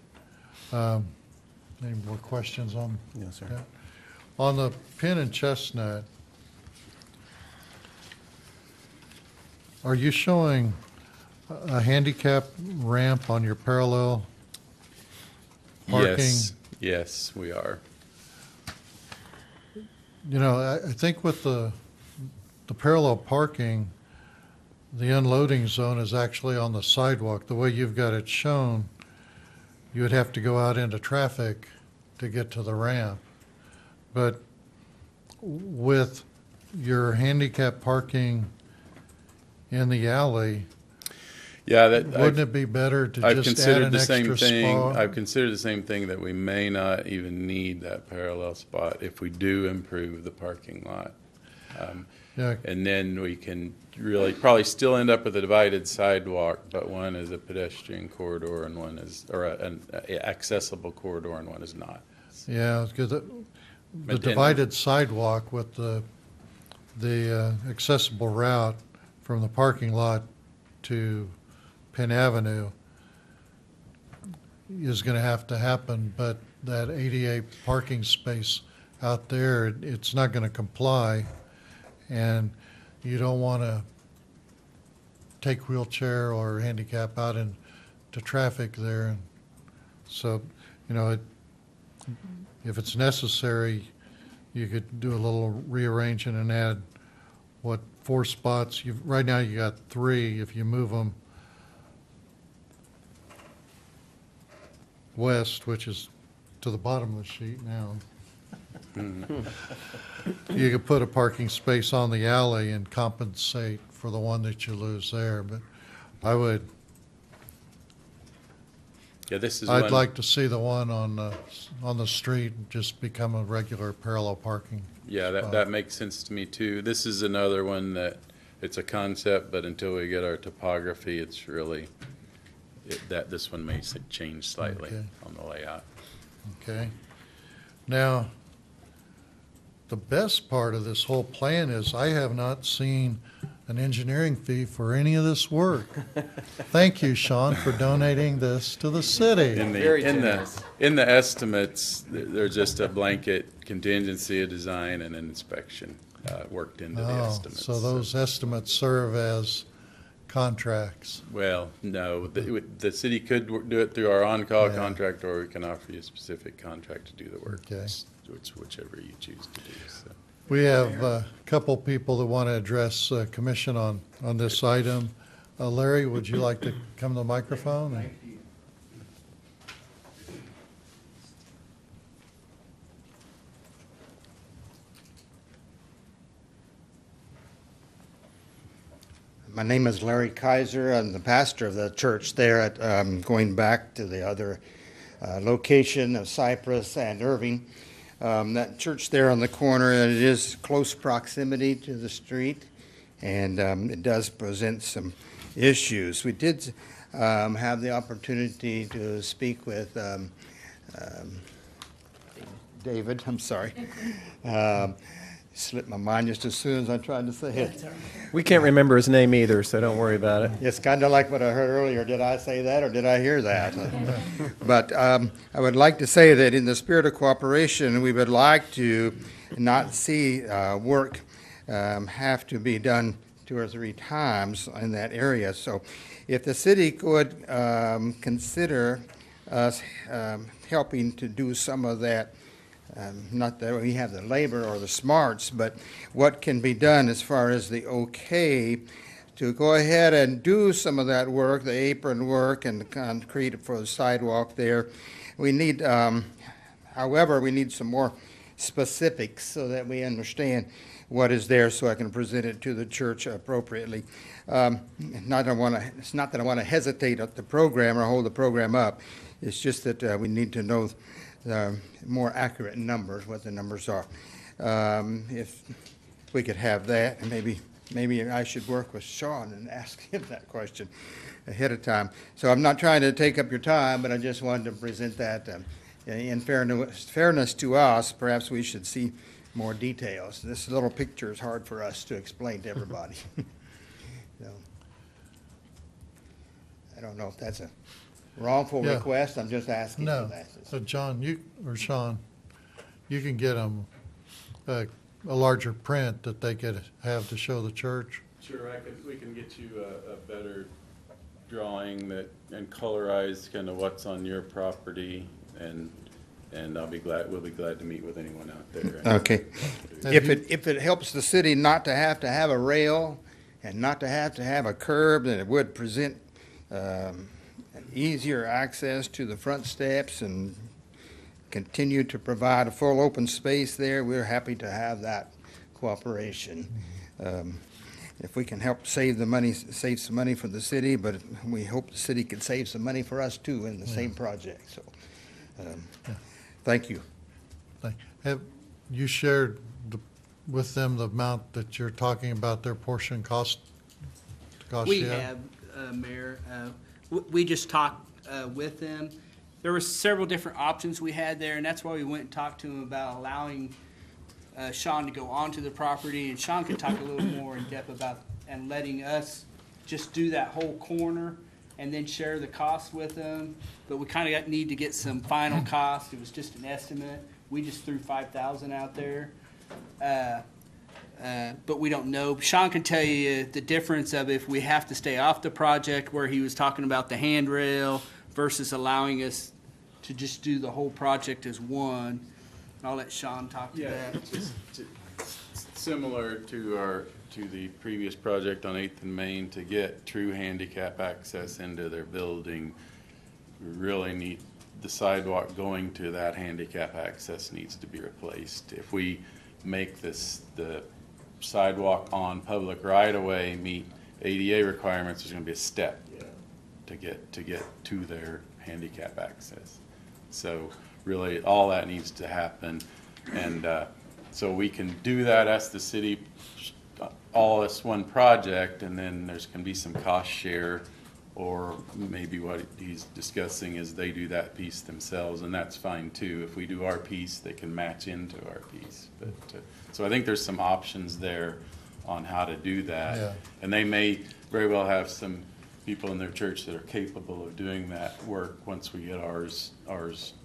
Any more questions on Yes, sir. that? On the Pin and Chestnut, are you showing a handicap ramp on your parallel parking? Yes, we are. You know, I think with the parallel parking, the unloading zone is actually on the sidewalk. The way you've got it shown, you would have to go out into traffic to get to the ramp. But with your handicap parking in the alley, Yeah, that wouldn't it be better to I've just add considered an the same extra thing. spot? I've considered the same thing, that we may not even need that parallel spot if we do improve the parking lot. Yeah. And then we can really probably still end up with a divided sidewalk, but one is a pedestrian corridor and one is, or an accessible corridor and one is not. Yeah, because the But then- divided sidewalk with the accessible route from the parking lot to Penn Avenue is going to have to happen, but that ADA parking space out there, it's not going to comply, and you don't want to take wheelchair or handicap out into traffic there. And so, you know, if it's necessary, you could do a little rearranging and add, 4 spots? Right now you got 3. If you move them west, which is to the bottom of the sheet now, you could put a parking space on the alley and compensate for the one that you lose there. But I would, Yeah, this is I'd one- like to see the one on the street just become a regular parallel parking. Yeah, that makes sense to me too. This is another one that, it's a concept, but until we get our topography, it's really, this one may change slightly Okay. on the layout. Okay. Now, the best part of this whole plan is I have not seen an engineering fee for any of this work. Thank you, Sean, for donating this to the city. In the estimates, they're just a blanket contingency, a design, and an inspection worked into the Oh, estimates. so those estimates serve as contracts. Well, no, the city could do it through our on-call Yeah. contract, or we can offer you a specific contract to do the work. Okay. Whichever you choose to do. So. We have a couple people that want to address commission on this item. Larry, would you like to come to the microphone? My name is Larry Kaiser. I'm the pastor of the church there at, going back to the other location of Cypress and Irving. That church there on the corner, it is close proximity to the street, and it does present some issues. We did have the opportunity to speak with David, I'm sorry. Slipped my mind just as soon as I tried to say it. We can't remember his name either, so don't worry about it. It's kind of like what I heard earlier. Did I say that or did I hear that? But I would like to say that in the spirit of cooperation, we would like to not see work have to be done 2 or 3 times in that area. So if the city could consider us helping to do some of that, not that we have the labor or the smarts, but what can be done as far as the okay to go ahead and do some of that work, the apron work and the concrete for the sidewalk there. We need, however, we need some more specifics so that we understand what is there so I can present it to the church appropriately. It's not that I want to hesitate at the program or hold the program up. It's just that we need to know the more accurate numbers, what the numbers are. If we could have that, and maybe I should work with Sean and ask him that question ahead of time. So I'm not trying to take up your time, but I just wanted to present that. In fairness to us, perhaps we should see more details. This little picture is hard for us to explain to everybody. So, I don't know if that's a wrongful request. I'm just asking for that. So John, or Sean, you can get them a larger print that they could have to show the church. Sure, we can get you a better drawing and colorize kind of what's on your property, and we'll be glad to meet with anyone out there. Okay. If it helps the city not to have a rail and not to have a curb, then it would present easier access to the front steps and continue to provide a full open space there. We're happy to have that cooperation. If we can help save some money for the city, but we hope the city can save some money for us too in the same project. So, thank you. Have you shared with them the amount that you're talking about their portion cost? We have, Mayor. We just talked with them. There were several different options we had there, and that's why we went and talked to him about allowing Sean to go onto the property, and Sean could talk a little more in depth about and letting us just do that whole corner and then share the cost with them. But we kind of need to get some final cost. It was just an estimate. We just threw $5,000 out there. But we don't know. Sean can tell you the difference of if we have to stay off the project, where he was talking about the handrail versus allowing us to just do the whole project as one. I'll let Sean talk to that. Similar to the previous project on 8th and Main, to get true handicap access into their building, we really need the sidewalk going to that handicap access needs to be replaced. If we make the sidewalk on public right-of-way meet ADA requirements, there's going to be a step to get to their handicap access. So really, all that needs to happen, and so we can do that as the city, all this one project, and then there's going to be some cost share, or maybe what he's discussing is they do that piece themselves, and that's fine too. If we do our piece, they can match into our piece. But so I think there's some options there on how to do that, and they may very well have some people in their church that are capable of doing that work once we get ours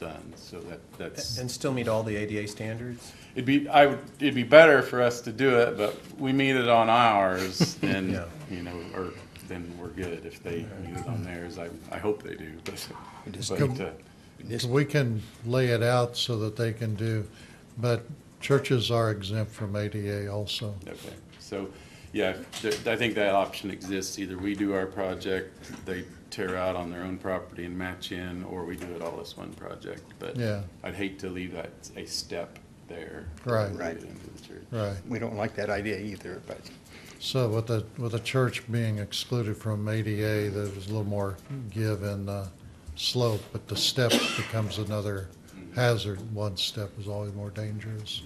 done. So that's and still meet all the ADA standards. It'd be better for us to do it, but we meet it on ours, then or then we're good. If they meet it on theirs, I hope they do. We can lay it out so that they can do, but churches are exempt from ADA also. Okay, so, yeah, I think that option exists. Either we do our project, they tear out on their own property and match in, or we do it all as one project. But Yeah. I'd hate to leave that a step there. Right. to Right. get into the church. Right. We don't like that idea either, but So with the church being excluded from ADA, there's a little more give in slope, but the step becomes another hazard. One step is always more dangerous.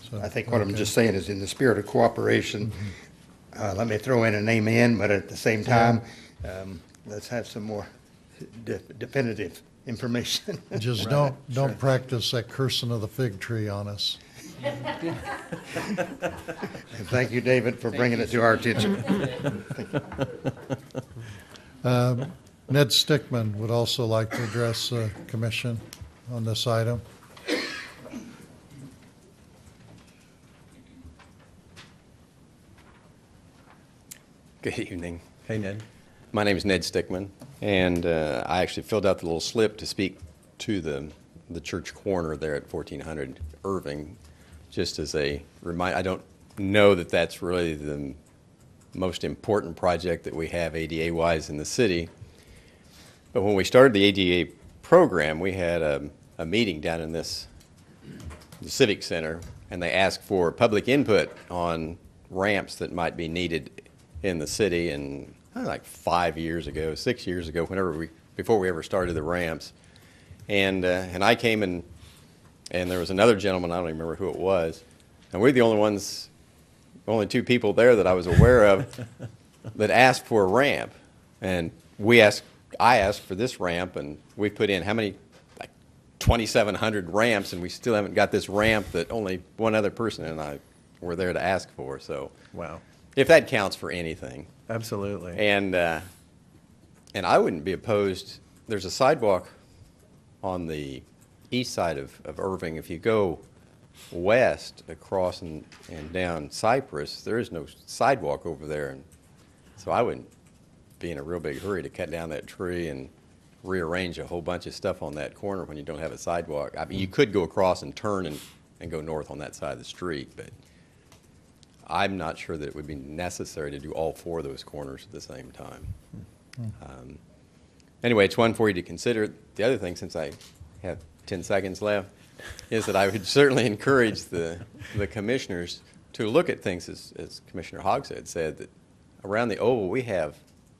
So, I think what I'm okay. just saying is in the spirit of cooperation, let me throw in an amen, but at the same time, let's have some more definitive information. Just Right. don't practice that cursing of the fig tree on us. And thank you, David, for bringing it to our attention. Ned Stickman would also like to address the commission on this item. Good evening. Hey, Ned. My name is Ned Stickman, and I actually filled out the little slip to speak to the church corner there at 1400 Irving, just as a reminder. I don't know that that's really the most important project that we have ADA-wise in the city, but when we started the ADA program, we had a meeting down in the Civic Center, and they asked for public input on ramps that might be needed in the city. And like 5 years ago, 6 years ago, before we ever started the ramps, and I came and there was another gentleman, I don't even remember who it was, and we're the only two people there that I was aware of that asked for a ramp. And I asked for this ramp, and we put in how many, like 2,700 ramps, and we still haven't got this ramp that only one other person and I were there to ask for. So, Wow. if that counts for anything. Absolutely. And I wouldn't be opposed. There's a sidewalk on the east side of Irving. If you go west across and down Cypress, there is no sidewalk over there. And so I wouldn't be in a real big hurry to cut down that tree and rearrange a whole bunch of stuff on that corner when you don't have a sidewalk. I mean, you could go across and turn and go north on that side of the street, but I'm not sure that it would be necessary to do all four of those corners at the same time. Anyway, it's one for you to consider. The other thing, since I have 10 seconds left, is that I would certainly encourage the commissioners to look at things, as Commissioner Hogshead said, that around the Oval we have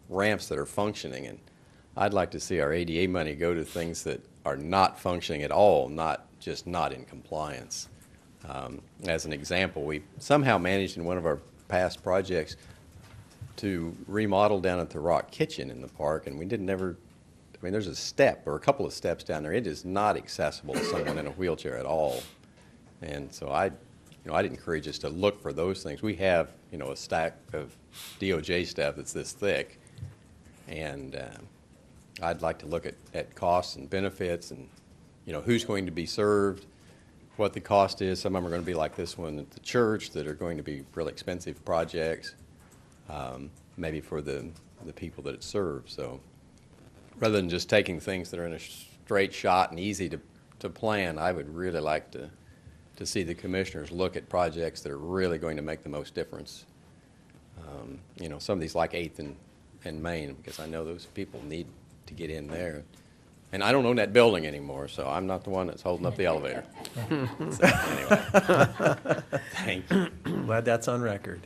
ramps that are functioning, and I'd like to see our ADA money go to things that are not functioning at all, not just not in compliance. As an example, we somehow managed in one of our past projects to remodel down at the Rock Kitchen in the park, and we didn't ever, I mean, there's a step or a couple of steps down there. It is not accessible to someone in a wheelchair at all. And so I'd encourage us to look for those things. We have, a stack of DOJ stuff that's this thick, and I'd like to look at costs and benefits and, who's going to be served, what the cost is. Some of them are going to be like this one at the church that are going to be really expensive projects, maybe for the people that it serves. So rather than just taking things that are in a straight shot and easy to plan, I would really like to see the commissioners look at projects that are really going to make the most difference. Some of these like 8th and Main, because I know those people need to get in there. And I don't own that building anymore, so I'm not the one that's holding up the elevator. So, anyway, thank you. Glad that's on record.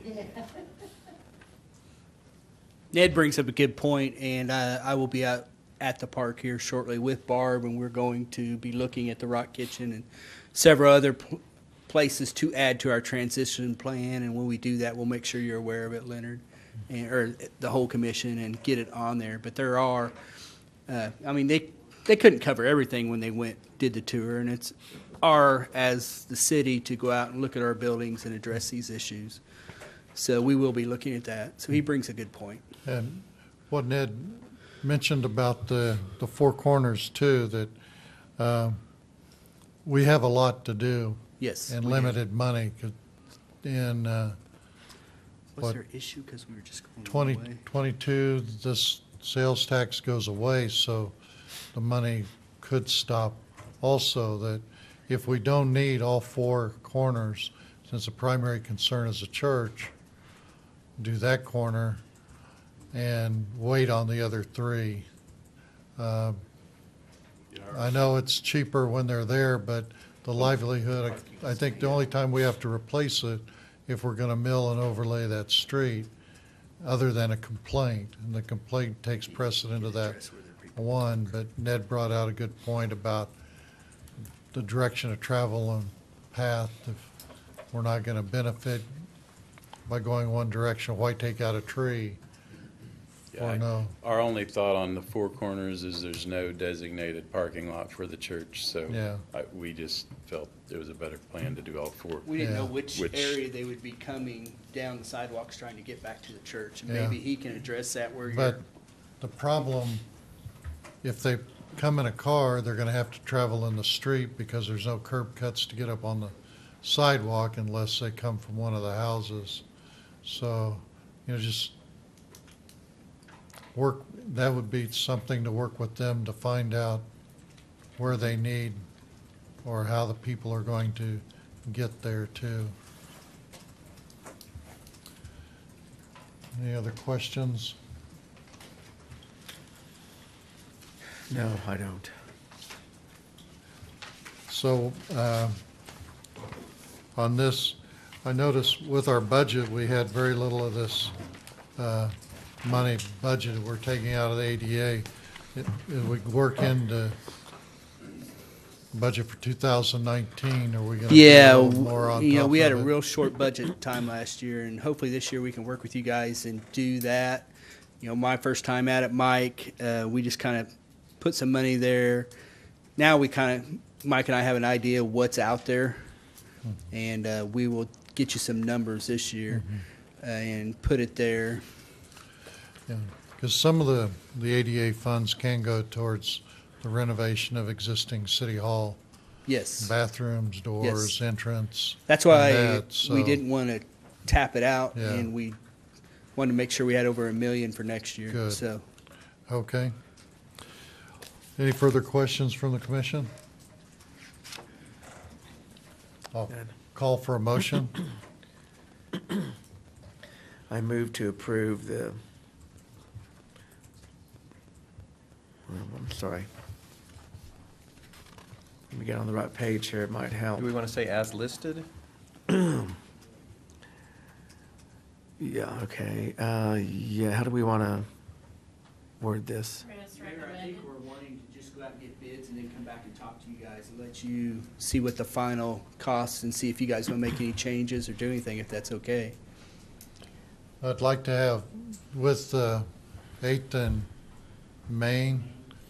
Ned brings up a good point, and I will be out at the park here shortly with Barb, and we're going to be looking at the Rock Kitchen and several other places to add to our transition plan. And when we do that, we'll make sure you're aware of it, Leonard, or the whole commission, and get it on there. But there are, they couldn't cover everything when they did the tour, and it's as the city to go out and look at our buildings and address these issues. So we will be looking at that. So he brings a good point. And what Ned mentioned about the four corners too, that we have a lot to do. Yes, And we limited money. And What's their issue? Because we were just going 2022, this sales tax goes away, so the money could stop. Also, that if we don't need all four corners, since the primary concern is the church, do that corner and wait on the other three. I know it's cheaper when they're there, but the livelihood, I think the only time we have to replace it if we're going to mill and overlay that street, other than a complaint, and the complaint takes precedent of that one, but Ned brought out a good point about the direction of travel and path. If we're not going to benefit by going one direction, why take out a tree? Or no? Our only thought on the four corners is there's no designated parking lot for the church, so Yeah. we just felt it was a better plan to do all four. We didn't know which area they would be coming down the sidewalks trying to get back to the church. And Yeah. maybe he can address that where you're. But the problem, if they come in a car, they're going to have to travel in the street because there's no curb cuts to get up on the sidewalk unless they come from one of the houses. So, just work, that would be something to work with them to find out where they need or how the people are going to get there too. Any other questions? No, I don't. So, on this, I noticed with our budget, we had very little of this money budgeted. We're taking out of the ADA. We work into budget for 2019. Are we going to Yeah, do a little more on top we had a of it? real short budget time last year, and hopefully this year we can work with you guys and do that. My first time at it, Mike, we just kind of put some money there. Now Mike and I have an idea of what's out there, and we will get you some numbers this year and put it there. Because some of the ADA funds can go towards the renovation of existing city hall. Yes. Bathrooms, doors, Yes. entrance. That's why and we so- didn't want to tap it out, Yeah. and we wanted to make sure we had over $1 million for next year. Good. So, Okay. Any further questions from the commission? I'll call for a motion. I move to approve I'm sorry. Let me get on the right page here, it might help. Do we want to say as listed? Yeah, okay. Yeah, how do we want to word this? Mayor, I think we're wanting to just go out and get bids and then come back and talk to you guys and let you see what the final costs and see if you guys want to make any changes or do anything, if that's okay. I'd like to have with 8th and Main,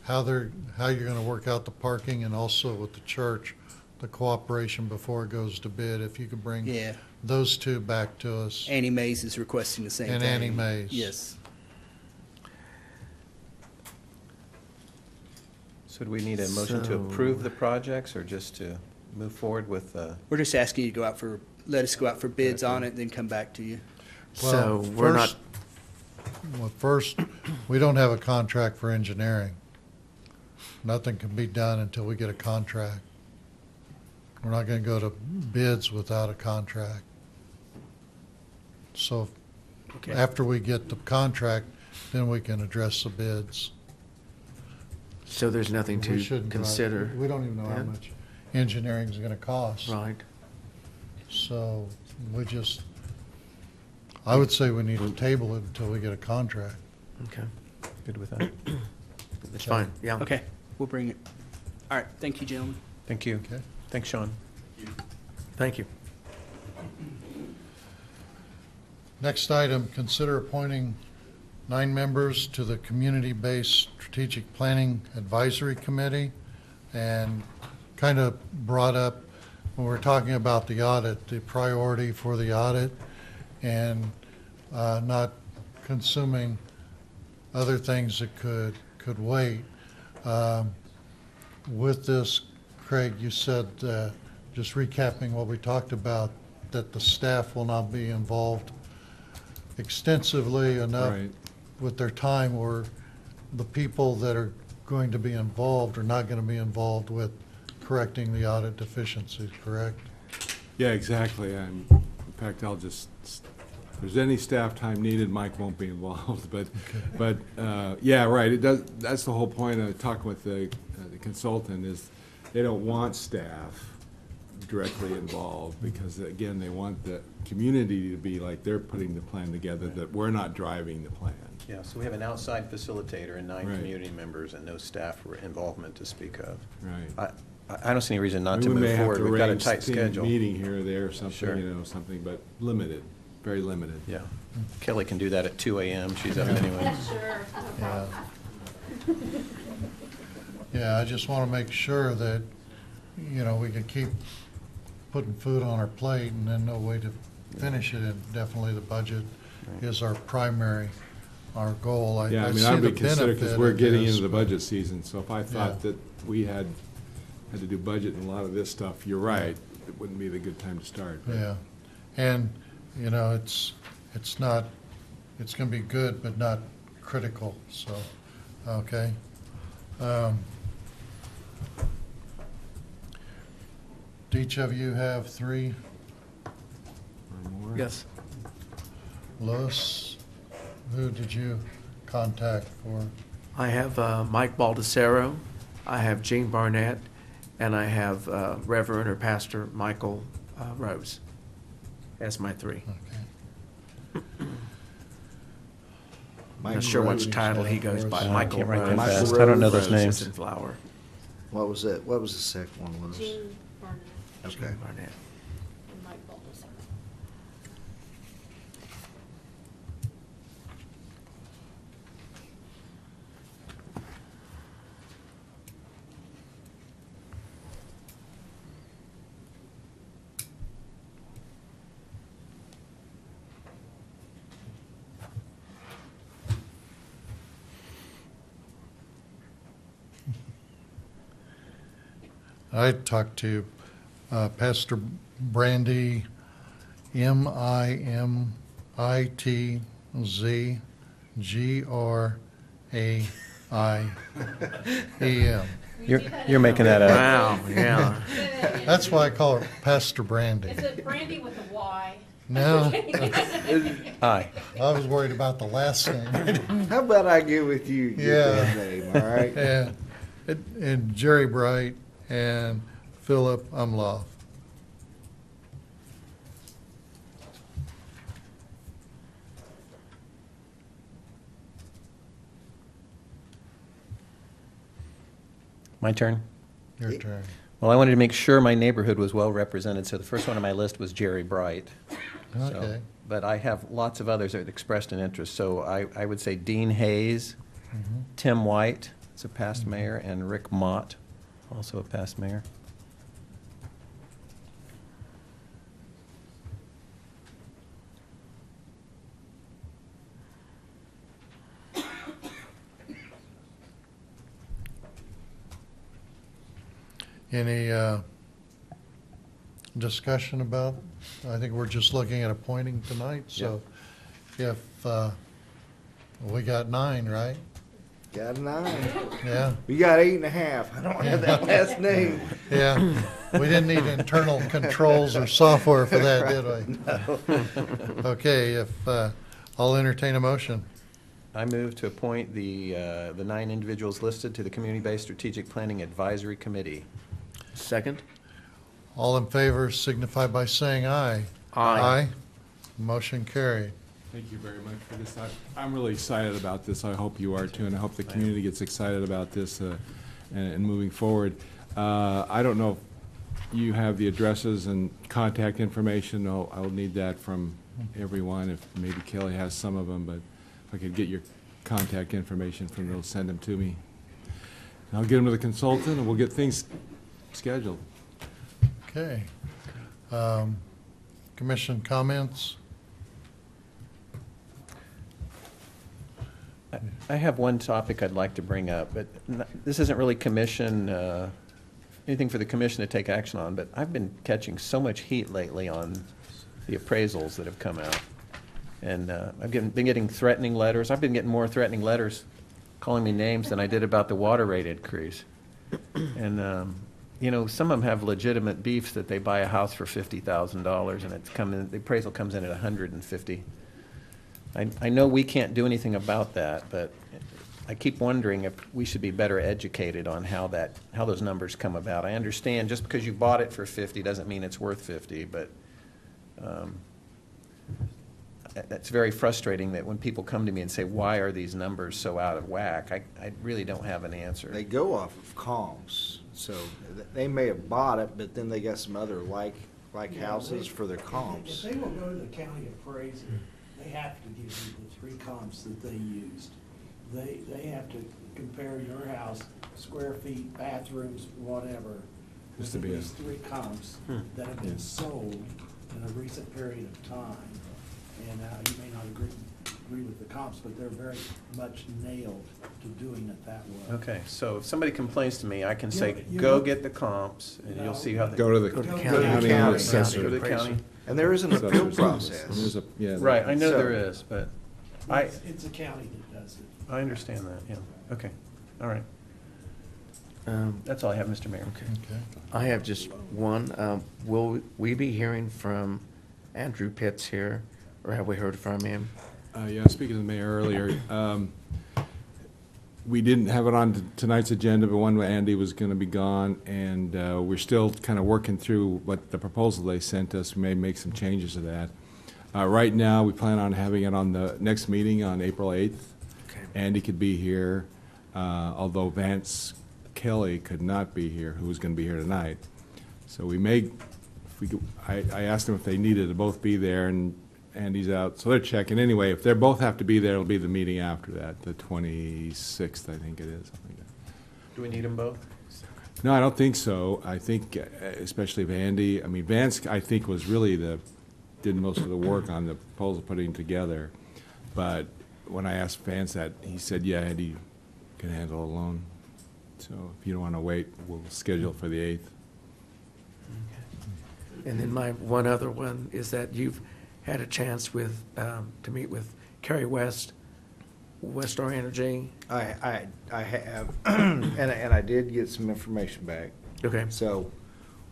how you're going to work out the parking, and also with the church, the cooperation before it goes to bid. If you could bring Yeah. those two back to us. Annie Mays is requesting the same And thing. Annie Mays. Yes. So do we need a motion to approve the projects or just to move forward with? We're just asking you to let us go out for bids on it and then come back to you. So we're not, Well, first, we don't have a contract for engineering. Nothing can be done until we get a contract. We're not going to go to bids without a contract. So Okay. after we get the contract, then we can address the bids. so there's nothing We to shouldn't drive- consider. We don't even know how then? much engineering is going to cost. Right. So I would say we need to table it until we get a contract. Okay. Good with that? That's fine, yeah. Okay, we'll bring it. All right, thank you, gentlemen. Thank you. Okay. Thanks, Sean. Thank you. Next item, consider appointing 9 members to the Community-Based Strategic Planning Advisory Committee, and kind of brought up when we're talking about the audit, the priority for the audit, and not consuming other things that could wait. With this, Craig, you said, just recapping what we talked about, that the staff will not be involved extensively enough Right. with their time, or the people that are going to be involved are not going to be involved with correcting the audit deficiencies, correct? Yeah, exactly. And in fact, if there's any staff time needed, Mike won't be involved. But yeah, right. It does. That's the whole point of talking with the consultant is they don't want staff directly involved because again, they want the community to be like they're putting the plan together, that we're not driving the plan. Yeah, so we have an outside facilitator and 9 Right. community members and no staff involvement to speak of. Right. I don't see any reason not to We move may have forward. to We've got a arrange tight team schedule. meeting here or there or something, Sure. something, but limited, very limited. Yeah. Kelly can do that at 2 a.m. She's up anyway. Sure, no Yeah. problem. Yeah, I just want to make sure that, we can keep putting food on our plate and then no way to finish it. And definitely the budget is our goal. Yeah, I mean, see I'd the be considered, because benefit we're of getting this, into the but- budget season, so if I thought that we had to do budget and a lot of this stuff, you're right, it wouldn't be the good time to start. but- Yeah, and, it's not, it's going to be good, but not critical, so, okay. Do each of you have 3? Or more? Yes. Louis, who did you contact for? I have Mike Baldessaro, I have Gene Barnett, and I have Reverend or Pastor Michael Rose. That's my 3. Okay. I'm not sure which Rose, title he goes by, Rose. Michael can't write that Rose. fast. Michael I don't know those Rose. names. It's in flower. What was it? What was the second one, Louis? Gene Barnett Okay. Gene Barnett. and Mike Baldessaro. I talked to Pastor Brandy, MIMITZGRAIEM. You're making that up. Wow, yeah. That's why I call her Pastor Brandy. Is it Brandy with a Y? No, Aye. I was worried about the last name. How about I get with you, get Yeah. that name, all right? Yeah, and Jerry Bright and Philip Umloff. My turn? Your turn. Well, I wanted to make sure my neighborhood was well represented, so the first one on my list was Jerry Bright. So- Okay. But I have lots of others that expressed an interest, so I would say Dean Hayes, Tim White, it's a past mayor, and Rick Mott, also a past mayor. Any discussion about, I think we're just looking at appointing tonight, so if, we got 9, right? Got 9. Yeah, We got 8.5. I don't have that last name. yeah. We didn't need internal controls or software for that, did we? Okay, if, I'll entertain a motion. I move to appoint the 9 individuals listed to the Community-Based Strategic Planning Advisory Committee. Second? All in favor signify by saying aye. Aye. Motion carried. Thank you very much for this. I'm really excited about this. I hope you are too, and I hope the community gets excited about this and moving forward. I don't know if you have the addresses and contact information. I'll need that from everyone. If maybe Kelly has some of them, but if I could get your contact information from them, send them to me. And I'll get them to the consultant, and we'll get things scheduled. Okay. Commission comments? I have one topic I'd like to bring up, but this isn't really anything for the commission to take action on, but I've been catching so much heat lately on the appraisals that have come out. And I've been getting threatening letters. I've been getting more threatening letters calling me names than I did about the water rate increase. And you know, some of them have legitimate beefs that they buy a house for $50,000 and it's coming, the appraisal comes in at 150. I know we can't do anything about that, but I keep wondering if we should be better educated on how those numbers come about. I understand just because you bought it for 50 doesn't mean it's worth 50, but it's very frustrating that when people come to me and say, why are these numbers so out of whack, I really don't have an answer. They go off of comps, so they may have bought it, but then they got some other like houses for their comps. If they will go to the county appraiser, they have to give you the 3 comps that they used. They have to compare your house, square feet, bathrooms, whatever, Just with to be these 3 comps that have been sold in a recent period of time. And you may not agree with the comps, but they're very much nailed to doing it that way. Okay, so if somebody complains to me, I can say, you go know- get the comps, and you'll see how they. Go to the county assessor. Go to the county. And there is an appeal process. There's a- yeah, Right, I know So- there is, but It's a county that does it. I understand that, yeah. Okay, all right. That's all I have, Mr. Mayor. Okay. I have just one. Will we be hearing from Andrew Pitts here, or have we heard from him? Yeah, speaking to the mayor earlier, we didn't have it on tonight's agenda, but one, Andy was going to be gone, and we're still kind of working through what the proposal they sent us. We may make some changes to that. Right now, we plan on having it on the next meeting on April 8th. Okay. Andy could be here, although Vance Kelly could not be here, who was going to be here tonight. So we may, if we could, I asked them if they needed to both be there, and Andy's out, so they're checking. Anyway, if they both have to be there, it'll be the meeting after that, the 26th, I think it is, something like that. Do we need them both? No, I don't think so. I think, especially if Andy, I mean, Vance, I think, was really did most of the work on the proposal putting together. But when I asked Vance that, he said, yeah, Andy can handle it alone. So if you don't want to wait, we'll schedule for the 8th. And then my one other one is that you've had a chance to meet with Kerry West, Westar Energy. I have, and I did get some information back. Okay. So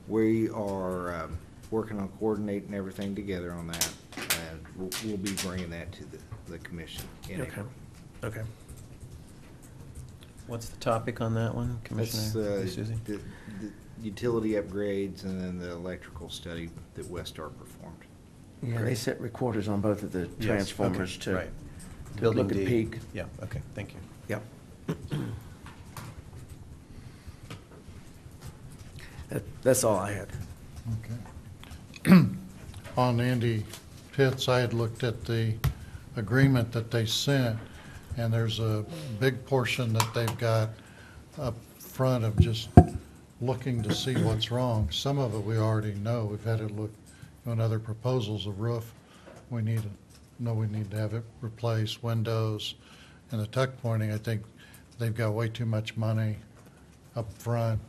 we are working on coordinating everything together on that, and we'll be bringing that to the commission in Okay. April. Okay. What's the topic on that one, Commissioner That's Susie? the utility upgrades and then the electrical study that Westar performed. Yeah, they set recorders on both of the Yes, transformers okay, to right. to Building look at D. peak. Yeah, okay, thank you. Yep. That's all I had. Okay. On Andy Pitts, I had looked at the agreement that they sent, and there's a big portion that they've got up front of just looking to see what's wrong. Some of it we already know. We've had it look on other proposals, a roof. We need to have it replaced, windows, and the tuck pointing. I think they've got way too much money up front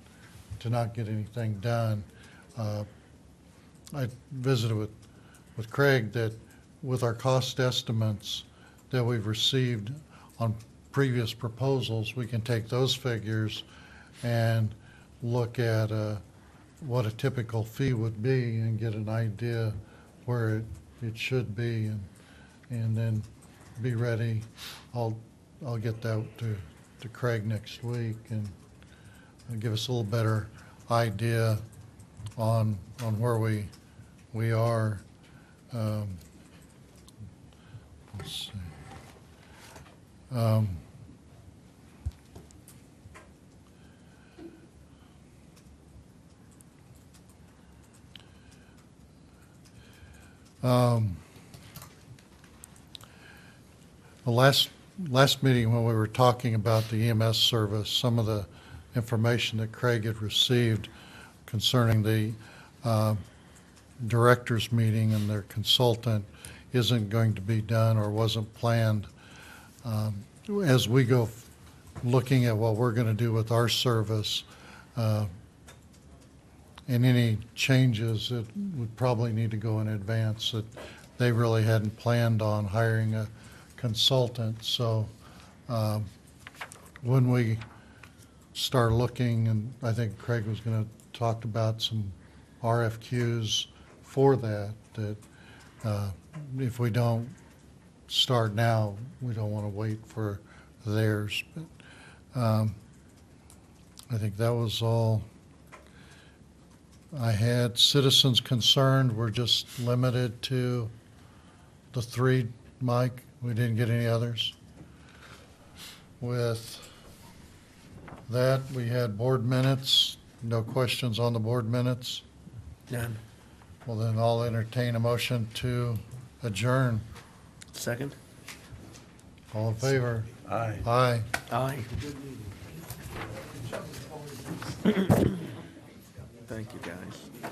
to not get anything done. I visited with Craig that with our cost estimates that we've received on previous proposals, we can take those figures and look at what a typical fee would be and get an idea where it should be, and then be ready. I'll get that to Craig next week and give us a little better idea on where we are. Let's see. The last meeting when we were talking about the EMS service, some of the information that Craig had received concerning the directors meeting and their consultant isn't going to be done or wasn't planned. As we go looking at what we're going to do with our service, and any changes that would probably need to go in advance, that they really hadn't planned on hiring a consultant. So when we start looking, and I think Craig was going to talked about some RFQs for that, if we don't start now, we don't want to wait for theirs. But I think that was all I had. Citizens concerned, we're just limited to the three, Mike. We didn't get any others. With that, we had board minutes. No questions on the board minutes? None. Well, then I'll entertain a motion to adjourn. Second? All in favor? Aye. Aye. Aye. Thank you, guys.